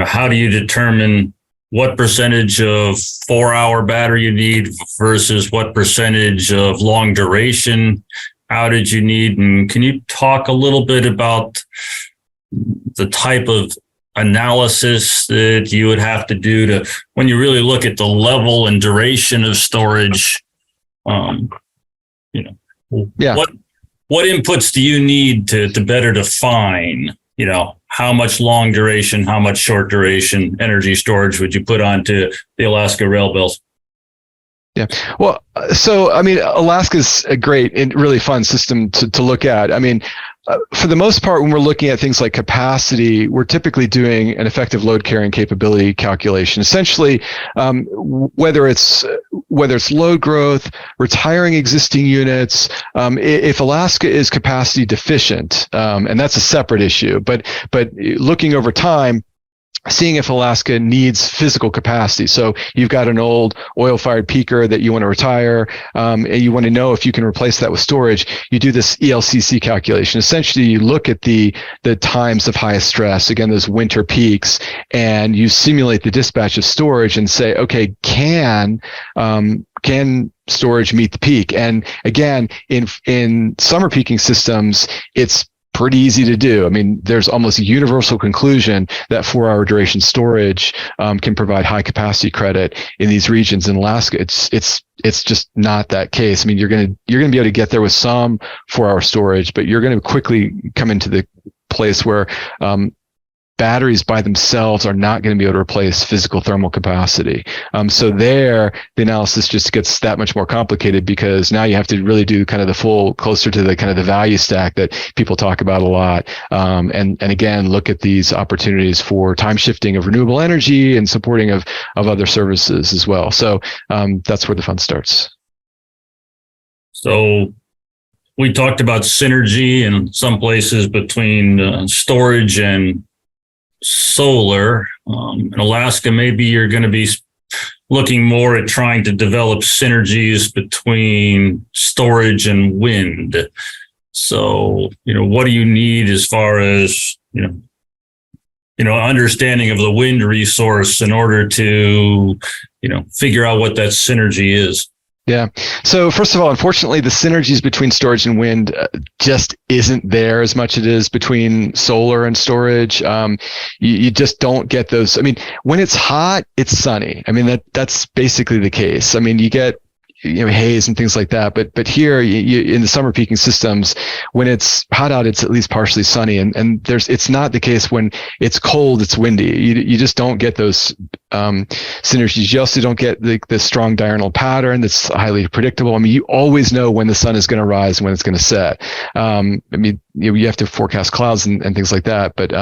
Speaker 5: how do you determine what percentage of 4-hour battery you need versus what percentage of long duration outage you need? And can you talk a little bit about the type of analysis that you would have to do to, when you really look at the level and duration of storage, what inputs do you need to better define, how much long duration, how much short duration energy storage would you put onto the Alaska rail bills?
Speaker 6: Yeah. Well, so, Alaska's a great and really fun system to look at. For the most part, when we're looking at things like capacity, we're typically doing an effective load carrying capability calculation. Essentially, whether it's load growth, retiring existing units, if Alaska is capacity deficient, and that's a separate issue, but looking over time, seeing if Alaska needs physical capacity. So you've got an old oil-fired peaker that you want to retire, and you want to know if you can replace that with storage. You do this ELCC calculation. Essentially, you look at the times of highest stress, again, those winter peaks, and you simulate the dispatch of storage and say, okay, can storage meet the peak? And again, in summer peaking systems, it's pretty easy to do. There's almost a universal conclusion that 4-hour duration storage can provide high capacity credit in these regions. In Alaska, it's just not that case. You're going to be able to get there with some 4-hour storage, but you're going to quickly come into the place where batteries by themselves are not going to be able to replace physical thermal capacity. So there, the analysis just gets that much more complicated, because now you have to really do kind of the full, closer to the kind of the value stack that people talk about a lot. And again, look at these opportunities for time shifting of renewable energy and supporting of other services as well. So that's where the fun starts.
Speaker 5: So we talked about synergy in some places between storage and solar. In Alaska, maybe you're going to be looking more at trying to develop synergies between storage and wind. So, what do you need as far as, understanding of the wind resource in order to, figure out what that synergy is?
Speaker 6: Yeah. So first of all, unfortunately, the synergies between storage and wind just isn't there as much as it is between solar and storage. You just don't get those. When it's hot, it's sunny. That's basically the case. You get haze and things like that. But here in the summer peaking systems, when it's hot out, it's at least partially sunny. And it's not the case when it's cold, it's windy. You just don't get those synergies. You also don't get the strong diurnal pattern that's highly predictable. You always know when the sun is going to rise and when it's going to set. You have to forecast clouds and things like that. But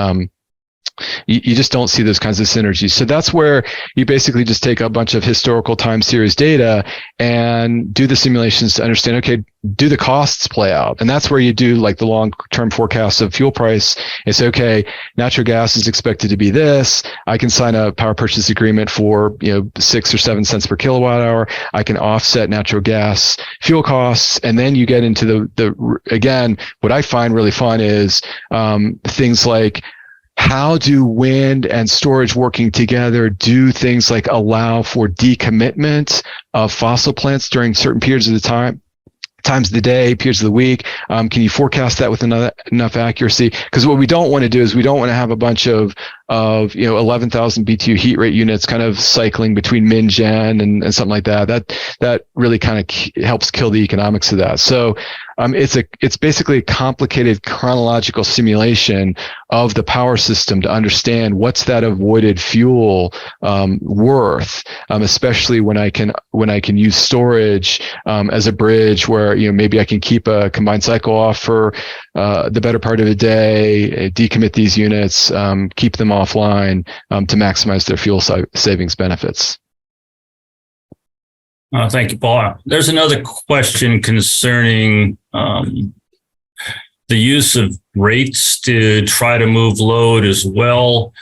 Speaker 6: you just don't see those kinds of synergies. So that's where you basically just take a bunch of historical time series data and do the simulations to understand, okay, do the costs play out? And that's where you do like the long-term forecasts of fuel price and say, okay, natural gas is expected to be this. I can sign a power purchase agreement for 6 or 7 cents per kilowatt hour. I can offset natural gas fuel costs. And then you get into the again, what I find really fun is things like, how do wind and storage working together do things like allow for decommitment of fossil plants during certain periods of the times of the day, periods of the week? Can you forecast that with enough accuracy? Because what we don't want to do is we don't want to have a bunch of 11,000 BTU heat rate units kind of cycling between min-gen and something like that. That really kind of helps kill the economics of that. So it's basically a complicated chronological simulation of the power system to understand what's that avoided fuel worth, especially when I can use storage as a bridge where maybe I can keep a combined cycle off for the better part of a day, decommit these units, keep them offline to maximize their fuel savings benefits.
Speaker 5: Thank you, Paul. There's another question concerning the use of rates to try to move load as well.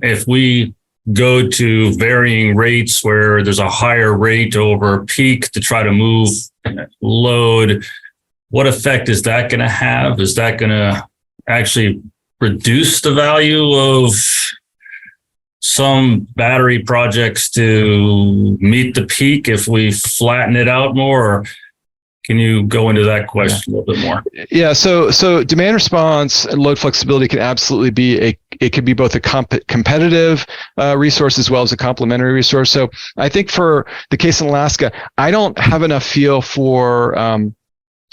Speaker 5: if we go to varying rates where there's a higher rate over peak to try to move load, what effect is that going to have? Is that going to actually reduce the value of some battery projects to meet the peak if we flatten it out more? Or can you go into that question a little bit more?
Speaker 6: Yeah. So demand response and load flexibility can absolutely be it can be both a competitive resource as well as a complementary resource. So I think for the case in Alaska, I don't have enough feel for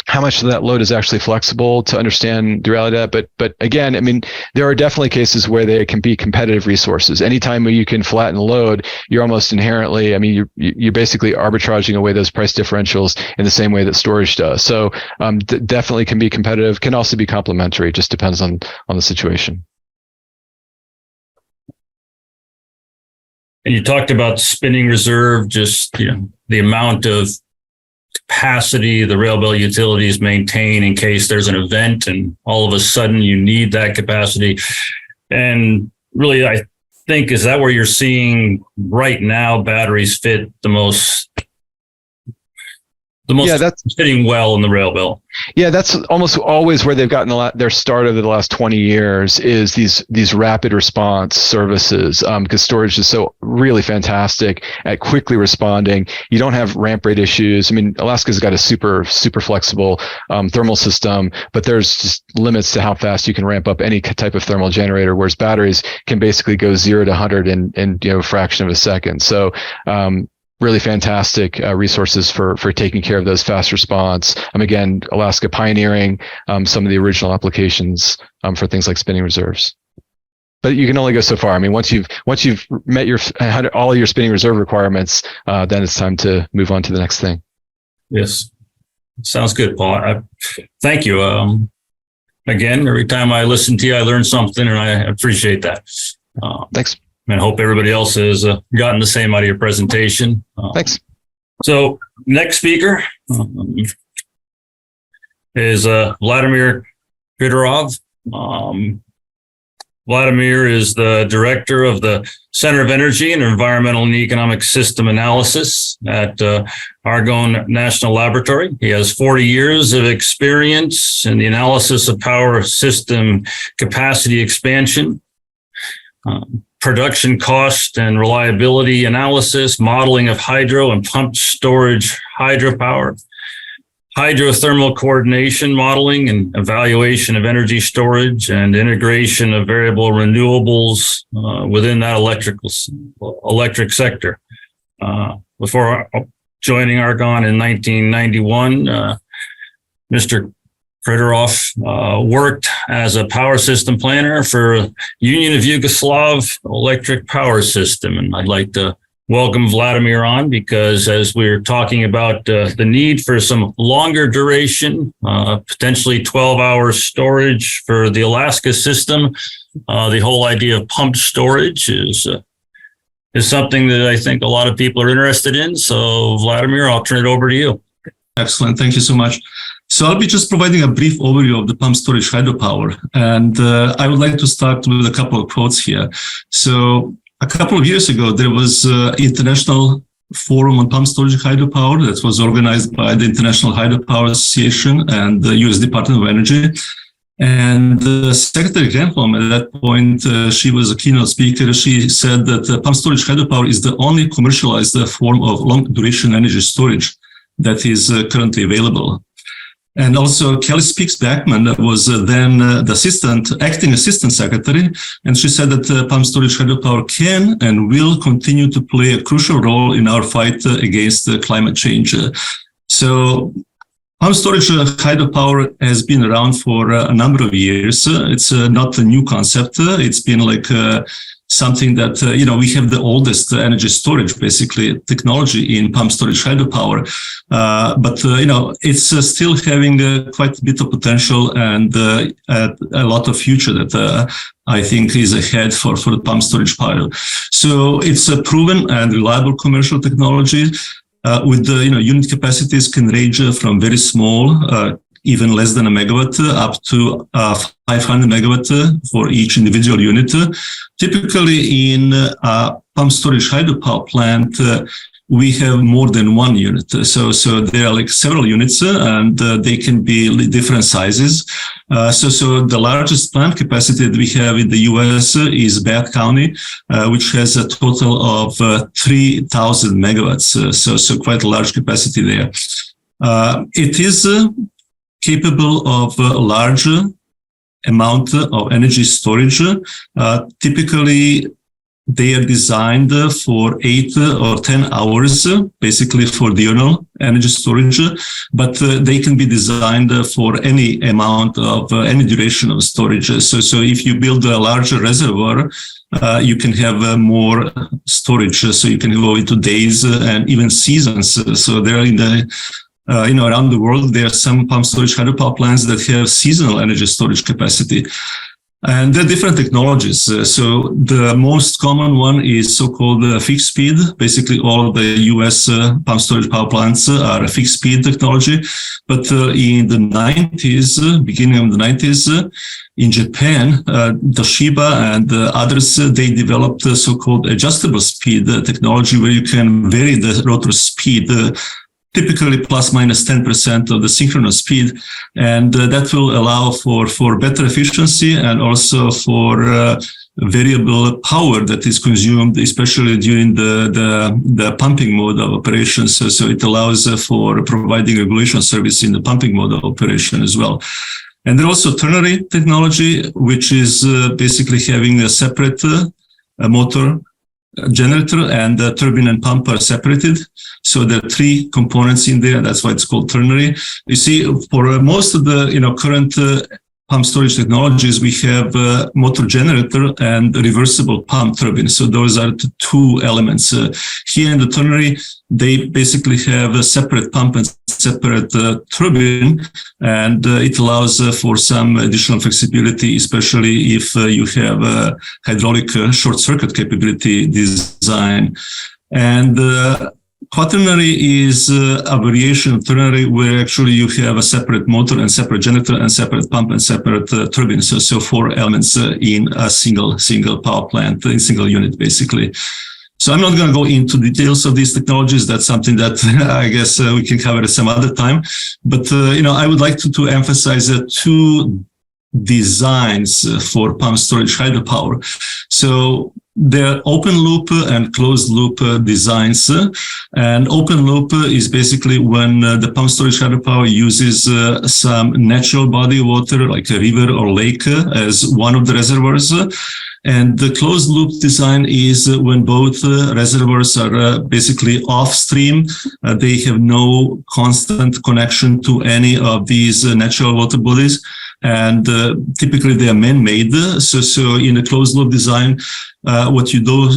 Speaker 6: how much of that load is actually flexible to understand the reality of that. But again, I mean, there are definitely cases where they can be competitive resources. Anytime you can flatten load, you're almost inherently, I mean, you're basically arbitraging away those price differentials in the same way that storage does. So definitely can be competitive, can also be complementary. It just depends on the situation.
Speaker 5: And you talked about spinning reserve, just, you know, the amount of capacity the railbelt utilities maintain in case there's an event and all of a sudden you need that capacity. And really, I think, is that where you're seeing right now batteries fit the most that's fitting well in the railbelt?
Speaker 6: Yeah, that's almost always where they've gotten their start over the last 20 years is these rapid response services, because storage is so really fantastic at quickly responding. You don't have ramp rate issues. I mean, Alaska's got a super flexible thermal system, but there's just limits to how fast you can ramp up any type of thermal generator, whereas batteries can basically go 0 to 100 in a fraction of a second. So really fantastic resources for taking care of those fast response. Again, Alaska pioneering some of the original applications for things like spinning reserves. But you can only go so far. I mean, once you've met all of your spinning reserve requirements, then it's time to move on to the next thing.
Speaker 5: Yes, sounds good, Paul. Thank you. Again, every time I listen to you, I learn something, and I appreciate that.
Speaker 6: Thanks.
Speaker 5: And I hope everybody else has gotten the same out of your presentation.
Speaker 6: Thanks.
Speaker 5: So next speaker is Vladimir Fedorov. Vladimir is the director of the Center of Energy and Environmental and Economic System Analysis at Argonne National Laboratory. He has 40 years of experience in the analysis of power system capacity expansion, production cost and reliability analysis, modeling of hydro and pumped storage hydropower, hydrothermal coordination modeling and evaluation of energy storage, and integration of variable renewables within that electric sector. Before joining Argonne in 1991, Mr. Fedorov worked as a power system planner for Union of Yugoslav Electric Power System. And I'd like to welcome Vladimir on because as we're talking about the need for some longer duration, potentially 12-hour storage for the Alaska system, the whole idea of pumped storage is something that I think a lot of people are interested in. So Vladimir, I'll turn it over to you.
Speaker 7: Excellent. Thank you so much. So I'll be just providing a brief overview of the pumped storage hydropower. And I would like to start with a couple of quotes here. So a couple of years ago, there was an international forum on pumped storage hydropower that was organized by the International Hydropower Association and the U.S. Department of Energy. And Secretary Granholm, at that point, she was a keynote speaker. She said that pumped storage hydropower is the only commercialized form of long-duration energy storage that is currently available. And also Kelly Speaks Backman was then the acting assistant secretary. And she said that pumped storage hydropower can and will continue to play a crucial role in our fight against climate change. So pumped storage hydropower has been around for a number of years. It's not a new concept. It's been like something that, we have the oldest energy storage, basically, technology in pumped storage hydropower. But it's still having quite a bit of potential and a lot of future that I think is ahead for the pumped storage pile. So it's a proven and reliable commercial technology with the, unit capacities can range from very small even less than a megawatt, up to 500 megawatt for each individual unit. Typically in a pump storage hydropower plant, we have more than one unit. So there are like several units and they can be different sizes. So the largest plant capacity that we have in the US is Bath County, which has a total of 3,000 megawatts. So quite a large capacity there. It is capable of a large amount of energy storage. Typically, they are designed for 8 or 10 hours, basically for diurnal energy storage, but they can be designed for any amount of any duration of storage. So if you build a larger reservoir, you can have more storage. So you can go into days and even seasons. So there are in the around the world, there are some pump storage hydropower plants that have seasonal energy storage capacity. And there are different technologies. So the most common one is so-called fixed speed. Basically, all of the US pump storage power plants are a fixed speed technology. But in the 90s, beginning of the 90s, in Japan, Toshiba and others, they developed so-called adjustable speed technology where you can vary the rotor speed typically plus minus 10% of the synchronous speed. And that will allow for better efficiency and also for variable power that is consumed, especially during the pumping mode of operation. So it allows for providing regulation service in the pumping mode of operation as well. And then also ternary technology, which is basically having a separate motor, generator, and the turbine and pump are separated. So there are 3 components in there. That's why it's called ternary. You see, for most of the current pump storage technologies, we have motor generator and reversible pump turbine. So those are the 2 elements. Here in the ternary, they basically have a separate pump and separate turbine, and it allows for some additional flexibility, especially if you have a hydraulic short circuit capability design. And quaternary is a variation of ternary where actually you have a separate motor and separate generator and separate pump and separate turbine. So 4 elements in a single power plant, in single unit, basically. So I'm not going to go into details of these technologies. That's something that I guess we can cover at some other time. But, I would like to emphasize 2 designs for pump storage hydropower. So there are open loop and closed loop designs. And open loop is basically when the pump storage hydropower uses some natural body of water, like a river or lake, as one of the reservoirs. And the closed loop design is when both reservoirs are basically off stream. They have no constant connection to any of these natural water bodies. And typically they are man-made. So in a closed loop design, what you do,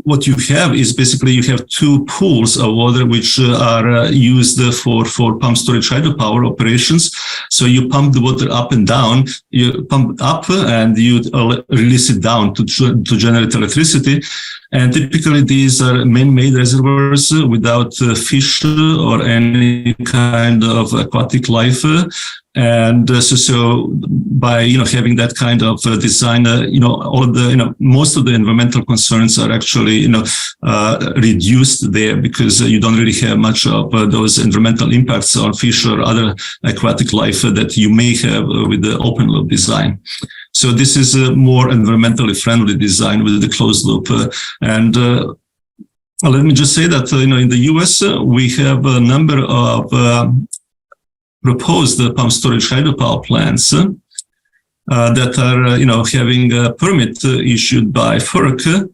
Speaker 7: what you have is basically you have 2 pools of water which are used for pump storage hydropower operations. So you pump the water up and down. You pump up and you release it down to generate electricity. And typically these are man-made reservoirs without fish or any kind of aquatic life. And so by, having that kind of design, all of the, most of the environmental concerns are actually, reduced there because you don't really have much of those environmental impacts on fish or other aquatic life that you may have with the open loop design. So this is a more environmentally friendly design with the closed loop. And let me just say that, in the US, we have a number of proposed pump storage hydropower plants that are, having a permit issued by FERC.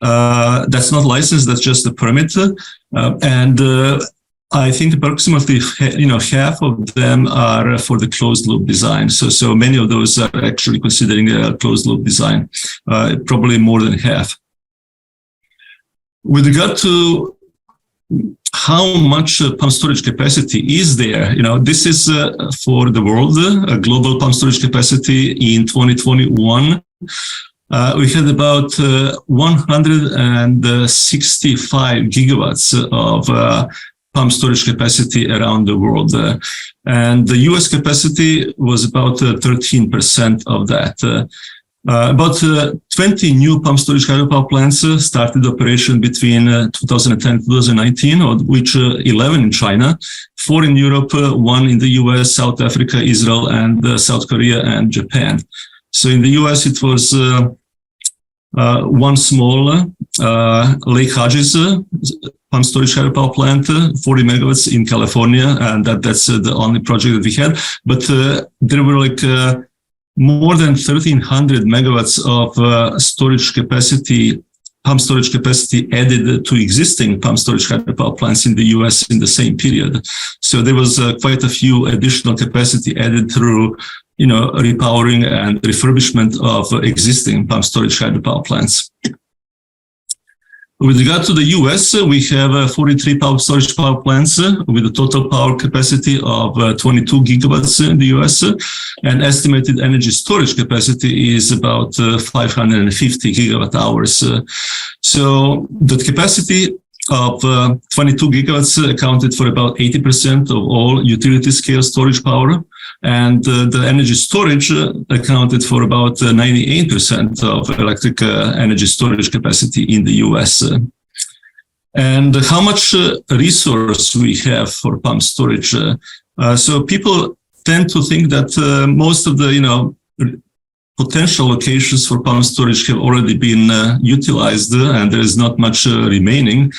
Speaker 7: That's not licensed, that's just a permit. And I think approximately, half of them are for the closed loop design. So many of those are actually considering a closed loop design, probably more than half. With regard to how much pump storage capacity is there, this is for the world, a global pump storage capacity in 2021. We had about 165 gigawatts of pump storage capacity around the world. And the US capacity was about 13% of that. About 20 new pump storage hydropower plants started operation between 2010 and 2019, of which 11 in China, 4 in Europe, 1 in the US, South Africa, Israel, and South Korea and Japan. So in the US, it was one small Lake Hodges pump storage hydropower plant, 40 megawatts in California, and that's the only project that we had. But there were like more than 1,300 megawatts of storage capacity, pump storage capacity added to existing pump storage hydropower plants in the US in the same period. So there was quite a few additional capacity added through, repowering and refurbishment of existing pump storage hydropower plants. With regard to the US, we have 43 pump storage power plants with a total power capacity of 22 gigawatts in the US, and estimated energy storage capacity is about 550 gigawatt hours. So the capacity of 22 gigawatts accounted for about 80% of all utility scale storage power. And the energy storage accounted for about 98% of electric energy storage capacity in the US. And how much resource we have for pump storage? So people tend to think that most of the, potential locations for pump storage have already been utilized, and there is not much remaining.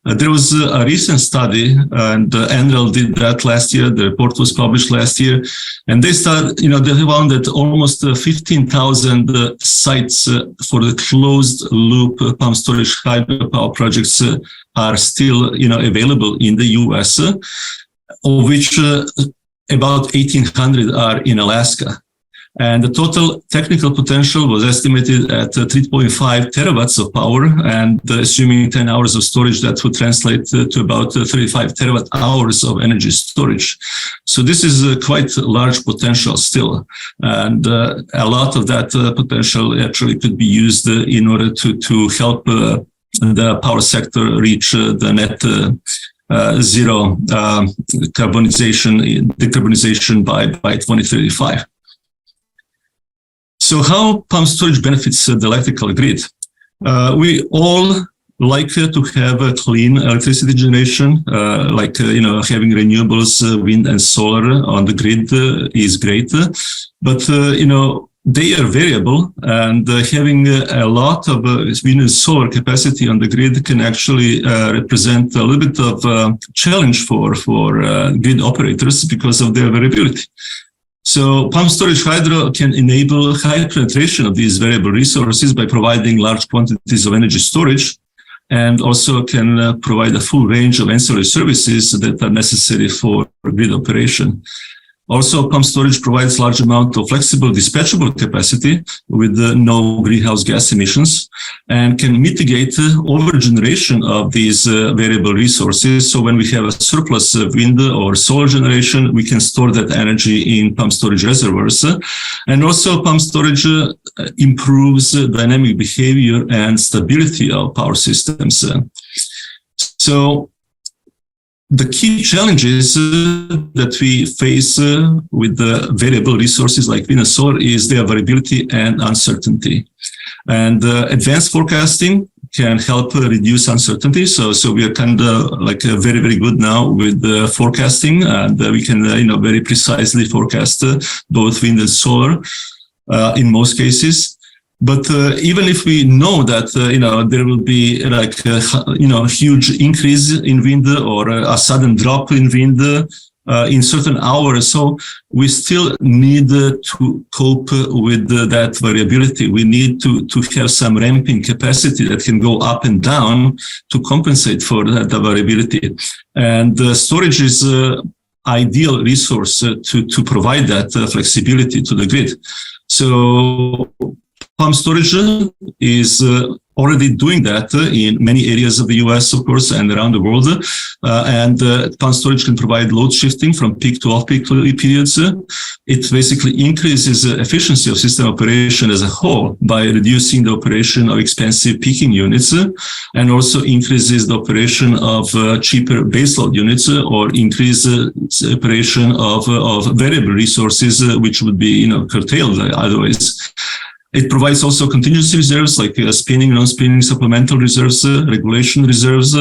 Speaker 7: There was a recent study, and NREL did that last year. The report was published last year, and they started, they found that almost 15,000 sites for the closed loop pump storage hydropower projects are still, available in the US, of which about 1,800 are in Alaska. And the total technical potential was estimated at 3.5 terawatts of power, and assuming 10 hours of storage, that would translate to about 35 terawatt hours of energy storage. So this is quite large potential still. And a lot of that potential actually could be used in order to help the power sector reach the net zero decarbonization by 2035. So how pump storage benefits the electrical grid? We all like to have a clean electricity generation, having renewables, wind and solar on the grid is great. But, they are variable, and having a lot of wind and solar capacity on the grid can actually represent a little bit of challenge for grid operators because of their variability. So pump storage hydro can enable high penetration of these variable resources by providing large quantities of energy storage, and also can provide a full range of ancillary services that are necessary for grid operation. Also, pump storage provides large amount of flexible dispatchable capacity with no greenhouse gas emissions, and can mitigate overgeneration of these variable resources. So when we have a surplus of wind or solar generation, we can store that energy in pump storage reservoirs. And also pump storage improves dynamic behavior and stability of power systems. So the key challenges that we face with the variable resources like wind and solar is their variability and uncertainty. And advanced forecasting can help reduce uncertainty. So we are kind of like very, very good now with forecasting, and we can, very precisely forecast both wind and solar in most cases. But even if we know that, there will be like, huge increase in wind or a sudden drop in wind in certain hours, so we still need to cope with that variability. We need to have some ramping capacity that can go up and down to compensate for that variability. And storage is ideal resource to provide that flexibility to the grid. So pump storage is already doing that in many areas of the US, of course, and around the world. And pumped storage can provide load shifting from peak to off-peak periods. It basically increases efficiency of system operation as a whole by reducing the operation of expensive peaking units, and also increases the operation of cheaper baseload units, or increase the operation of variable resources, which would be curtailed otherwise. It provides also contingency reserves like spinning, non-spinning, supplemental reserves, regulation reserves,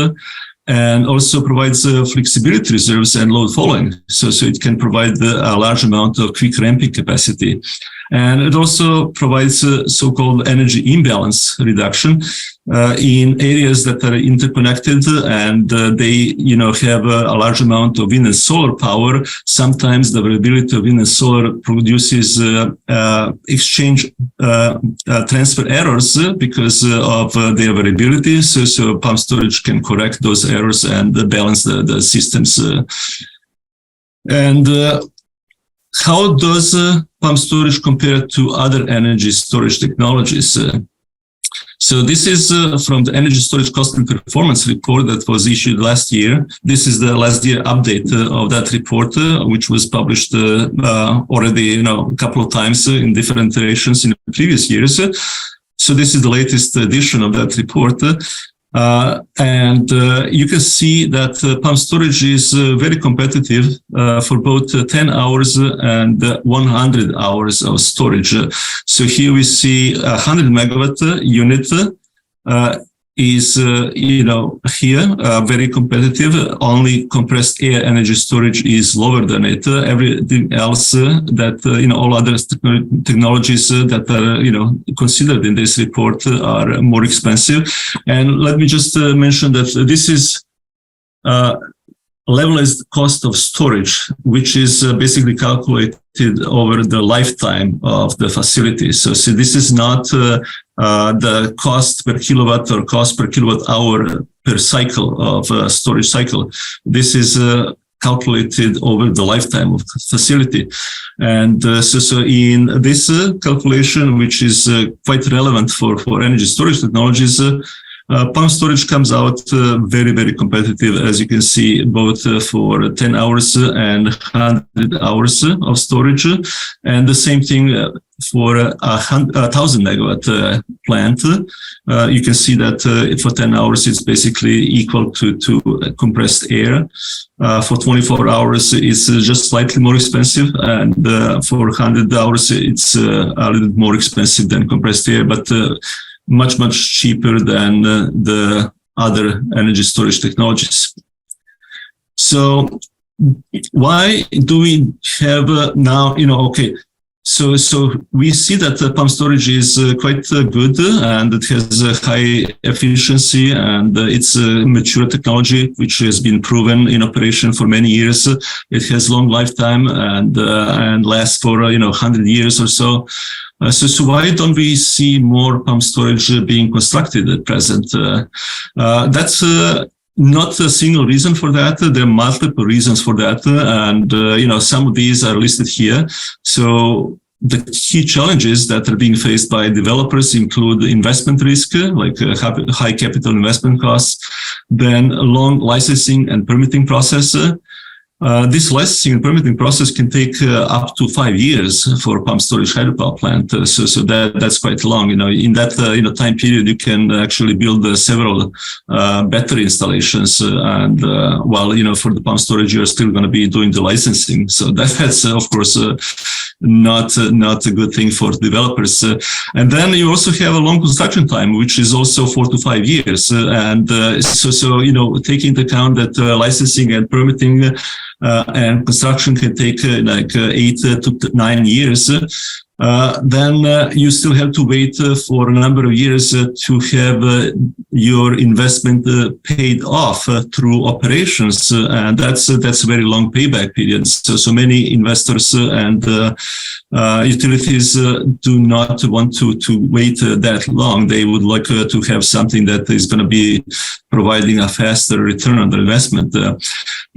Speaker 7: and also provides flexibility reserves and load following. So it can provide a large amount of quick ramping capacity. And it also provides so-called energy imbalance reduction in areas that are interconnected, and they have a large amount of wind and solar power. Sometimes the availability of wind and solar produces exchange transfer errors because of their availability. So pumped storage can correct those errors and balance the systems. How does pumped storage compare to other energy storage technologies? So this is from the Energy Storage Cost and Performance report that was issued last year. This is the last year update of that report, which was published already a couple of times in different iterations in the previous years. So this is the latest edition of that report. And you can see that pumped storage is very competitive for both 10 hours and 100 hours of storage. So here we see a 100 megawatt unit is, here very competitive. Only compressed air energy storage is lower than it. Everything else that, all other technologies that are, considered in this report are more expensive. And let me just mention that this is levelized cost of storage, which is basically calculated over the lifetime of the facility. So this is not the cost per kilowatt or cost per kilowatt hour per cycle of storage cycle. This is calculated over the lifetime of the facility. And so in this calculation, which is quite relevant for energy storage technologies, pumped storage comes out very, very competitive, as you can see, both for 10 hours and 100 hours of storage. And the same thing for a 1,000 megawatt plant. You can see that for 10 hours, it's basically equal to compressed air. For 24 hours, it's just slightly more expensive. And for 100 hours, it's a little bit more expensive than compressed air, but much, much cheaper than the other energy storage technologies. So why do we have now, so we see that pumped storage is quite good, and it has a high efficiency, and it's a mature technology which has been proven in operation for many years. It has long lifetime and lasts for 100 years or so. So why don't we see more pumped storage being constructed at present? That's not a single reason for that. There are multiple reasons for that. And, some of these are listed here. So the key challenges that are being faced by developers include investment risk, like high capital investment costs, then long licensing and permitting process. This licensing and permitting process can take up to 5 years for pumped storage hydropower plant. So that's quite long. In that time period, you can actually build several battery installations. And while for the pumped storage, you're still going to be doing the licensing. So that's of course not a good thing for developers. And then you also have a long construction time, which is also 4 to 5 years. And so taking into account that licensing and permitting and construction can take 8 to 9 years. Then you still have to wait for a number of years to have your investment paid off through operations, and that's a very long payback period. So many investors and utilities do not want to wait that long. They would like to have something that is going to be providing a faster return on their investment.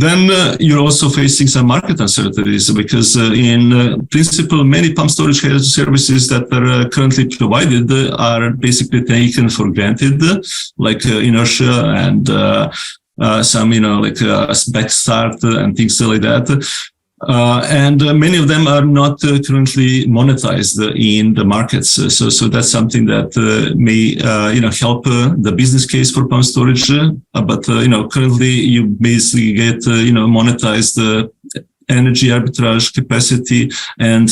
Speaker 7: Then you're also facing some market uncertainties because in principle, many pump storage services that are currently provided are basically taken for granted, like inertia and some, like back start and things like that. And many of them are not currently monetized in the markets. So that's something that may, help the business case for pump storage. But, currently you basically get, monetized energy arbitrage capacity and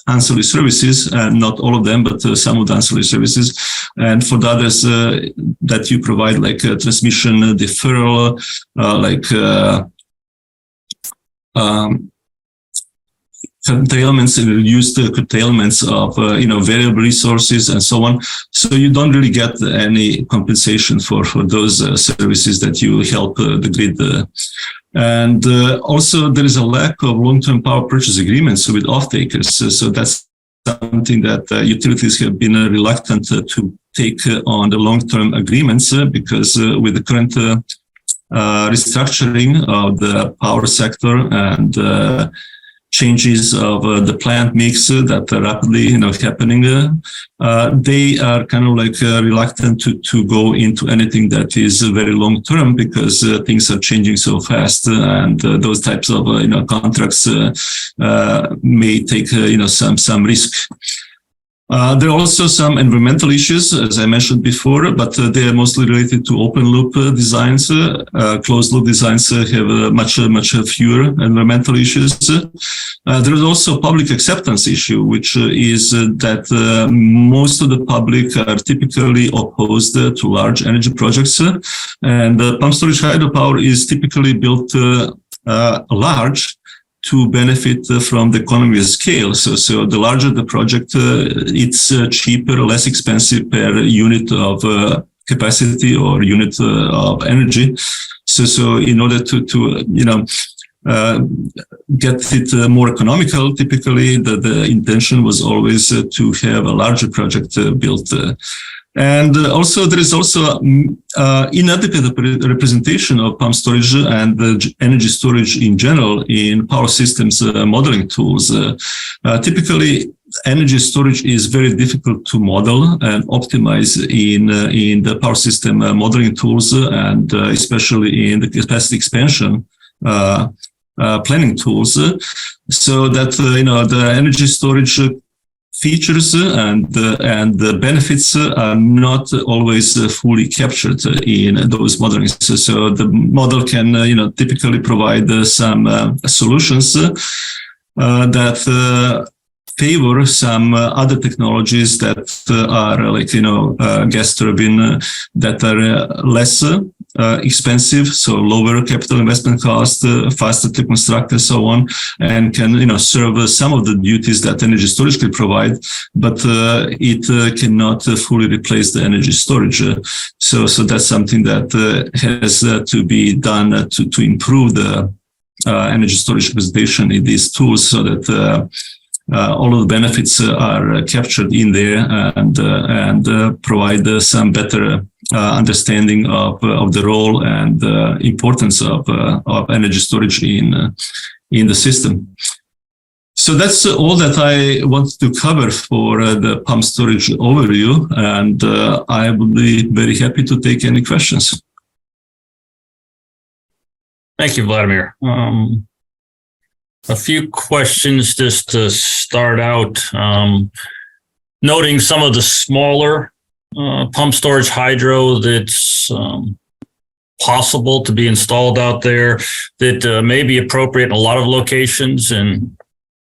Speaker 7: ancillary services, and not all of them, but some of the ancillary services. And for the others that you provide, like transmission deferral, curtailments, reduced curtailments of variable resources and so on. So you don't really get any compensation for those services that you help the grid. And also there is a lack of long-term power purchase agreements with off-takers. So that's something that utilities have been reluctant to take on the long-term agreements because with the current restructuring of the power sector and changes of the plant mix that are rapidly happening, they are kind of like reluctant to go into anything that is very long term because things are changing so fast, and those types of contracts may take some risk. There are also some environmental issues, as I mentioned before, but they are mostly related to open loop designs. Closed loop designs have much fewer environmental issues. There is also a public acceptance issue, which is that most of the public are typically opposed to large energy projects, and pump storage hydropower is typically built large to benefit from the economy of scale. So the larger the project, it's cheaper, less expensive per unit of capacity or unit of energy. So in order to get it more economical, typically the intention was always to have a larger project built. And also there is also inadequate representation of pump storage and energy storage in general in power systems modeling tools. Typically, energy storage is very difficult to model and optimize in the power system modeling tools, and especially in the capacity expansion planning tools. So that the energy storage features and the benefits are not always fully captured in those modeling. So the model can typically provide some solutions that favor some other technologies that are like gas turbine that are less expensive, so lower capital investment cost, faster to construct and so on, and can serve some of the duties that energy storage can provide, but it cannot fully replace the energy storage. So that's something that has to be done to improve the energy storage representation in these tools, so that all of the benefits are captured in there and provide some better understanding of the role and importance of energy storage in the system. So that's all that I want to cover for the pump storage overview, and I would be very happy to take any questions.
Speaker 5: Thank you, Vladimir. A few questions just to start out. Noting some of the smaller pump storage hydro that's possible to be installed out there that may be appropriate in a lot of locations in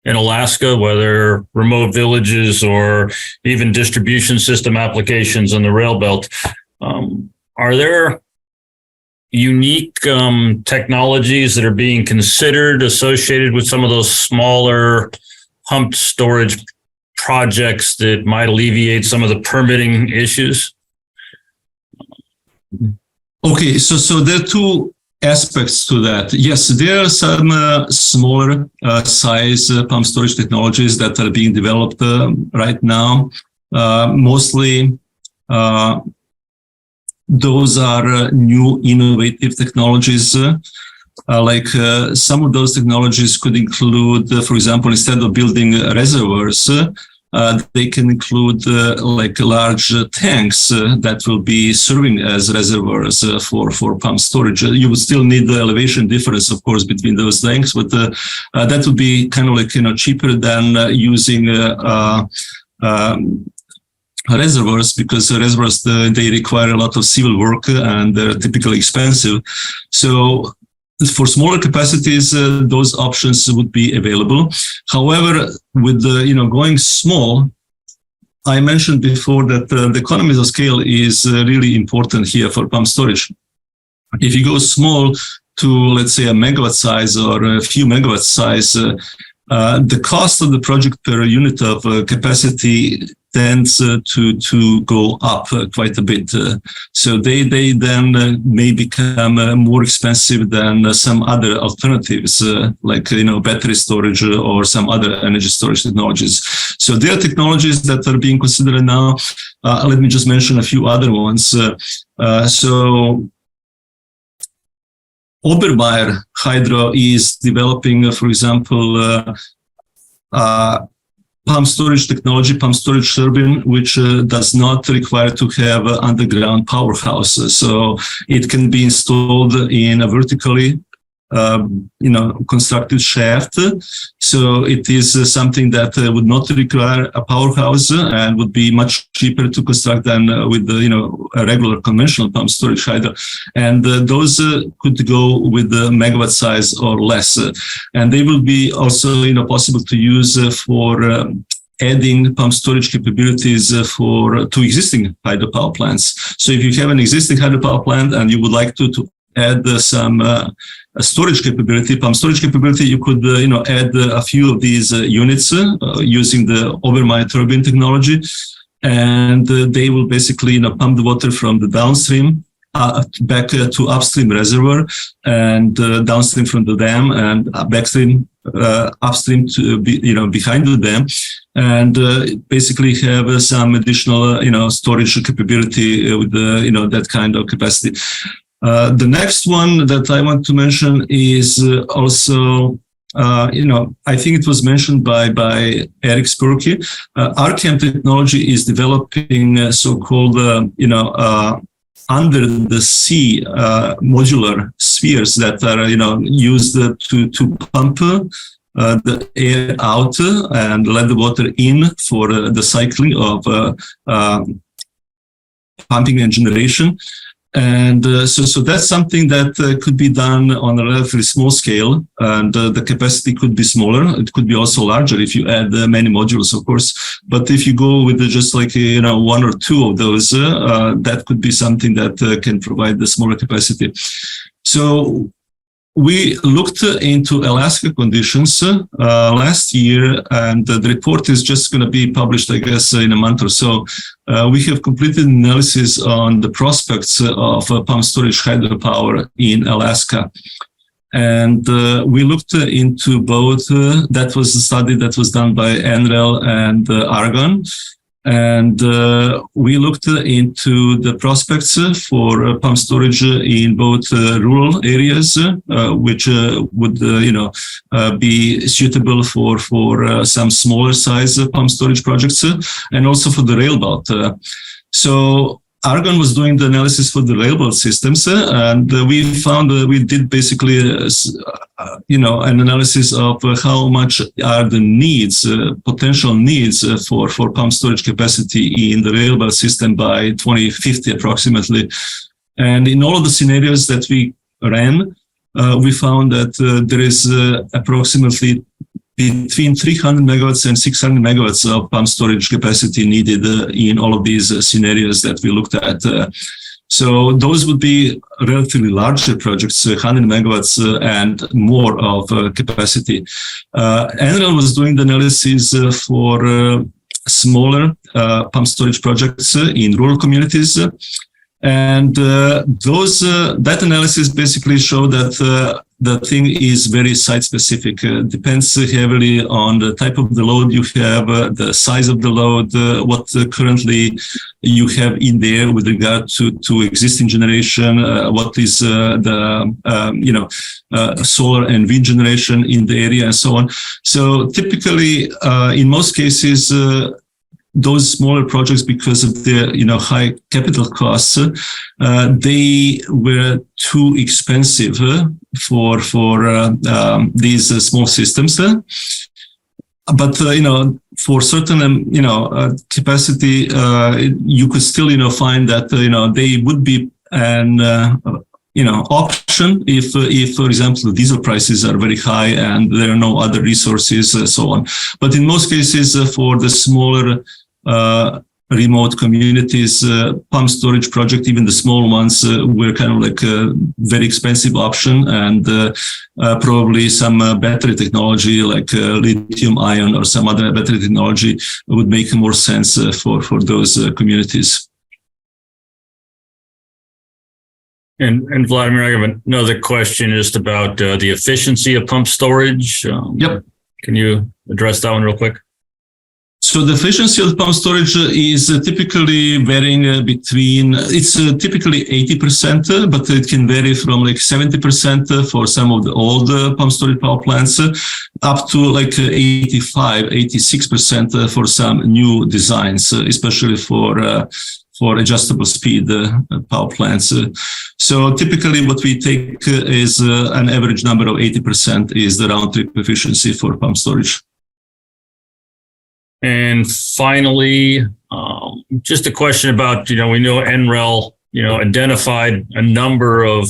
Speaker 5: Alaska, whether remote villages or even distribution system applications on the rail belt. Are there unique technologies that are being considered associated with some of those smaller pumped storage projects that might alleviate some of the permitting issues?
Speaker 7: Okay, so there are two aspects to that. Yes, there are some smaller size pump storage technologies that are being developed right now. Mostly those are new innovative technologies. some of those technologies could include, for example, instead of building reservoirs, they can include large tanks that will be serving as reservoirs for pump storage. You would still need the elevation difference, of course, between those tanks, but that would be kind of cheaper than using reservoirs, because reservoirs they require a lot of civil work and they're typically expensive. So for smaller capacities, those options would be available. However, with going small, I mentioned before that the economies of scale is really important here for pump storage. If you go small to, let's say, a megawatt size or a few megawatt size, the cost of the project per unit of capacity tends to go up quite a bit. So they then may become more expensive than some other alternatives, battery storage or some other energy storage technologies. So there are technologies that are being considered now. Let me just mention a few other ones. So Obermeyer Hydro is developing, for example, pump storage technology, pump storage turbine, which does not require to have an underground powerhouse. So it can be installed in a vertically constructed shaft. So it is something that would not require a powerhouse and would be much cheaper to construct than with a regular conventional pump storage hydro. And those could go with the megawatt size or less. And they will be also possible to use for adding pump storage capabilities to existing hydropower plants. So if you have an existing hydropower plant and you would like to add some storage capability, pump storage capability, you could add a few of these units using the Obermeyer turbine technology, and they will basically pump the water from the downstream back to upstream reservoir, and downstream from the dam, and backstream upstream to behind the dam, and basically have some additional storage capability with that kind of capacity. The next one that I want to mention is also, I think it was mentioned by Eric Spurkey. RCAM technology is developing so-called, under the sea modular spheres that are, used to pump the air out and let the water in for the cycling of pumping and generation. And so that's something that could be done on a relatively small scale, and the capacity could be smaller. It could be also larger if you add many modules, of course. But if you go with just one or two of those, that could be something that can provide the smaller capacity. So we looked into Alaska conditions last year, and the report is just going to be published, I guess, in a month or so. We have completed analysis on the prospects of pump storage hydropower in Alaska. And we looked into both, that was a study that was done by NREL and Argonne. And we looked into the prospects for pump storage in both rural areas, which would be suitable for some smaller size pump storage projects, and also for the rail belt. So Argonne was doing the analysis for the rail belt systems, and we found we did basically an analysis of how much are the needs, potential needs for pump storage capacity in the rail belt system by 2050 approximately. And in all of the scenarios that we ran, we found that there is approximately between 300 megawatts and 600 megawatts of pump storage capacity needed in all of these scenarios that we looked at. So those would be relatively larger projects, 100 megawatts and more of capacity. NREL was doing the analysis for smaller pump storage projects in rural communities. And that analysis basically showed that the thing is very site specific. Depends heavily on the type of the load you have, the size of the load, what currently you have in there with regard to existing generation, what is solar and wind generation in the area and so on. So typically, in most cases, those smaller projects, because of their high capital costs, they were too expensive for these small systems. But for certain capacity, you could still find that they would be an option if, for example, the diesel prices are very high and there are no other resources, so on. But in most cases, for the smaller remote communities, pump storage project, even the small ones, were kind of like a very expensive option, and probably some battery technology like lithium-ion or some other battery technology would make more sense for those communities.
Speaker 5: And Vladimir, I have another question just about the efficiency of pump storage.
Speaker 7: Yep.
Speaker 5: Can you address that one real quick?
Speaker 7: So the efficiency of pump storage is typically varying between, it's typically 80%, but it can vary from like 70% for some of the old pump storage power plants, up to like 85, 86% for some new designs, especially for adjustable speed power plants. So typically what we take is an average number of 80% is the round trip efficiency for pump storage.
Speaker 5: And finally, just a question about, we know NREL, identified a number of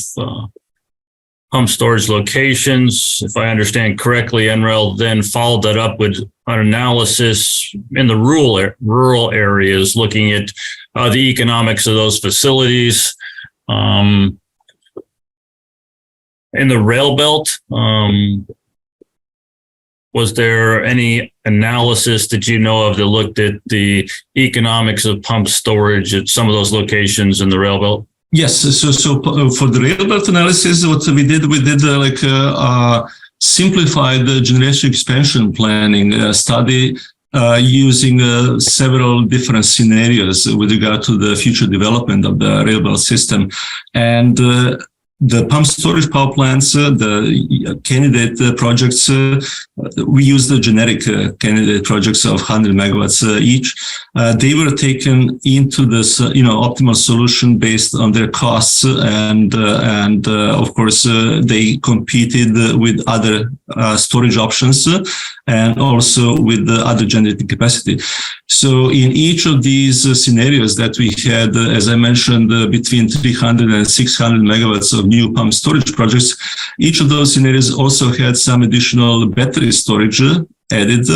Speaker 5: pump storage locations. If I understand correctly, NREL then followed that up with an analysis in the rural areas, looking at the economics of those facilities. In the rail belt, was there any analysis that you know of that looked at the economics of pump storage at some of those locations in the rail belt?
Speaker 7: Yes. So for the rail belt analysis, what we did simplified generation expansion planning study using several different scenarios with regard to the future development of the rail belt system. And the pump storage power plants, the candidate projects, we used the generic candidate projects of 100 megawatts each. They were taken into this, optimal solution based on their costs, and of course they competed with other storage options and also with the other generating capacity. So in each of these scenarios that we had, as I mentioned, between 300 and 600 megawatts of new pump storage projects, each of those scenarios also had some additional battery storage added,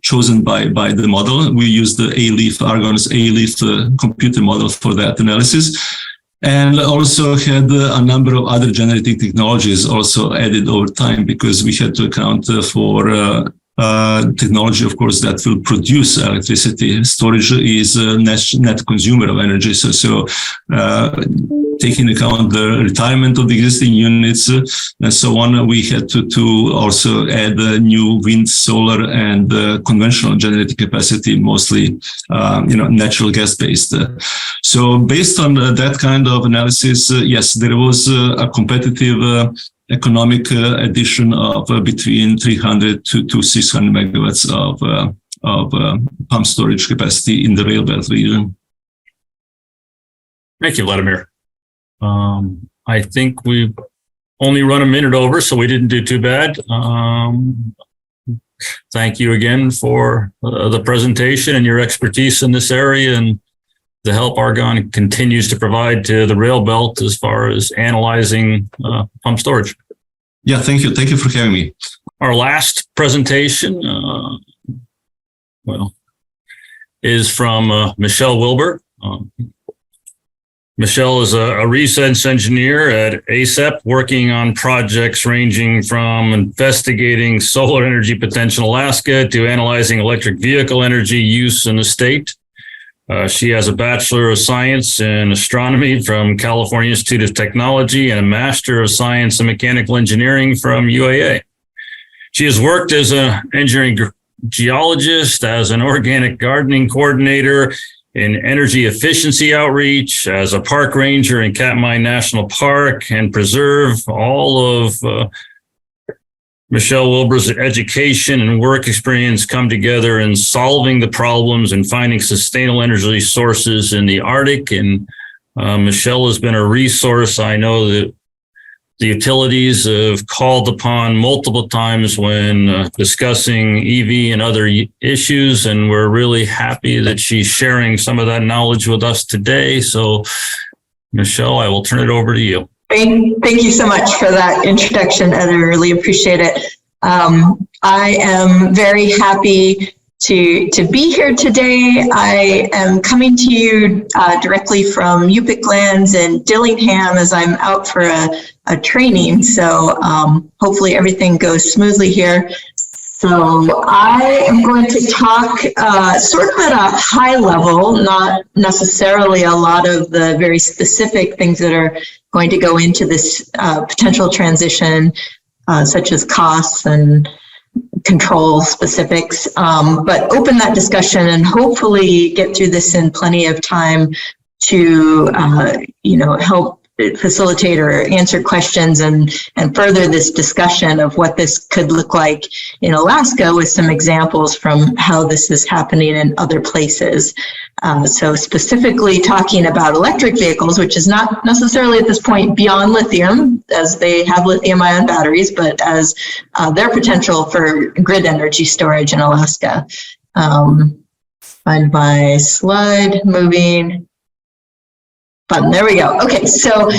Speaker 7: chosen by the model. We used the Argon's A-Leaf computer model for that analysis, and also had a number of other generating technologies also added over time, because we had to account for technology, of course, that will produce electricity. Storage is a net consumer of energy. So taking into account the retirement of the existing units and so on, we had to also add new wind, solar, and conventional generating capacity, mostly natural gas based. So based on that kind of analysis, yes, there was a competitive economic addition of between 300 to 600 megawatts of pump storage capacity in the rail belt region.
Speaker 5: Thank you, Vladimir. I think we've only run a minute over, so we didn't do too bad. Thank you again for the presentation and your expertise in this area, and the help Argon continues to provide to the rail belt as far as analyzing pump storage.
Speaker 7: Yeah, thank you. Thank you for having me.
Speaker 5: Our last presentation, is from Michelle Wilbur. Michelle is a research engineer at ASEP, working on projects ranging from investigating solar energy potential in Alaska to analyzing electric vehicle energy use in the state. She has a Bachelor of Science in Astronomy from California Institute of Technology and a Master of Science in Mechanical Engineering from UAA. She has worked as an engineering geologist, as an organic gardening coordinator, in energy efficiency outreach, as a park ranger in Katmai National Park and Preserve. All of Michelle Wilbur's education and work experience come together in solving the problems and finding sustainable energy sources in the Arctic. And Michelle has been a resource. I know that the utilities have called upon multiple times when discussing EV and other issues, and we're really happy that she's sharing some of that knowledge with us today. So, Michelle, I will turn it over to you.
Speaker 8: Thank you so much for that introduction, Ed. I really appreciate it. I am very happy to be here today. I am coming to you directly from Yupik lands in Dillingham as I'm out for a training. So hopefully everything goes smoothly here. So I am going to talk sort of at a high level, not necessarily a lot of the very specific things that are going to go into this potential transition, such as costs and control specifics, but open that discussion and hopefully get through this in plenty of time to, help facilitate or answer questions and further this discussion of what this could look like in Alaska with some examples from how this is happening in other places. So specifically talking about electric vehicles, which is not necessarily at this point beyond lithium, as they have lithium-ion batteries, but as their potential for grid energy storage in Alaska. Find my slide, moving. Button. There we go. Okay, so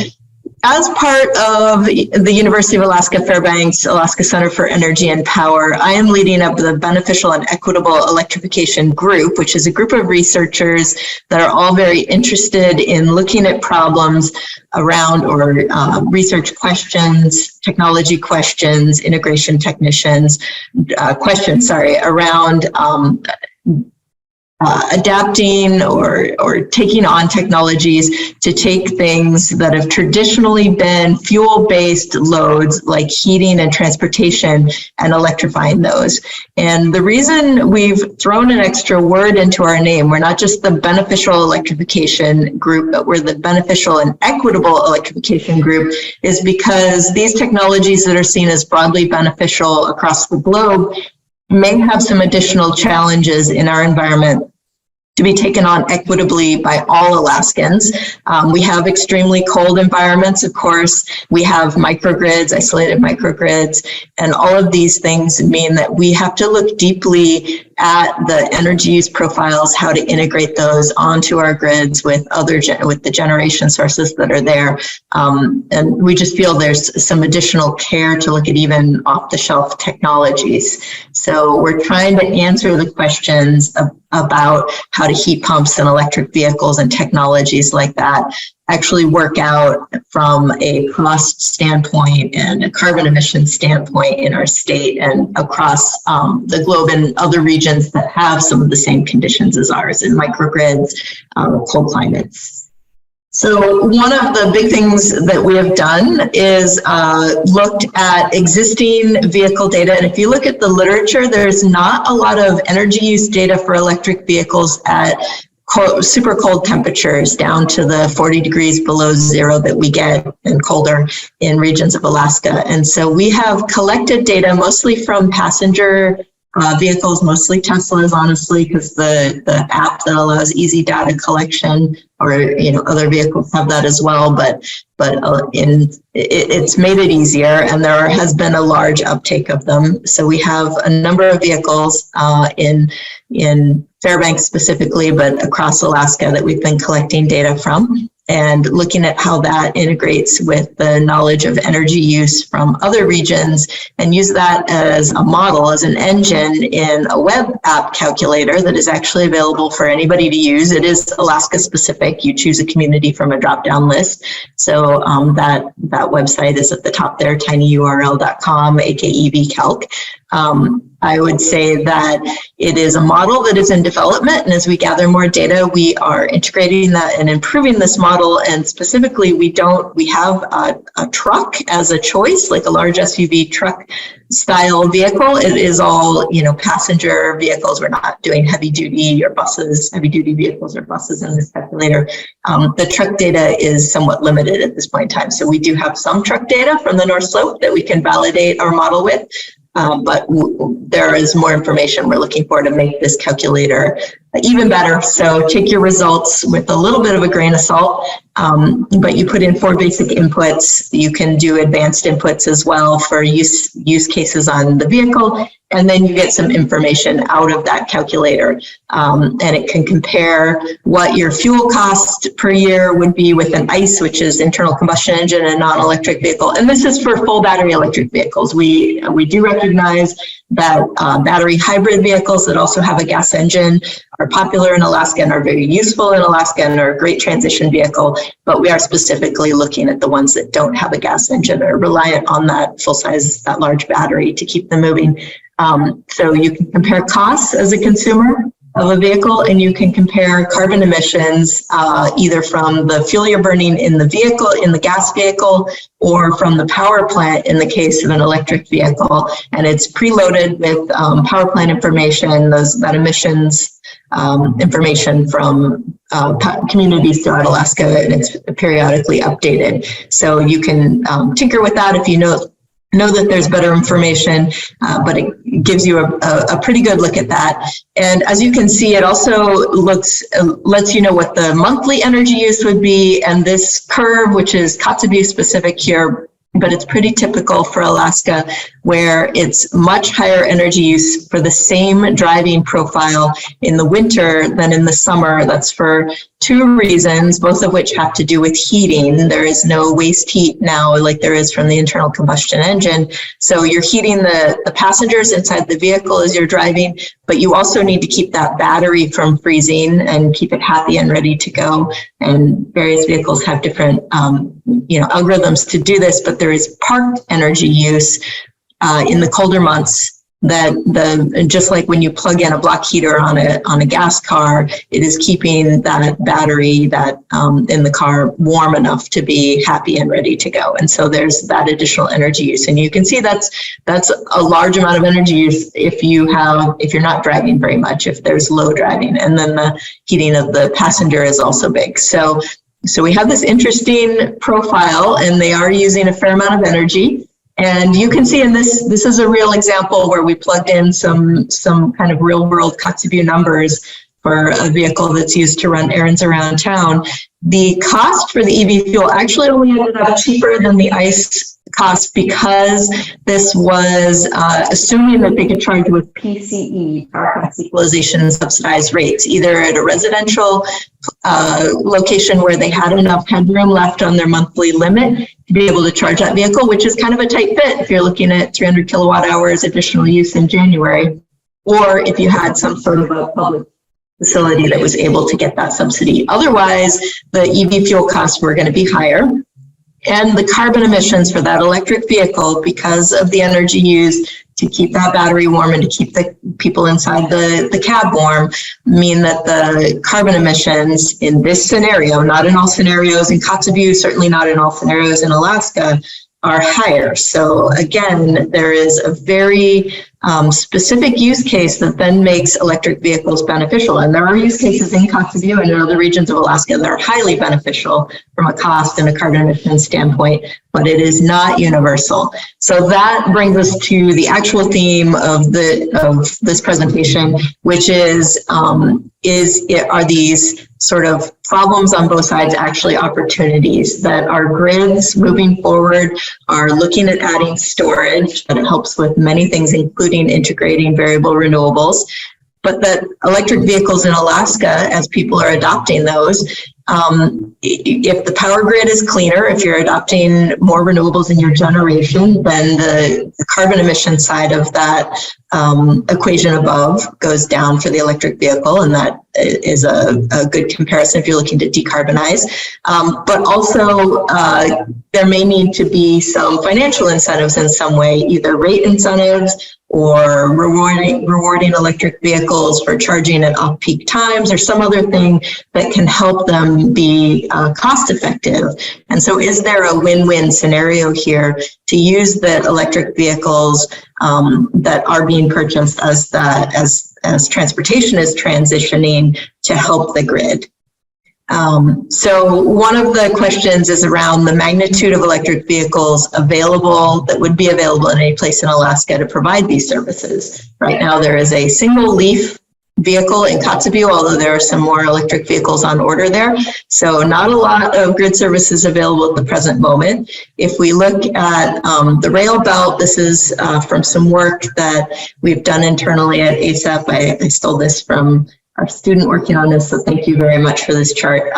Speaker 8: as part of the University of Alaska Fairbanks Alaska Center for Energy and Power, I am leading up the Beneficial and Equitable Electrification Group, which is a group of researchers that are all very interested in looking at problems around or research questions, technology questions, integration technicians, around adapting or taking on technologies to take things that have traditionally been fuel-based loads like heating and transportation and electrifying those. And the reason we've thrown an extra word into our name, we're not just the Beneficial Electrification Group, but we're the Beneficial and Equitable Electrification Group, is because these technologies that are seen as broadly beneficial across the globe may have some additional challenges in our environment to be taken on equitably by all Alaskans. We have extremely cold environments, of course. We have microgrids, isolated microgrids, and all of these things mean that we have to look deeply at the energy use profiles, how to integrate those onto our grids with the generation sources that are there. And we just feel there's some additional care to look at even off-the-shelf technologies. So we're trying to answer the questions about how to heat pumps and electric vehicles and technologies like that actually work out from a cost standpoint and a carbon emission standpoint in our state and across the globe and other regions that have some of the same conditions as ours in microgrids, cold climates. So one of the big things that we have done is looked at existing vehicle data. And if you look at the literature, there's not a lot of energy use data for electric vehicles at super cold temperatures down to the 40 degrees below zero that we get and colder in regions of Alaska. And so we have collected data mostly from passenger vehicles, mostly Teslas, honestly, because the app that allows easy data collection, or other vehicles have that as well, but it's made it easier, and there has been a large uptake of them. So we have a number of vehicles in Fairbanks specifically, but across Alaska that we've been collecting data from and looking at how that integrates with the knowledge of energy use from other regions, and use that as a model, as an engine in a web app calculator that is actually available for anybody to use. It is Alaska specific. You choose a community from a drop-down list. So that website is at the top there, tinyurl.com, AKEV Calc. I would say that it is a model that is in development. And as we gather more data, we are integrating that and improving this model. And specifically, we have a truck as a choice, like a large SUV truck style vehicle. It is all, passenger vehicles. We're not doing heavy duty vehicles or buses in this calculator. The truck data is somewhat limited at this point in time. So we do have some truck data from the North Slope that we can validate our model with. But there is more information we're looking for to make this calculator even better. So take your results with a little bit of a grain of salt, but you put in 4 basic inputs. You can do advanced inputs as well for use cases on the vehicle. And then you get some information out of that calculator. And it can compare what your fuel cost per year would be with an ICE, which is internal combustion engine, and non-electric vehicle. And this is for full battery electric vehicles. We do recognize that battery hybrid vehicles that also have a gas engine are popular in Alaska and are very useful in Alaska and are a great transition vehicle. But we are specifically looking at the ones that don't have a gas engine or reliant on that that large battery to keep them moving. So you can compare costs as a consumer of a vehicle, and you can compare carbon emissions either from the fuel you're burning in the vehicle, in the gas vehicle, or from the power plant in the case of an electric vehicle. And it's preloaded with power plant information, that emissions information from communities throughout Alaska, and it's periodically updated. So you can tinker with that if you know that there's better information, but it gives you a pretty good look at that. And as you can see, it also lets you know what the monthly energy use would be. And this curve, which is Kotzebue specific here, but it's pretty typical for Alaska, where it's much higher energy use for the same driving profile in the winter than in the summer. That's for 2 reasons, both of which have to do with heating. There is no waste heat now like there is from the internal combustion engine. So you're heating the passengers inside the vehicle as you're driving, but you also need to keep that battery from freezing and keep it happy and ready to go. And various vehicles have different algorithms to do this, but there is parked energy use in the colder months that just like when you plug in a block heater on a gas car, it is keeping that battery that in the car warm enough to be happy and ready to go. And so there's that additional energy use, and you can see that's a large amount of energy use if you're not driving very much, if there's low driving, and then the heating of the passenger is also big. So we have this interesting profile, and they are using a fair amount of energy. And you can see in this is a real example where we plugged in some kind of real world Kotzebue numbers for a vehicle that's used to run errands around town. The cost for the EV fuel actually only ended up cheaper than the ICE cost because this was assuming that they could charge with PCE, power cost equalization subsidized rates, either at a residential location where they had enough headroom left on their monthly limit to be able to charge that vehicle, which is kind of a tight fit if you're looking at 300 kilowatt hours additional use in January, or if you had some sort of a public facility that was able to get that subsidy. Otherwise, the EV fuel costs were going to be higher. And the carbon emissions for that electric vehicle, because of the energy used to keep that battery warm and to keep the people inside the cab warm, mean that the carbon emissions in this scenario, not in all scenarios in Kotzebue, certainly not in all scenarios in Alaska, are higher. So again, there is a very specific use case that then makes electric vehicles beneficial. And there are use cases in Kotzebue and in other regions of Alaska that are highly beneficial from a cost and a carbon emission standpoint, but it is not universal. So that brings us to the actual theme of this presentation, which is are these sort of problems on both sides actually opportunities that our grids moving forward are looking at adding storage that helps with many things, including integrating variable renewables, but that electric vehicles in Alaska, as people are adopting those, if the power grid is cleaner, if you're adopting more renewables in your generation, then the carbon emission side of that equation above goes down for the electric vehicle, and that is a good comparison if you're looking to decarbonize. But also, there may need to be some financial incentives in some way, either rate incentives or rewarding electric vehicles for charging at off-peak times, or some other thing that can help them be cost effective. And so is there a win-win scenario here to use the electric vehicles that are being purchased as transportation is transitioning to help the grid? So one of the questions is around the magnitude of electric vehicles available that would be available in any place in Alaska to provide these services. Right now, there is a single leaf vehicle in Kotzebue, although there are some more electric vehicles on order there. So not a lot of grid services available at the present moment. If we look at the rail belt, this is from some work that we've done internally at ASAP. I stole this from our student working on this, so thank you very much for this chart.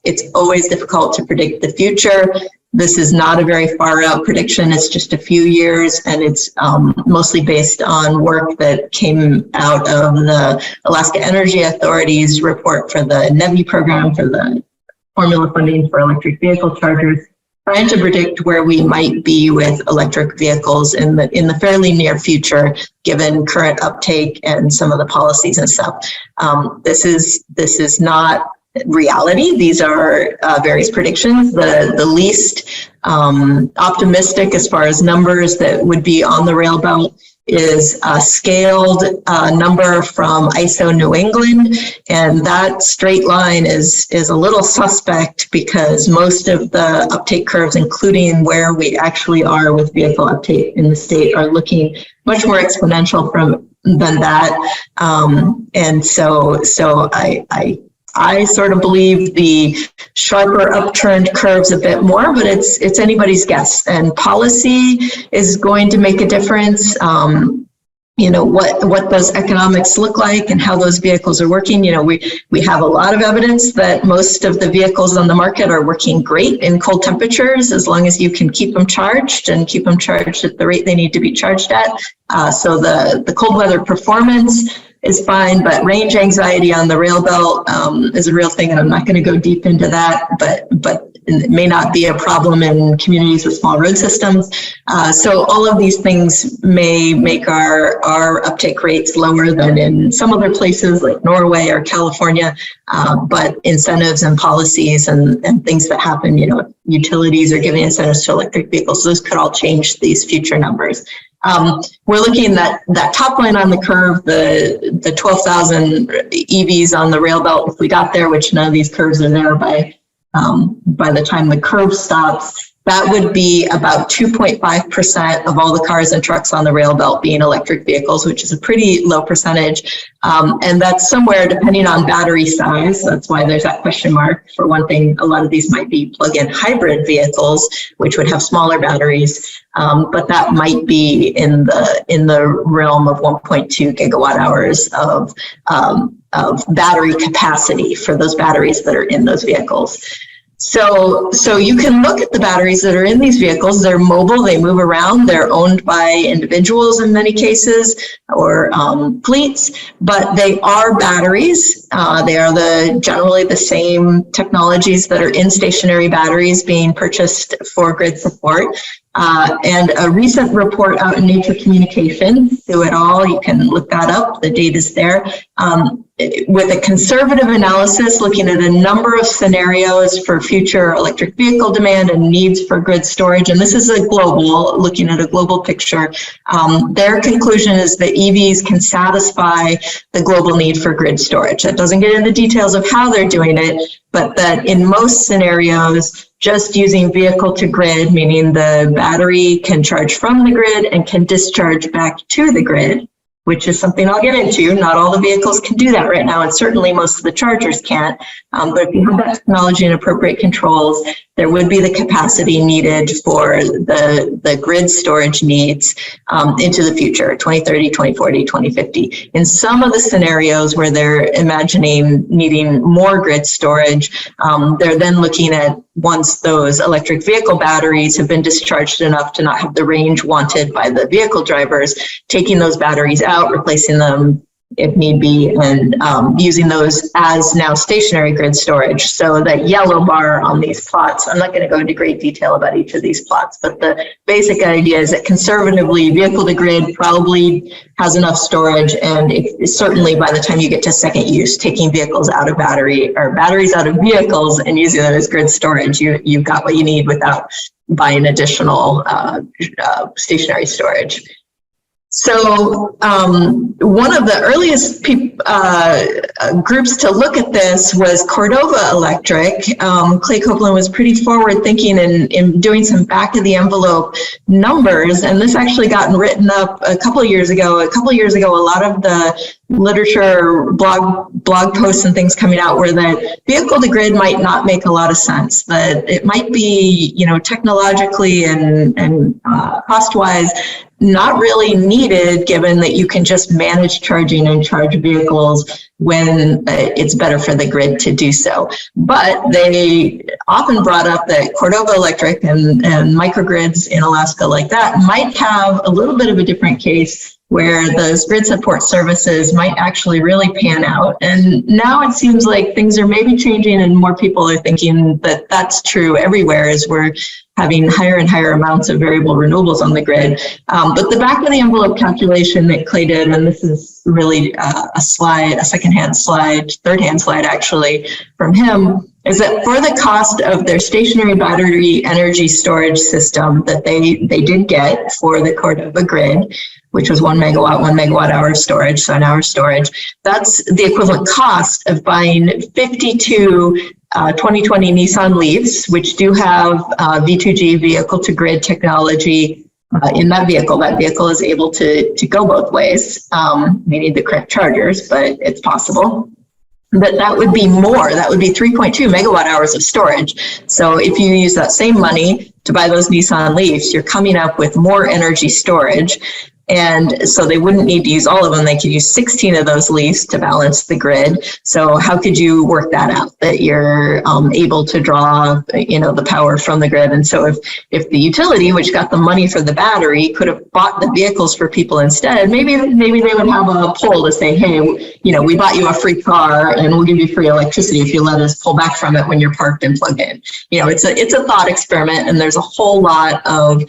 Speaker 8: It's always difficult to predict the future. This is not a very far out prediction. It's just a few years, and it's mostly based on work that came out of the Alaska Energy Authority's report for the NEVI program, for the formula funding for electric vehicle chargers, trying to predict where we might be with electric vehicles in the fairly near future, given current uptake and some of the policies and stuff. This is not reality. These are various predictions. The least optimistic as far as numbers that would be on the rail belt is a scaled number from ISO New England, and that straight line is a little suspect because most of the uptake curves, including where we actually are with vehicle uptake in the state, are looking much more exponential than that. And so I sort of believe the sharper upturned curves a bit more, but it's anybody's guess. And policy is going to make a difference. What those economics look like and how those vehicles are working. We have a lot of evidence that most of the vehicles on the market are working great in cold temperatures, as long as you can keep them charged and keep them charged at the rate they need to be charged at. So the cold weather performance is fine, but range anxiety on the rail belt is a real thing, and I'm not going to go deep into that, but it may not be a problem in communities with small road systems. So all of these things may make our uptake rates lower than in some other places like Norway or California, but incentives and policies and things that happen, utilities are giving incentives to electric vehicles. So those could all change these future numbers. We're looking at that top line on the curve, the 12,000 EVs on the rail belt. If we got there, which none of these curves are there by the time the curve stops, that would be about 2.5% of all the cars and trucks on the rail belt being electric vehicles, which is a pretty low percentage. And that's somewhere, depending on battery size. That's why there's that question mark. For one thing, a lot of these might be plug-in hybrid vehicles, which would have smaller batteries. But that might be in the realm of 1.2 gigawatt hours of battery capacity for those batteries that are in those vehicles. So you can look at the batteries that are in these vehicles. They're mobile, they move around, they're owned by individuals in many cases, or fleets, but they are batteries. They are generally the same technologies that are in stationary batteries being purchased for grid support. And a recent report out in Nature Communications, Sue et al., you can look that up, the data's there, with a conservative analysis looking at a number of scenarios for future electric vehicle demand and needs for grid storage. And this is looking at a global picture. Their conclusion is that EVs can satisfy the global need for grid storage. That doesn't get into details of how they're doing it, but that in most scenarios, just using vehicle to grid, meaning the battery can charge from the grid and can discharge back to the grid, which is something I'll get into. Not all the vehicles can do that right now, and certainly most of the chargers can't. But if you have that technology and appropriate controls, there would be the capacity needed for the grid storage needs into the future, 2030, 2040, 2050. In some of the scenarios where they're imagining needing more grid storage, they're then looking at once those electric vehicle batteries have been discharged enough to not have the range wanted by the vehicle drivers, taking those batteries out, replacing them if need be, and using those as now stationary grid storage. So that yellow bar on these plots, I'm not going to go into great detail about each of these plots, but the basic idea is that conservatively, vehicle to grid probably has enough storage, and certainly by the time you get to second use, taking vehicles out of batteries out of vehicles and using them as grid storage, you've got what you need without buying additional stationary storage. So one of the earliest groups to look at this was Cordova Electric. Clay Copeland was pretty forward thinking in doing some back of the envelope numbers, and this actually gotten written up a couple of years ago. A lot of the literature, blog posts and things coming out were that vehicle to grid might not make a lot of sense, that it might be, technologically and cost-wise not really needed, given that you can just manage charging and charge vehicles when it's better for the grid to do so. But they often brought up that Cordova Electric and microgrids in Alaska like that might have a little bit of a different case, where those grid support services might actually really pan out. And now it seems like things are maybe changing and more people are thinking that that's true everywhere as we're having higher and higher amounts of variable renewables on the grid. But the back of the envelope calculation that Clay did, and this is really a second-hand slide, third-hand slide actually from him, is that for the cost of their stationary battery energy storage system that they did get for the Cordova grid, which was 1 megawatt hour storage, so an hour storage, that's the equivalent cost of buying 52 2020 Nissan Leafs, which do have V2G, vehicle to grid technology in that vehicle. That vehicle is able to go both ways. We need the correct chargers, but it's possible. But that would be more. That would be 3.2 megawatt hours of storage. So if you use that same money to buy those Nissan Leafs, you're coming up with more energy storage. And so they wouldn't need to use all of them. They could use 16 of those Leafs to balance the grid. So how could you work that out, that you're able to draw, the power from the grid? And so if the utility, which got the money for the battery, could have bought the vehicles for people instead, maybe they would have a poll to say, hey, we bought you a free car and we'll give you free electricity if you let us pull back from it when you're parked and plugged in. It's a thought experiment, and there's a whole lot of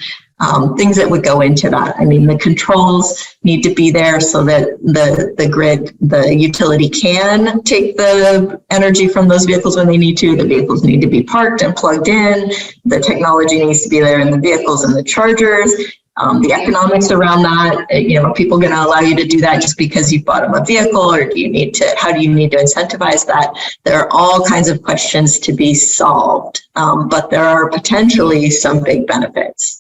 Speaker 8: things that would go into that. I mean, the controls need to be there so that the grid, the utility can take the energy from those vehicles when they need to. The vehicles need to be parked and plugged in. The technology needs to be there in the vehicles and the chargers. The economics around that, are people going to allow you to do that just because you bought them a vehicle, or how do you need to incentivize that? There are all kinds of questions to be solved, but there are potentially some big benefits.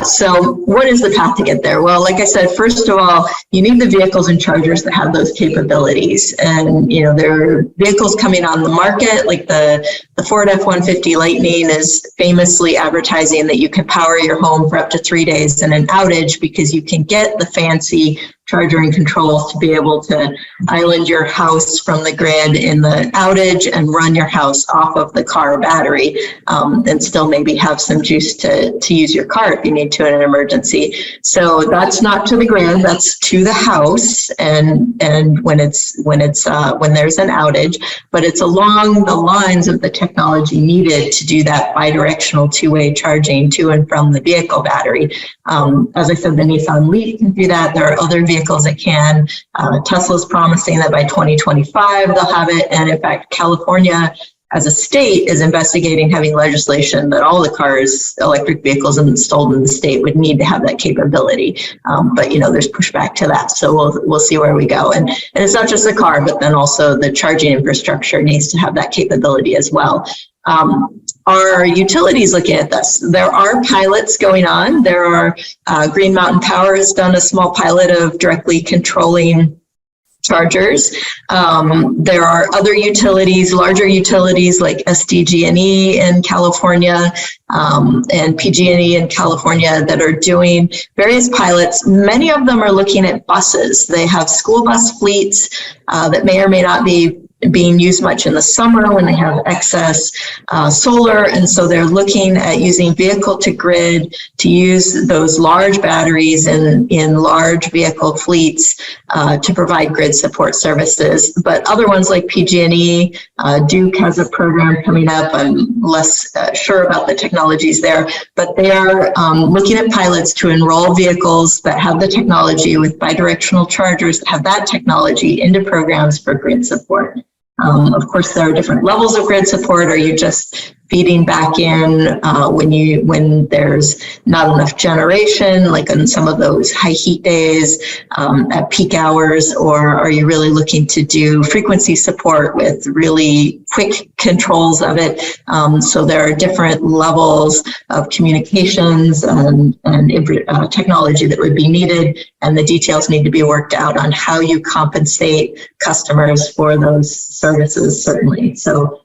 Speaker 8: So what is the path to get there? Well, like I said, first of all, you need the vehicles and chargers that have those capabilities. And, there are vehicles coming on the market, like the Ford F-150 Lightning is famously advertising that you can power your home for up to 3 days in an outage, because you can get the fancy charger and controls to be able to island your house from the grid in the outage and run your house off of the car battery, and still maybe have some juice to use your car if you need to in an emergency. So that's not to the grid, that's to the house, and when there's an outage, but it's along the lines of the technology needed to do that bidirectional two-way charging to and from the vehicle battery. As I said, the Nissan Leaf can do that. There are other vehicles that can. Tesla's promising that by 2025 they'll have it, and in fact, California as a state is investigating having legislation that all the cars, electric vehicles installed in the state would need to have that capability. But there's pushback to that, so we'll see where we go. And it's not just the car, but then also the charging infrastructure needs to have that capability as well. Are utilities looking at this? There are pilots going on. There are Green Mountain Power has done a small pilot of directly controlling chargers. There are other utilities, larger utilities like SDG&E in California and PG&E in California that are doing various pilots. Many of them are looking at buses. They have school bus fleets that may or may not be being used much in the summer when they have excess solar. And so they're looking at using vehicle to grid to use those large batteries in large vehicle fleets to provide grid support services. But other ones like PG&E, Duke has a program coming up. I'm less sure about the technologies there, but they are looking at pilots to enroll vehicles that have the technology with bidirectional chargers that have that technology into programs for grid support. Of course, there are different levels of grid support. Are you just feeding back in when there's not enough generation, like on some of those high heat days at peak hours, or are you really looking to do frequency support with really quick controls of it? So there are different levels of communications and technology that would be needed, and the details need to be worked out on how you compensate customers for those services, certainly. So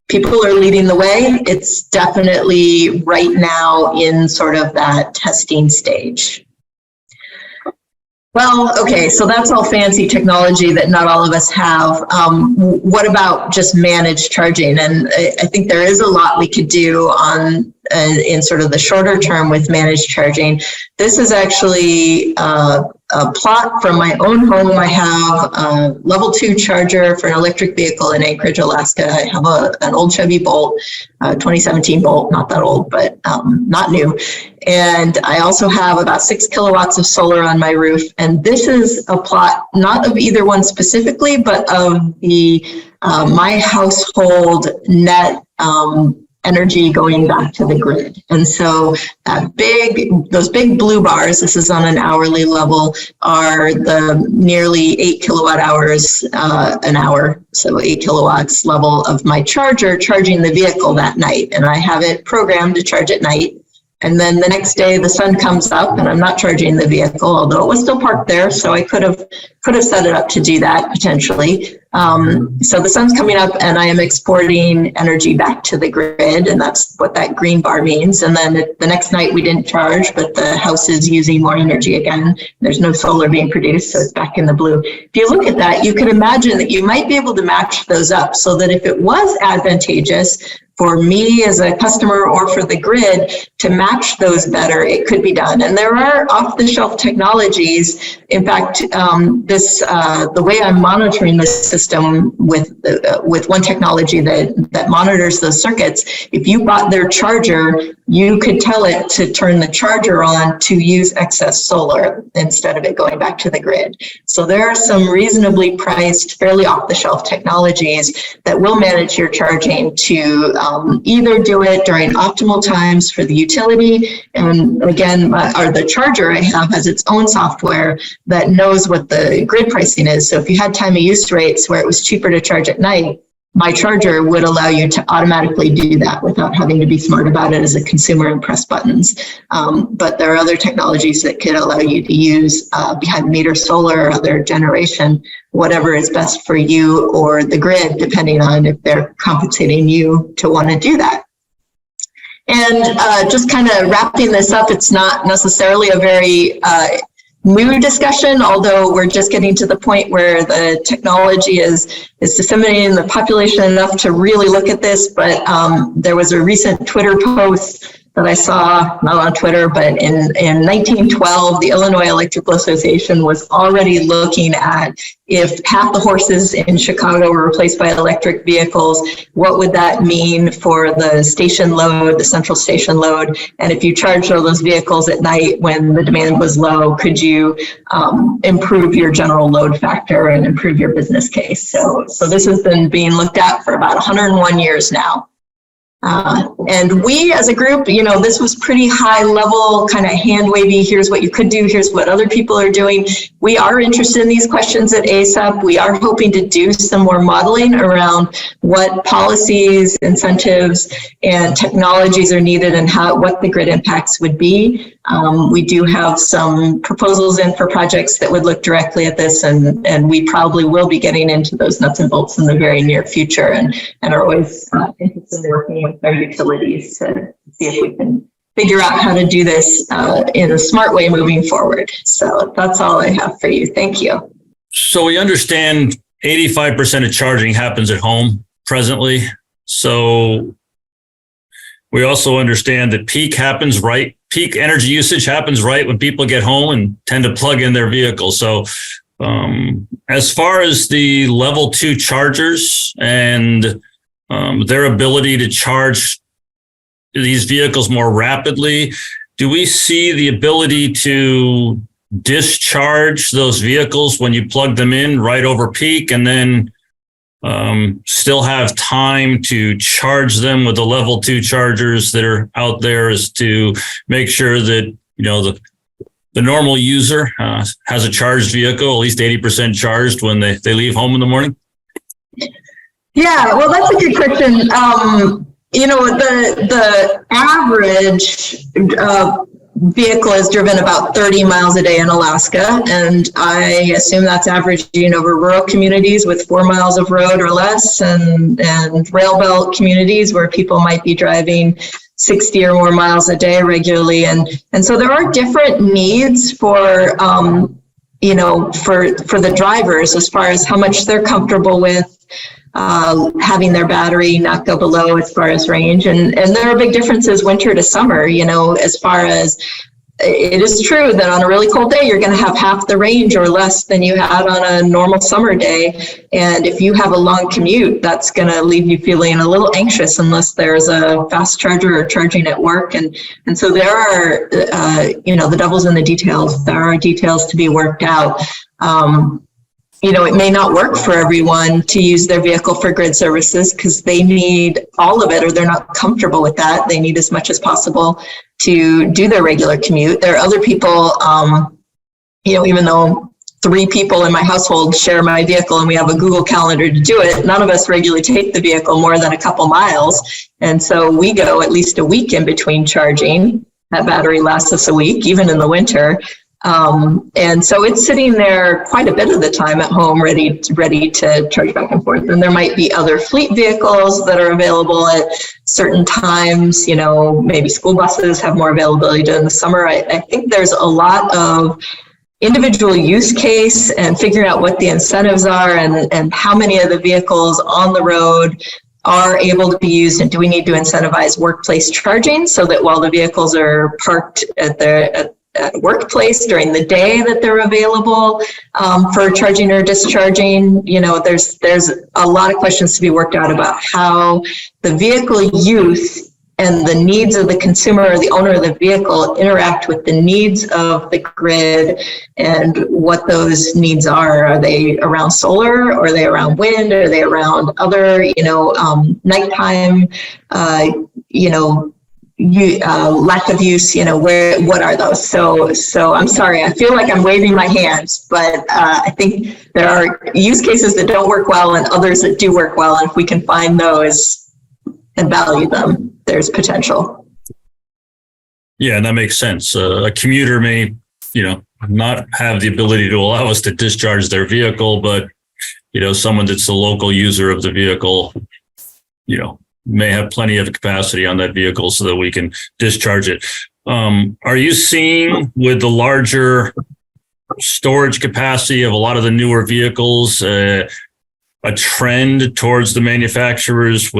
Speaker 8: people are leading the way. It's definitely right now in sort of that testing stage. Well, okay, so that's all fancy technology that not all of us have. What about just managed charging? And I think there is a lot we could do on in sort of the shorter term with managed charging. This is actually a plot from my own home. I have a level 2 charger for an electric vehicle in Anchorage, Alaska. I have an old Chevy Bolt, 2017 Bolt, not that old, but not new. And I also have about 6 kilowatts of solar on my roof. And this is a plot, not of either one specifically, but of the my household net energy going back to the grid. And so those big blue bars, this is on an hourly level, are the nearly 8 kilowatt hours an hour. So 8 kilowatts level of my charger charging the vehicle that night. And I have it programmed to charge at night. And then the next day the sun comes up and I'm not charging the vehicle, although it was still parked there. So I could have set it up to do that potentially. So the sun's coming up and I am exporting energy back to the grid, and that's what that green bar means. And then the next night we didn't charge, but the house is using more energy again. There's no solar being produced, so it's back in the blue. If you look at that, you could imagine that you might be able to match those up so that if it was advantageous for me as a customer or for the grid to match those better, it could be done. And there are off-the-shelf technologies. In fact, the way I'm monitoring this system with one technology that monitors those circuits, if you bought their charger, you could tell it to turn the charger on to use excess solar instead of it going back to the grid. So there are some reasonably priced, fairly off-the-shelf technologies that will manage your charging to either do it during optimal times for the utility, and again, the charger I have has its own software that knows what the grid pricing is. So if you had time of use rates where it was cheaper to charge at night, my charger would allow you to automatically do that without having to be smart about it as a consumer and press buttons. But there are other technologies that could allow you to use behind the meter solar or other generation, whatever is best for you or the grid, depending on if they're compensating you to want to do that. And just kind of wrapping this up, it's not necessarily a very new discussion, although we're just getting to the point where the technology is disseminating in the population enough to really look at this. But there was a recent Twitter post that I saw, not on Twitter, but in 1912, the Illinois Electrical Association was already looking at if half the horses in Chicago were replaced by electric vehicles, what would that mean for the station load, the central station load? And if you charged all those vehicles at night when the demand was low, could you improve your general load factor and improve your business case? So this has been being looked at for about 101 years now. And we as a group, this was pretty high level, kind of hand wavy. Here's what you could do. Here's what other people are doing. We are interested in these questions at ASAP. We are hoping to do some more modeling around what policies, incentives, and technologies are needed and what the grid impacts would be. We do have some proposals in for projects that would look directly at this, and we probably will be getting into those nuts and bolts in the very near future, and are always interested in working with our utilities to see if we can figure out how to do this in a smart way moving forward. So that's all I have for you. Thank you.
Speaker 5: So we understand 85% of charging happens at home presently. So we also understand that peak energy usage happens right when people get home and tend to plug in their vehicle. So as far as the level 2 chargers and their ability to charge these vehicles more rapidly, do we see the ability to discharge those vehicles when you plug them in right over peak, and then still have time to charge them with the level 2 chargers that are out there, is to make sure that, the normal user has a charged vehicle, at least 80% charged when they leave home in the morning?
Speaker 8: Yeah, well, that's a good question. The average vehicle is driven about 30 miles a day in Alaska, and I assume that's averaging over rural communities with 4 miles of road or less, and rail belt communities where people might be driving 60 or more miles a day regularly, and so there are different needs for for the drivers as far as how much they're comfortable with having their battery not go below as far as range. And there are big differences winter to summer, as far as it is true that on a really cold day, you're going to have half the range or less than you had on a normal summer day. And if you have a long commute, that's going to leave you feeling a little anxious unless there's a fast charger or charging at work. And so there are, the devil's in the details. There are details to be worked out. It may not work for everyone to use their vehicle for grid services because they need all of it, or they're not comfortable with that. They need as much as possible to do their regular commute. There are other people, even though 3 people in my household share my vehicle and we have a Google Calendar to do it, none of us regularly take the vehicle more than a couple miles. And so we go at least a week in between charging. That battery lasts us a week, even in the winter. And so it's sitting there quite a bit of the time at home, ready to charge back and forth. And there might be other fleet vehicles that are available at certain times. Maybe school buses have more availability during the summer. I think there's a lot of individual use case and figuring out what the incentives are and how many of the vehicles on the road are able to be used, and do we need to incentivize workplace charging so that while the vehicles are parked at workplace during the day that they're available for charging or discharging. There's a lot of questions to be worked out about how the vehicle use and the needs of the consumer or the owner of the vehicle interact with the needs of the grid and what those needs are. Are they around solar, or are they around wind, or are they around other, nighttime, lack of use, what are those? So I'm sorry, I feel like I'm waving my hands, but I think there are use cases that don't work well and others that do work well. And if we can find those and value them, there's potential.
Speaker 5: Yeah, and that makes sense. A commuter may, not have the ability to allow us to discharge their vehicle, but, someone that's the local user of the vehicle, may have plenty of capacity on that vehicle so that we can discharge it. Are you seeing, with the larger storage capacity of a lot of the newer vehicles, a trend towards the manufacturers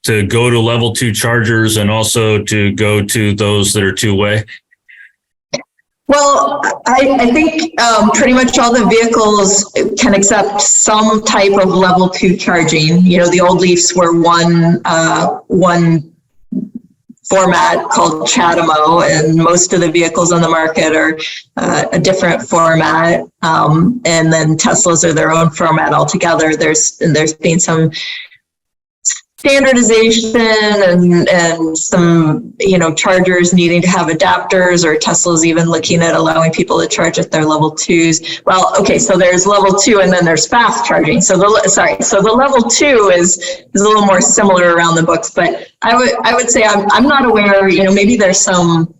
Speaker 5: to go to level 2 chargers and also to go to those that are 2-way?
Speaker 8: Well, I think pretty much all the vehicles can accept some type of level 2 charging. The old Leafs were one format called CHAdeMO, and most of the vehicles on the market are a different format. And then Teslas are their own format altogether. There's been some standardization and some, chargers needing to have adapters, or Tesla's even looking at allowing people to charge at their level 2s. Well, okay, so there's level 2 and then there's fast charging. So the level 2 is a little more similar around the books, but I would say I'm not aware, maybe there's some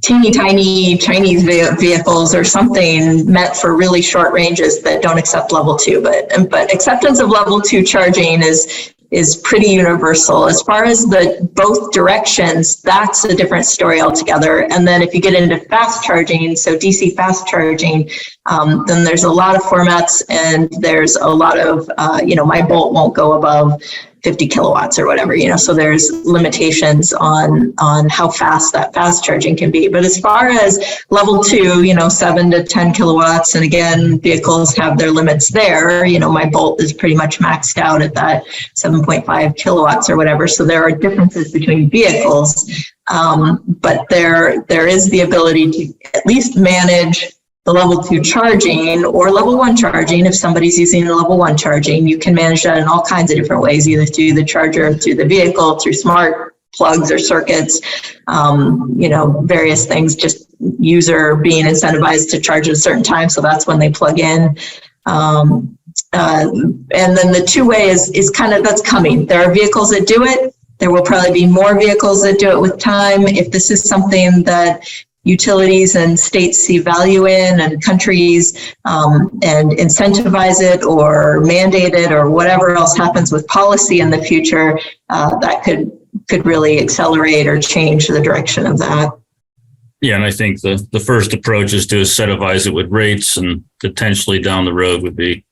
Speaker 8: teeny tiny Chinese vehicles or something meant for really short ranges that don't accept level 2, but acceptance of level 2 charging is is pretty universal. As far as the both directions, that's a different story altogether. And then if you get into fast charging, so DC fast charging, then there's a lot of formats, and there's a lot of, my Bolt won't go above 50 kilowatts or whatever, so there's limitations on how fast that fast charging can be. But as far as level 2, 7 to 10 kilowatts, and again, vehicles have their limits there. My Bolt is pretty much maxed out at that 7.5 kilowatts or whatever. So there are differences between vehicles, but there is the ability to at least manage the level 2 charging or level 1 charging. If somebody's using the level 1 charging, you can manage that in all kinds of different ways, either through the charger, through the vehicle, through smart plugs or circuits, various things, just user being incentivized to charge at a certain time. So that's when they plug in. And then the two-way is kind of, that's coming. There are vehicles that do it. There will probably be more vehicles that do it with time. If this is something that utilities and states see value in, and countries and incentivize it or mandate it, or whatever else happens with policy in the future, that could really accelerate or change the direction of that.
Speaker 5: Yeah, and I think the first approach is to incentivize it with rates, and potentially down the road would be,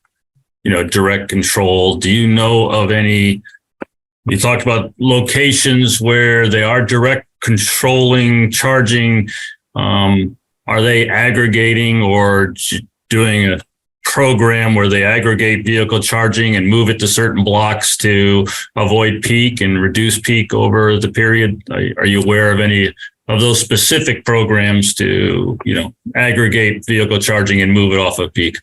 Speaker 5: direct control. Do you know of any? You talked about locations where they are direct controlling charging. Are they aggregating or doing a program where they aggregate vehicle charging and move it to certain blocks to avoid peak and reduce peak over the period? Are you aware of any of those specific programs to, aggregate vehicle charging and move it off of peak?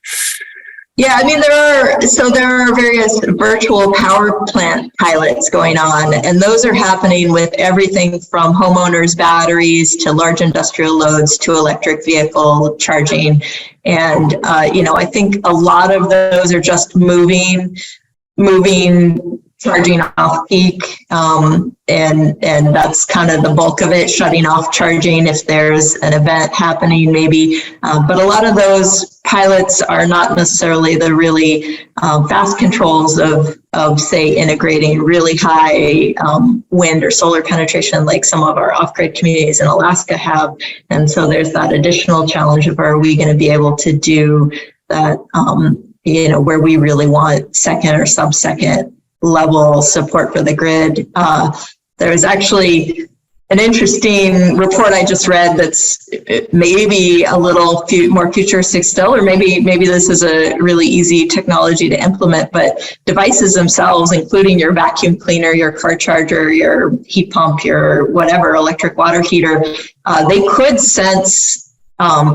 Speaker 8: Yeah, I mean, there are various virtual power plant pilots going on, and those are happening with everything from homeowners' batteries to large industrial loads to electric vehicle charging. And, I think a lot of those are just moving charging off peak, and that's kind of the bulk of it, shutting off charging if there's an event happening maybe. But a lot of those pilots are not necessarily the really fast controls of say integrating really high wind or solar penetration like some of our off-grid communities in Alaska have. And so there's that additional challenge of, are we going to be able to do that, where we really want second or sub-second level support for the grid. There was actually an interesting report I just read that's maybe a little more futuristic still, or maybe this is a really easy technology to implement, but devices themselves, including your vacuum cleaner, your car charger, your heat pump, your whatever, electric water heater, they could sense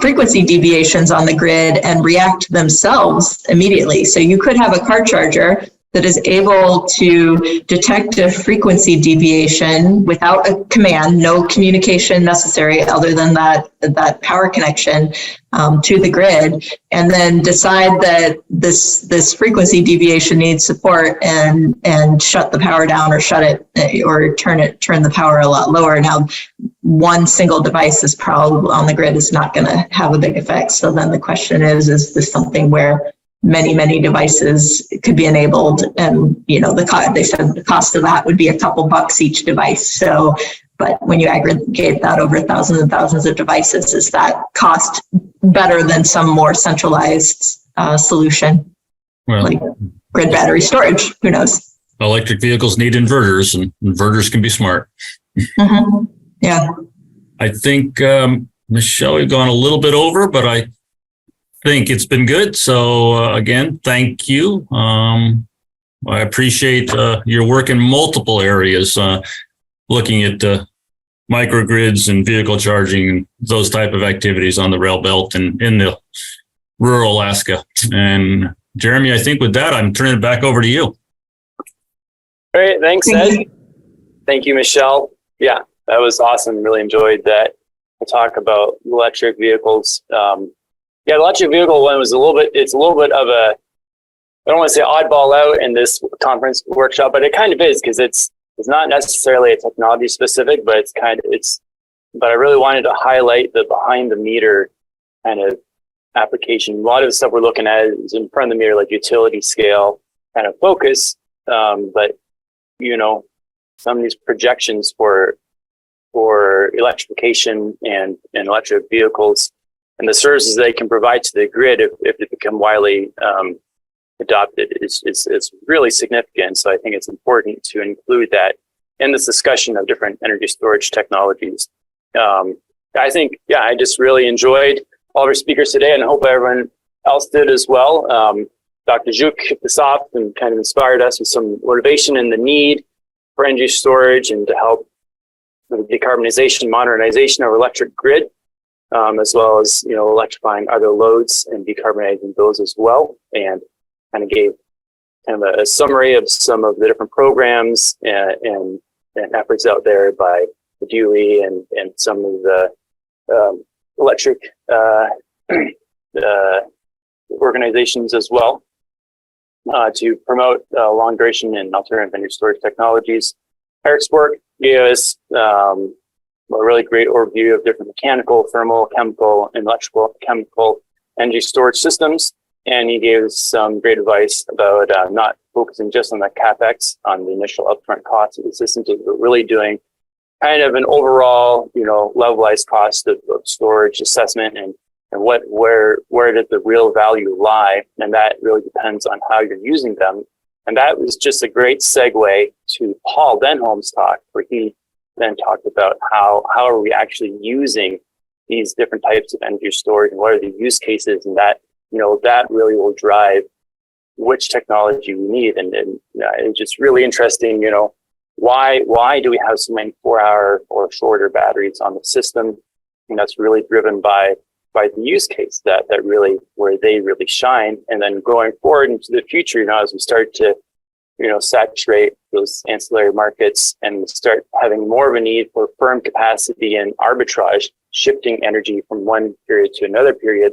Speaker 8: frequency deviations on the grid and react themselves immediately. So you could have a car charger that is able to detect a frequency deviation without a command, no communication necessary other than that power connection to the grid, and then decide that this frequency deviation needs support and shut the power down or shut it or turn the power a lot lower. Now, one single device's probe on the grid is not going to have a big effect. So then the question is this something where many devices could be enabled, and they said the cost of that would be a couple bucks each device. So, but when you aggregate that over thousands and thousands of devices, is that cost better than some more centralized solution, like grid battery storage? Who knows?
Speaker 5: Electric vehicles need inverters, and inverters can be smart.
Speaker 8: Mm-hmm. Yeah. I
Speaker 5: think, Michelle, we've gone a little bit over, but I think it's been good. So again, thank you. I appreciate your work in multiple areas, looking at microgrids and vehicle charging and those type of activities on the rail belt and in the rural Alaska. And Jeremy, I think with that, I'm turning it back over to you.
Speaker 1: Great. Thanks, Ed. Thank you, Michelle. Yeah, that was awesome. Really enjoyed that. We'll talk about electric vehicles. The electric vehicle one was it's a little bit of a, I don't want to say oddball out in this conference workshop, but it kind of is, because it's not necessarily a technology specific, but but I really wanted to highlight the behind the meter kind of application. A lot of the stuff we're looking at is in front of the meter, like utility scale kind of focus. But some of these projections for electrification and electric vehicles and the services they can provide to the grid if they become widely adopted is really significant. So I think it's important to include that in this discussion of different energy storage technologies. I think, I just really enjoyed all of our speakers today, and I hope everyone else did as well. Dr. Juk kicked this off and kind of inspired us with some motivation in the need for energy storage and to help with the decarbonization, modernization of our electric grid, as well as, electrifying other loads and decarbonizing those as well. And kind of gave kind of a summary of some of the different programs and efforts out there by the DOE and some of the electric organizations as well to promote long duration and alternative energy storage technologies. Eric's work gave us a really great overview of different mechanical, thermal, chemical, and electrical chemical energy storage systems. And he gave us some great advice about not focusing just on the CapEx, on the initial upfront cost of the system, but really doing kind of an overall, levelized cost of storage assessment and where does the real value lie. And that really depends on how you're using them. And that was just a great segue to Paul Denholm's talk, where he then talked about how are we actually using these different types of energy storage and what are the use cases, and that that really will drive which technology we need. And it's just really interesting, why do we have so many 4-hour or shorter batteries on the system? And that's really driven by the use case that really where they really shine. And then going forward into the future, as we start to saturate those ancillary markets and start having more of a need for firm capacity and arbitrage, shifting energy from one period to another period,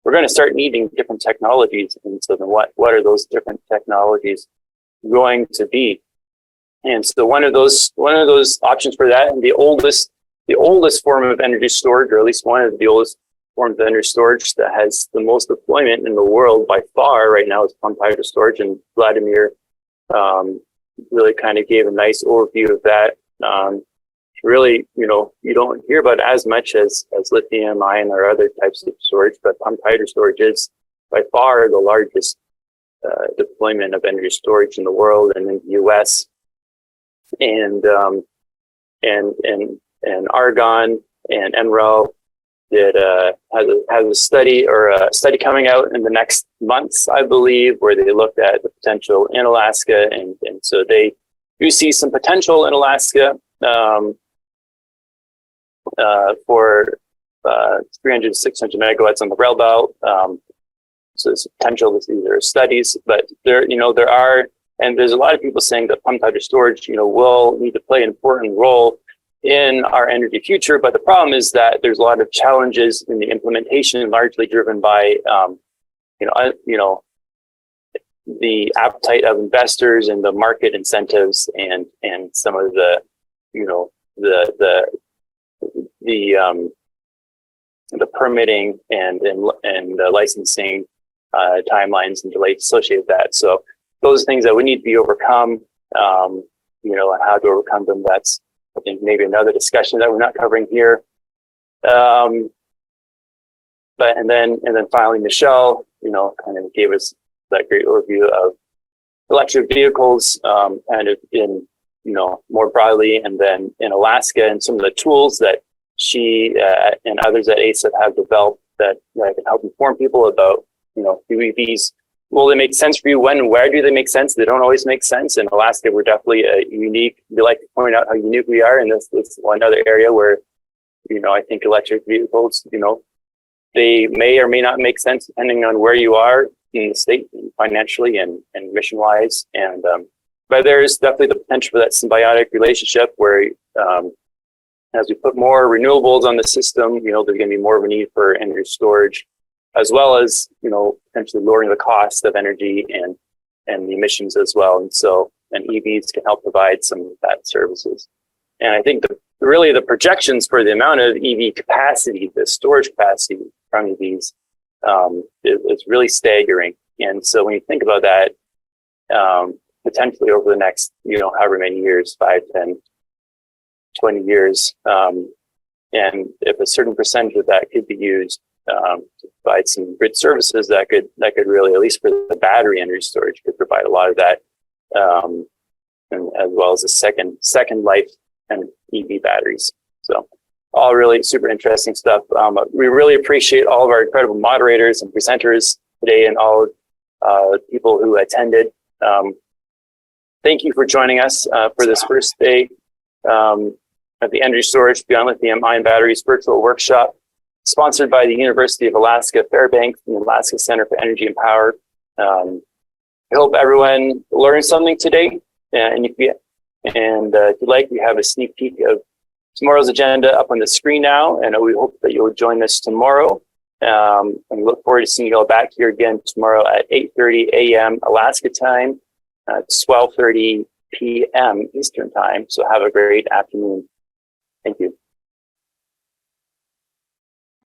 Speaker 1: we're going to start needing different technologies. And so then what are those different technologies going to be? And so one of those options for that, and the oldest form of energy storage, or at least one of the oldest forms of energy storage that has the most deployment in the world by far right now, is pumped hydro storage. And Vladimir really kind of gave a nice overview of that. Really, you don't hear about it as much as lithium-ion or other types of storage, but pumped hydro storage is by far the largest deployment of energy storage in the world and in the U.S. And Argonne and NREL has a study coming out in the next months, I believe, where they looked at the potential in Alaska, and so they do see some potential in Alaska for 300 to 600 megawatts on the rail belt. So there's potential. These are studies, but there are, and there's a lot of people saying that pumped hydro storage, will need to play an important role in our energy future. But the problem is that there's a lot of challenges in the implementation, largely driven by, the appetite of investors and the market incentives and some of the permitting and the licensing timelines and delays associated with that. So those things that would need to be overcome, and how to overcome them, that's, I think, maybe another discussion that we're not covering here. But and then finally, Michelle, kind of gave us that great overview of electric vehicles, kind of in, more broadly, and then in Alaska, and some of the tools that she and others at ASAP have developed that can help inform people about, do EVs, will they make sense for you? When and where do they make sense? They don't always make sense. In Alaska, we're definitely unique. We like to point out how unique we are. And this is one other area where, I think electric vehicles, they may or may not make sense depending on where you are in the state, financially and mission-wise. And but there's definitely the potential for that symbiotic relationship where, as we put more renewables on the system, there's going to be more of a need for energy storage, as well as, potentially lowering the cost of energy and the emissions as well. And so, and EVs can help provide some of that services. And I think really the projections for the amount of EV capacity, the storage capacity from EVs, is really staggering. And so when you think about that, potentially over the next, however many years, 5, 10, 20 years. And if a certain percentage of that could be used to provide some grid services, that could really, at least for the battery energy storage, could provide a lot of that, and as well as a second life and EV batteries. So all really super interesting stuff. We really appreciate all of our incredible moderators and presenters today, and all people who attended. Thank you for joining us for this first day of the Energy Storage Beyond Lithium-Ion Batteries virtual workshop, sponsored by the University of Alaska Fairbanks and the Alaska Center for Energy and Power. I hope everyone learned something today. And if you'd like, we have a sneak peek of tomorrow's agenda up on the screen now, and we hope that you'll join us tomorrow. And we look forward to seeing you all back here again tomorrow at 8:30 a.m. Alaska time, 12:30 p.m. Eastern time. So have a great afternoon. Thank you.